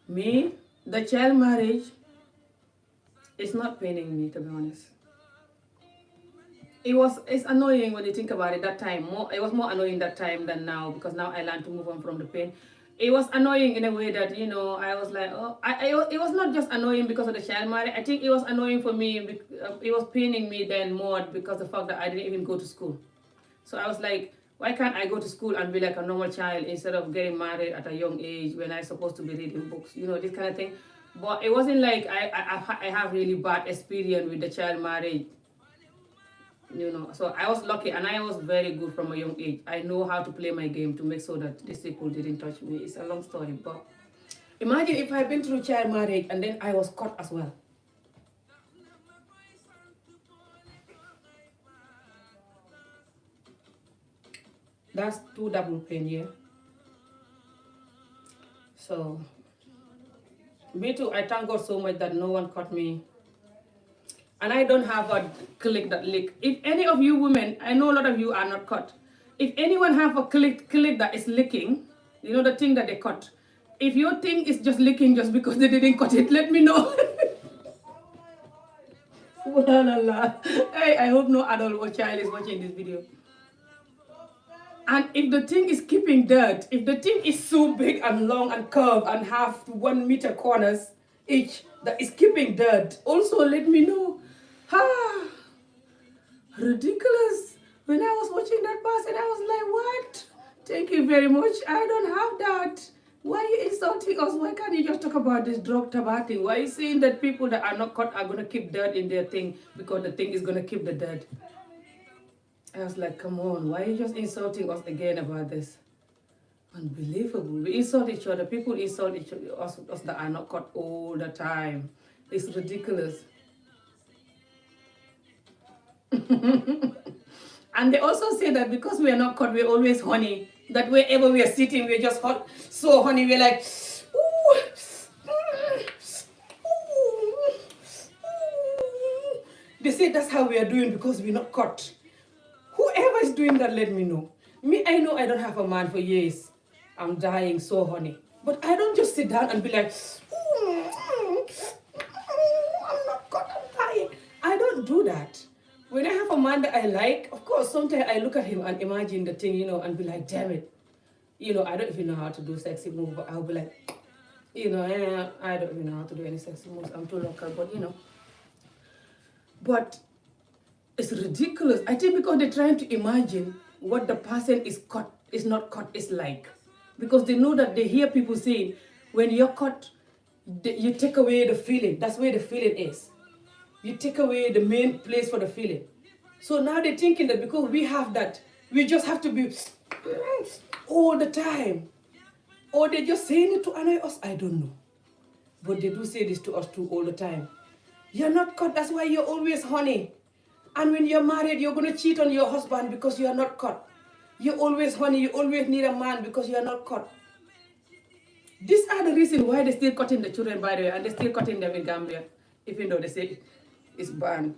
Me, the child marriage, it's not paining me, to be honest. It's annoying when you think about it that time. It was more annoying that time than now, because now I learned to move on from the pain. It was annoying in a way that, I was like, it was not just annoying because of the child marriage. I think it was annoying for me. It was paining me then more because of the fact that I didn't even go to school. So I was like, why can't I go to school and be like a normal child instead of getting married at a young age when I'm supposed to be reading books, this kind of thing. But it wasn't like I have really bad experience with the child marriage. So I was lucky, and I was very good from a young age. I know how to play my game to make sure that these people didn't touch me. It's a long story, but imagine if I've been through child marriage and then I was caught as well. That's 2 double pain, yeah. So me too, I thank God so much that no one caught me. And I don't have a click that lick. If any of you women, I know a lot of you are not caught. If anyone have a click that is licking, the thing that they cut. If your thing is just licking just because they didn't cut it, let me know. Subhanallah. Hey, I hope no adult or child is watching this video. And if the thing is keeping dirt, if the thing is so big and long and curved and have 1 meter corners each that is keeping dirt, also let me know. Ah, ridiculous. When I was watching that person, I was like, what? Thank you very much. I don't have that. Why are you insulting us? Why can't you just talk about this drug tobacco thing? Why are you saying that people that are not caught are going to keep dirt in their thing because the thing is going to keep the dirt? I was like, come on, why are you just insulting us again about this? Unbelievable. We insult each other. People insult each other, us that are not caught all the time. It's ridiculous. And they also say that because we are not caught, we're always honey. That wherever we are sitting, we're just hot, so honey. We're like, ooh, ooh. They say that's how we are doing because we're not caught. Whoever is doing that, let me know. Me, I know I don't have a man for years. I'm dying so honey. But I don't just sit down and be like, I'm not caught, I'm dying. I don't do that. When I have a man that I like, of course, sometimes I look at him and imagine the thing, and be like, damn it. I don't even know how to do sexy moves, but I'll be like, I don't even know how to do any sexy moves. I'm too local, but. But it's ridiculous. I think because they're trying to imagine what the person is not caught is like. Because they know that they hear people saying, when you're caught, you take away the feeling. That's where the feeling is. You take away the main place for the feeling. So now they're thinking that because we have that, we just have to be all the time. Or they're just saying it to annoy us. I don't know. But they do say this to us too all the time. You're not caught. That's why you're always honey. And when you're married, you're going to cheat on your husband because you are not caught. You're always honey. You always need a man because you are not caught. These are the reasons why they're still cutting the children, by the way, and they're still cutting them in Gambia, even though they say it's banned.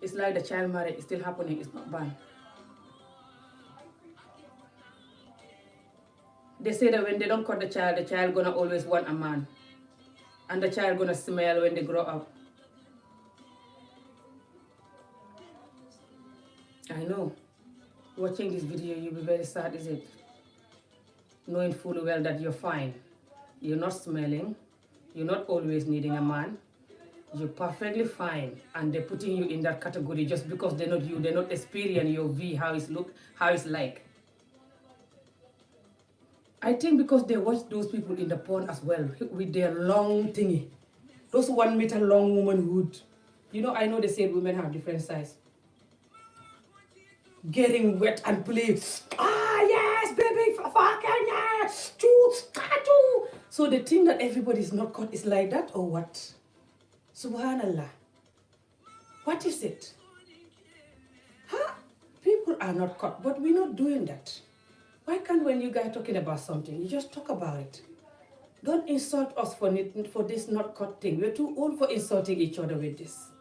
It's like the child marriage is still happening. It's not banned. They say that when they don't cut the child gonna always want a man. And the child gonna smell when they grow up. I know. Watching this video, you'll be very sad, is it? Knowing fully well that you're fine. You're not smelling. You're not always needing a man. You're perfectly fine. And they're putting you in that category just because they're not you. They're not experiencing your V, how it's like. I think because they watch those people in the porn as well, with their long thingy. Those 1 meter long womanhood. I know they say women have different size. Getting wet and play. Yes, baby, fucking yes. Choo. So they think that everybody is not caught is like that or what? Subhanallah. What is it? People are not caught, but we're not doing that. Why can't when you guys are talking about something, you just talk about it? Don't insult us for this not caught thing. We're too old for insulting each other with this.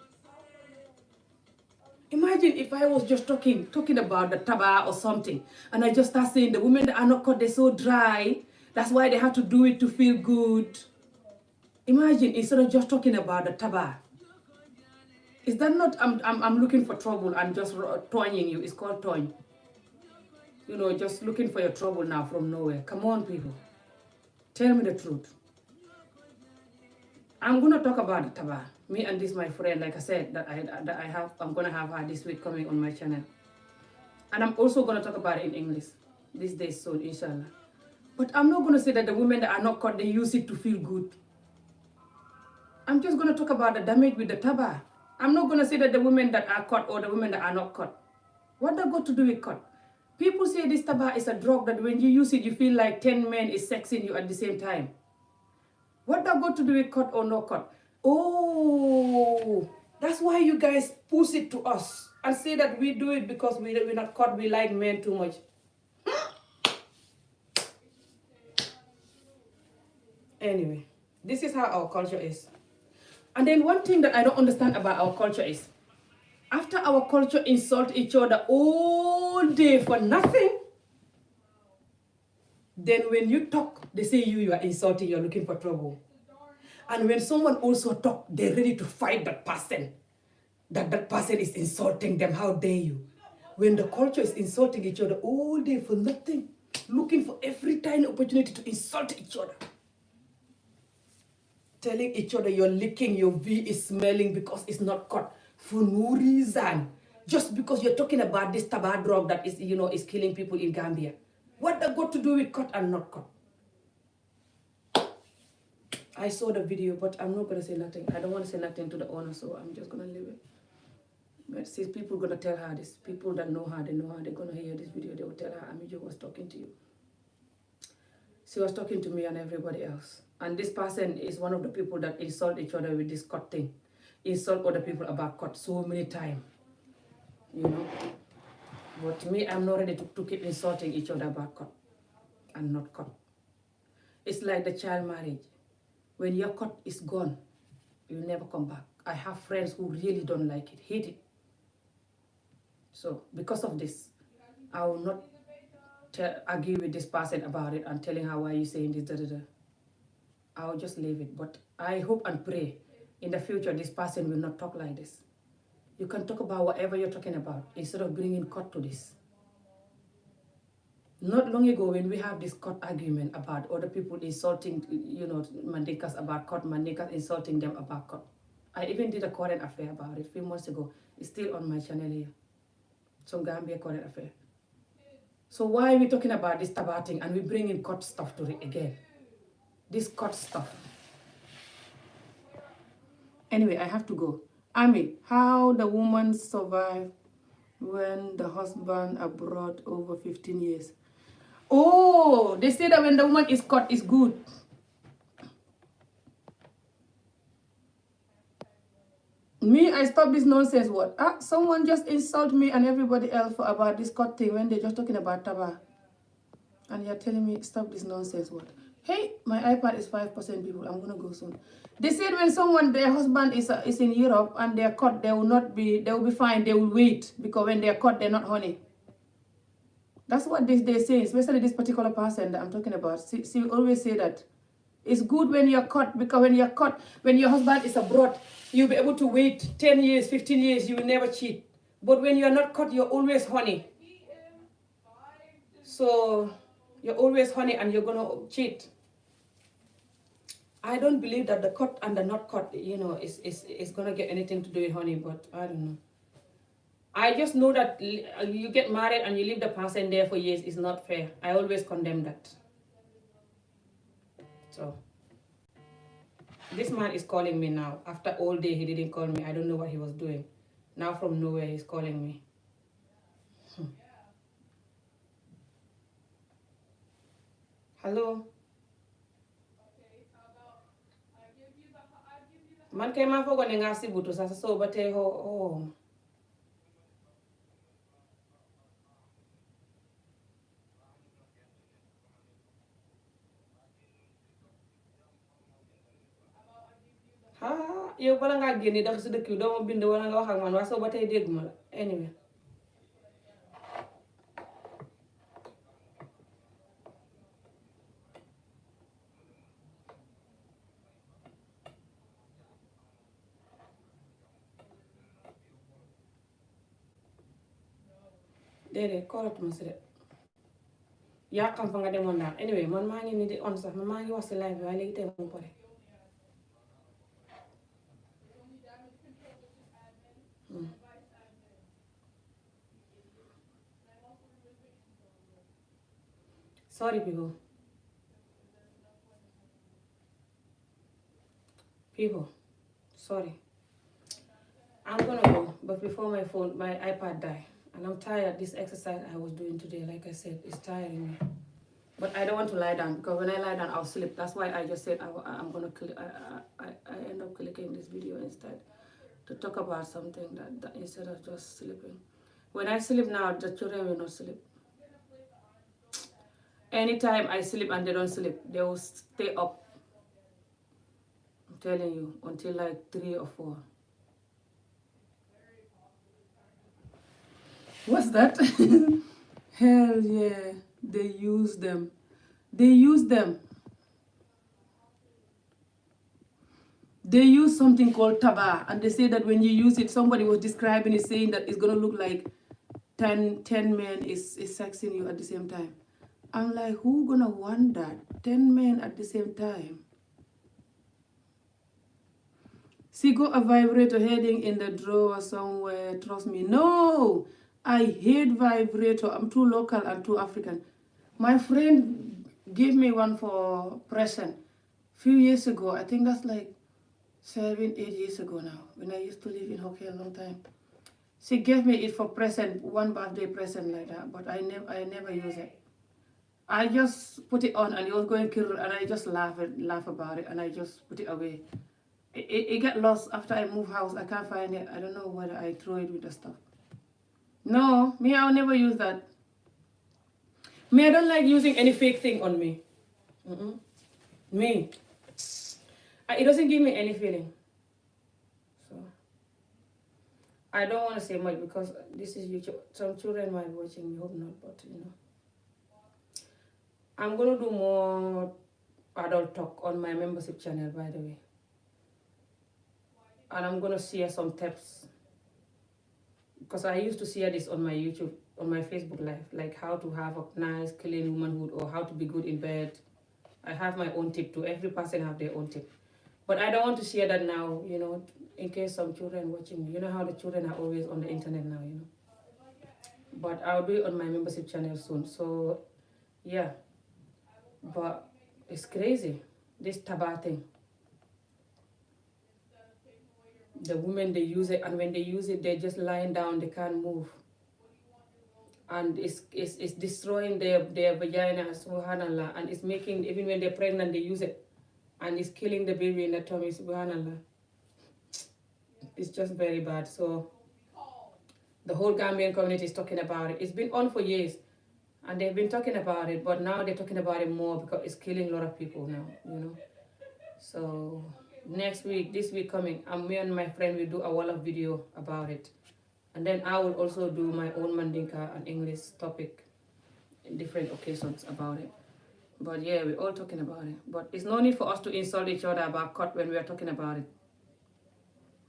Imagine if I was just talking about the taba or something, and I just start saying the women that are not caught, they're so dry. That's why they have to do it to feel good. Imagine instead of just talking about the taba. Is that not, I'm looking for trouble and just toying you. It's called toying. Just looking for your trouble now from nowhere. Come on, people. Tell me the truth. I'm going to talk about the taba. Me and this my friend, like I said, I'm going to have her this week coming on my channel. And I'm also going to talk about it in English these days soon, inshallah. But I'm not going to say that the women that are not caught, they use it to feel good. I'm just going to talk about the damage with the taba. I'm not going to say that the women that are caught or the women that are not caught. What does that got to do with caught? People say this taba is a drug that when you use it, you feel like 10 men is sexing you at the same time. What that got to do with caught or no caught? Oh, that's why you guys push it to us and say that we do it because we're not caught, we like men too much. Anyway, this is how our culture is. And then one thing that I don't understand about our culture is, after our culture insult each other all day for nothing, then when you talk, they say you are insulting, you're looking for trouble. And when someone also talk, they're ready to fight that person. That person is insulting them. How dare you? When the culture is insulting each other all day for nothing, looking for every tiny opportunity to insult each other. Telling each other you're licking, your V is smelling because it's not cut for no reason. Just because you're talking about this tobacco drug that is, is killing people in Gambia. What that got to do with cut and not cut? I saw the video, but I'm not gonna say nothing. I don't want to say nothing to the owner, so I'm just gonna leave it. But see, people gonna tell her this. People that know her, they know her. They're gonna hear this video. They will tell her, Amijo was talking to you. She was talking to me and everybody else. And this person is one of the people that insult each other with this cut thing. Insult other people about cut so many times. But me, I'm not ready to keep insulting each other about cut and not cut. It's like the child marriage. When your cut is gone, you never come back. I have friends who really don't like it, hate it. So because of this, I will not argue with this person about it and telling her, why are you saying this, I'll just leave it. But I hope and pray in the future this person will not talk like this. You can talk about whatever you're talking about instead of bringing cut to this. Not long ago when we have this cut argument about other people insulting, Mandikas about cut, Mandikas insulting them about cut. I even did a current affair about it a few months ago. It's still on my channel here. Some Gambia current affair. So why are we talking about this tabating and we bring in cut stuff to it again? This cut stuff. Anyway, I have to go. Ami, how the woman survived when the husband abroad over 15 years. Oh, they say that when the woman is caught, it's good. Me, I stop this nonsense. What? Someone just insult me and everybody else about this cut thing when they're just talking about taba. And you're telling me stop this nonsense. What? Hey, my iPad is 5% people. I'm gonna go soon. They said when someone, their husband is in Europe and they're caught, they will be fine. They will wait because when they're caught, they're not honey. That's what they say, especially this particular person that I'm talking about. She always say that. It's good when you're caught because when you're caught, when your husband is abroad, you'll be able to wait 10 years, 15 years, you will never cheat. But when you're not caught, you're always honey. So you're always honey and you're going to cheat. I don't believe that the caught and the not caught, is going to get anything to do with honey, but I don't know. I just know that you get married and you leave the person there for years is not fair. I always condemn that. So, this man is calling me now. After all day, he didn't call me. I don't know what he was doing. Now from nowhere, he's calling me. Hello? Man kay ma fogo ne nga sibutu sa so bate ho. Yow bala ngaa génne dafa si dëkk bi doo ma bind wala nga wax ak man waaye soo ba tey dégguma la anyway. déedéet kooratuma si de yaa xam fa nga demoon daal anyway man maa ngi nii di on sax man maa ngi wax si live bi waaye léegi tey mu pare. Sorry, people, sorry. I'm gonna go, but before my iPad die, and I'm tired. This exercise I was doing today, like I said, is tiring me. But I don't want to lie down because when I lie down, I'll sleep. That's why I just said I'm gonna click. I end up clicking this video instead to talk about something that instead of just sleeping. When I sleep now, the children will not sleep. Anytime I sleep and they don't sleep, they will stay up. I'm telling you, until like 3 or 4. What's that? Hell yeah, they use them. They use them. They use something called taba, and they say that when you use it, somebody was describing it saying that it's going to look like 10 men is sexing you at the same time. I'm like, who gonna want that? 10 men at the same time. See, got a vibrator hiding in the drawer somewhere. Trust me. No, I hate vibrator. I'm too local and too African. My friend gave me one for present few years ago. I think that's like 7-8 years ago now, when I used to live in Hokkien a long time. She gave me it for present, one birthday present like that, but I never use it. I just put it on and it was going kirr, and I just laugh about it, and I just put it away. It got lost after I moved house. I can't find it. I don't know whether I throw it with the stuff. No, me, I'll never use that. Me, I don't like using any fake thing on me. Me. It doesn't give me any feeling. So, I don't want to say much because this is YouTube. Some children might be watching. We hope not, but you know. I'm going to do more adult talk on my membership channel, by the way. And I'm going to share some tips. Because I used to share this on my YouTube, on my Facebook Live. Like how to have a nice, clean womanhood or how to be good in bed. I have my own tip too. Every person have their own tip. But I don't want to share that now, you know, in case some children watching. You know how the children are always on the internet now, you know. But I'll do it on my membership channel soon. So, yeah. But it's crazy, this taba thing. The women, they use it, and when they use it, they're just lying down, they can't move. And it's destroying their vagina, subhanallah. And it's making, even when they're pregnant, they use it. And it's killing the baby in the tummy, subhanallah. It's just very bad. So the whole Gambian community is talking about it. It's been on for years. And they've been talking about it, but now they're talking about it more because it's killing a lot of people now, you know. So next week, this week coming, me and my friend will do a Wolof video about it. And then I will also do my own Mandinka and English topic in different occasions about it. But yeah, we're all talking about it. But it's no need for us to insult each other about cut when we are talking about it.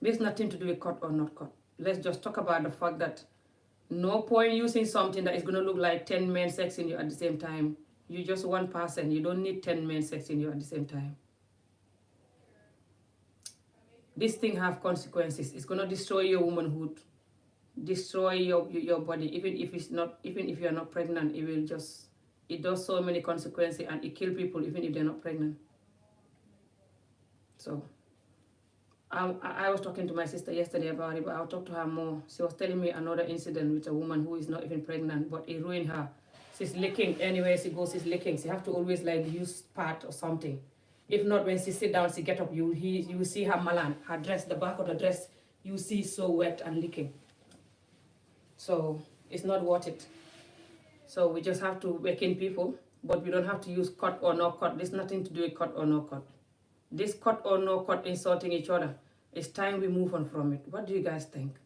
There's nothing to do with cut or not cut. Let's just talk about the fact that no point using something that is going to look like 10 men sexing you at the same time. You're just one person. You don't need 10 men sexing you at the same time. This thing have consequences. It's going to destroy your womanhood, destroy your body. Even if you're not pregnant, it does so many consequences, and it kills people even if they're not pregnant. So I was talking to my sister yesterday about it, but I'll talk to her more. She was telling me another incident with a woman who is not even pregnant, but it ruined her. She's licking. Anywhere she goes, she's licking. She have to always like use pad or something. If not, when she sit down, she get up, you will see her malan, her dress, the back of the dress, you see so wet and licking. So it's not worth it. So we just have to waken people, but we don't have to use cut or no cut. There's nothing to do with cut or no cut. This cut or no cut insulting each other. It's time we move on from it. What do you guys think?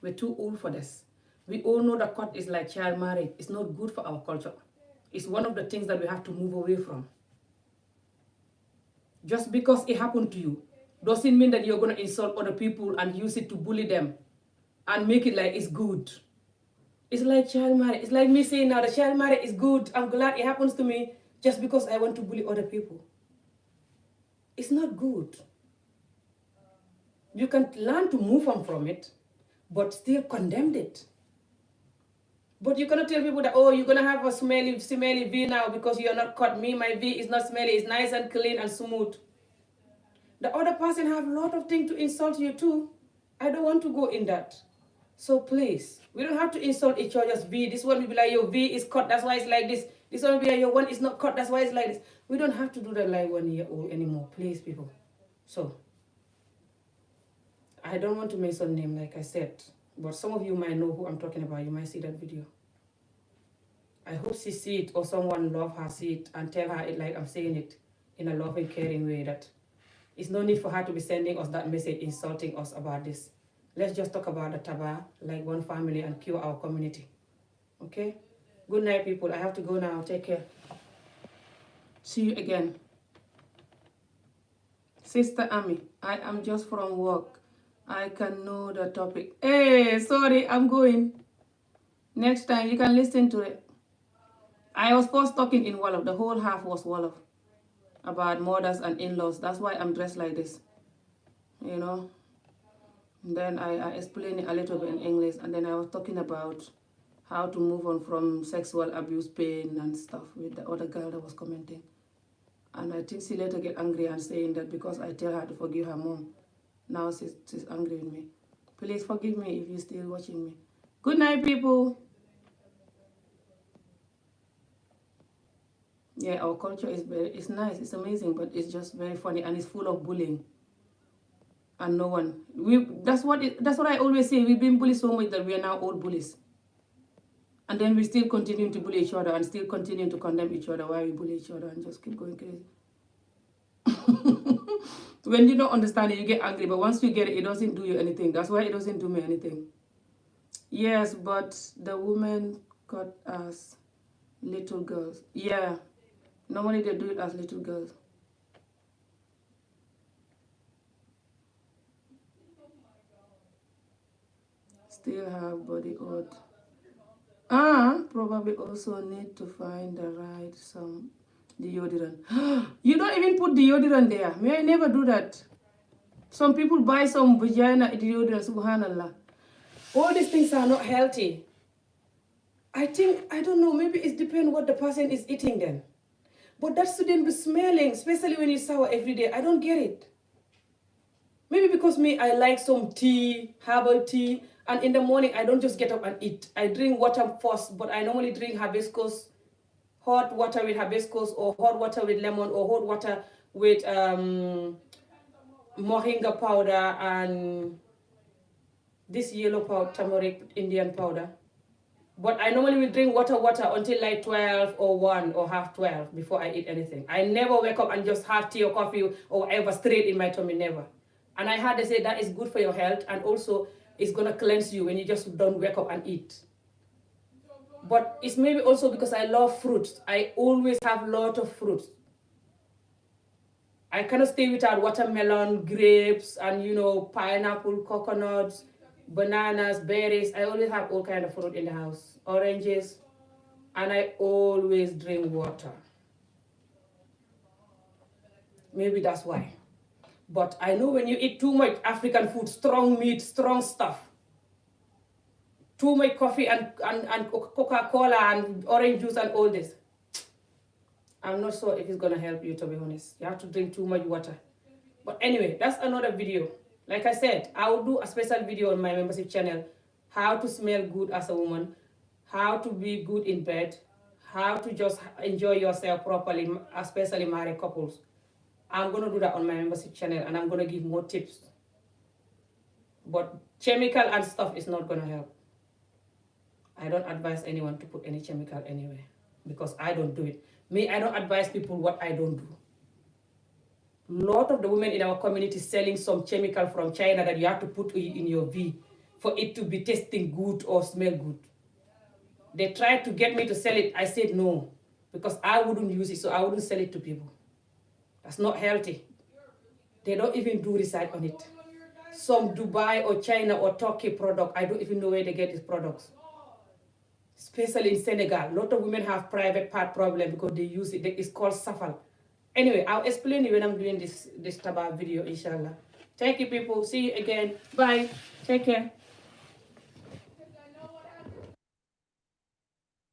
We're too old for this. We all know that cut is like child marriage. It's not good for our culture. It's one of the things that we have to move away from. Just because it happened to you doesn't mean that you're going to insult other people and use it to bully them and make it like it's good. It's like child marriage. It's like me saying now the child marriage is good. I'm glad it happens to me just because I want to bully other people. It's not good. You can learn to move on from it, but still condemn it. But you cannot tell people that, oh, you're going to have a smelly V now because you're not cut. Me, my V is not smelly. It's nice and clean and smooth. The other person have a lot of things to insult you too. I don't want to go in that. So please, we don't have to insult each other's V. This one will be like, your V is cut, that's why it's like this. This one will be like, your one is not cut, that's why it's like this. We don't have to do that like 1 year old anymore, please, people. So, I don't want to mention name, like I said, but some of you might know who I'm talking about. You might see that video. I hope she see it, or someone love her see it and tell her it like I'm saying it in a loving, caring way, that it's no need for her to be sending us that message, insulting us about this. Let's just talk about the taba like one family and cure our community. Okay? Good night, people. I have to go now. Take care. See you again. Sister Ami, I am just from work. I can know the topic. Hey, sorry, I'm going. Next time you can listen to it. I was first talking in Wolof. The whole half was Wolof about mothers and in-laws. That's why I'm dressed like this, you know. And then I explained it a little bit in English, and then I was talking about how to move on from sexual abuse pain and stuff with the other girl that was commenting. And I think she later get angry and saying that because I tell her to forgive her mom, now she's angry with me. Please forgive me if you're still watching me. Good night, people. Yeah, our culture is it's nice, it's amazing, but it's just very funny and it's full of bullying. And no one, that's what I always say. We've been bullied so much that we are now old bullies. And then we still continue to bully each other and still continue to condemn each other while we bully each other and just keep going crazy. When you don't understand it, you get angry, but once you get it, it doesn't do you anything. That's why it doesn't do me anything. Yes, but the women cut as little girls. Yeah, normally they do it as little girls. Still have body odor. Probably also need to find the right some deodorant. You don't even put deodorant there. May I never do that. Some people buy some vagina deodorant, subhanallah. All these things are not healthy. I don't know, maybe it depends what the person is eating then. But that shouldn't be smelling, especially when you shower every day. I don't get it. Maybe because me, I like some tea, herbal tea, and in the morning, I don't just get up and eat. I drink water first, but I normally drink hibiscus, hot water with hibiscus, or hot water with lemon, or hot water with moringa powder and this yellow powder, turmeric Indian powder. But I normally will drink water until like 12 or 1 or half 12 before I eat anything. I never wake up and just have tea or coffee or whatever straight in my tummy, never. And I heard they say that is good for your health and also it's going to cleanse you when you just don't wake up and eat. But it's maybe also because I love fruits. I always have a lot of fruits. I cannot stay without watermelon, grapes, and pineapple, coconuts, bananas, berries. I always have all kind of fruit in the house. Oranges. And I always drink water. Maybe that's why. But I know when you eat too much African food, strong meat, strong stuff, too much coffee and Coca-Cola and orange juice and all this, I'm not sure if it's going to help you, to be honest. You have to drink too much water. But anyway, that's another video. Like I said, I will do a special video on my membership channel. How to smell good as a woman. How to be good in bed. How to just enjoy yourself properly, especially married couples. I'm going to do that on my membership channel. And I'm going to give more tips. But chemical and stuff is not going to help. I don't advise anyone to put any chemical anywhere. Because I don't do it. Me, I don't advise people what I don't do. A lot of the women in our community selling some chemical from China that you have to put in your V for it to be tasting good or smell good. They tried to get me to sell it. I said no, because I wouldn't use it, so I wouldn't sell it to people. That's not healthy. They don't even do research on it. Some Dubai or China or Turkey product, I don't even know where they get these products. Especially in Senegal, a lot of women have private part problem because they use it. It's called safal. Anyway, I'll explain it when I'm doing this tabak video, inshallah. Thank you, people. See you again. Bye. Take care.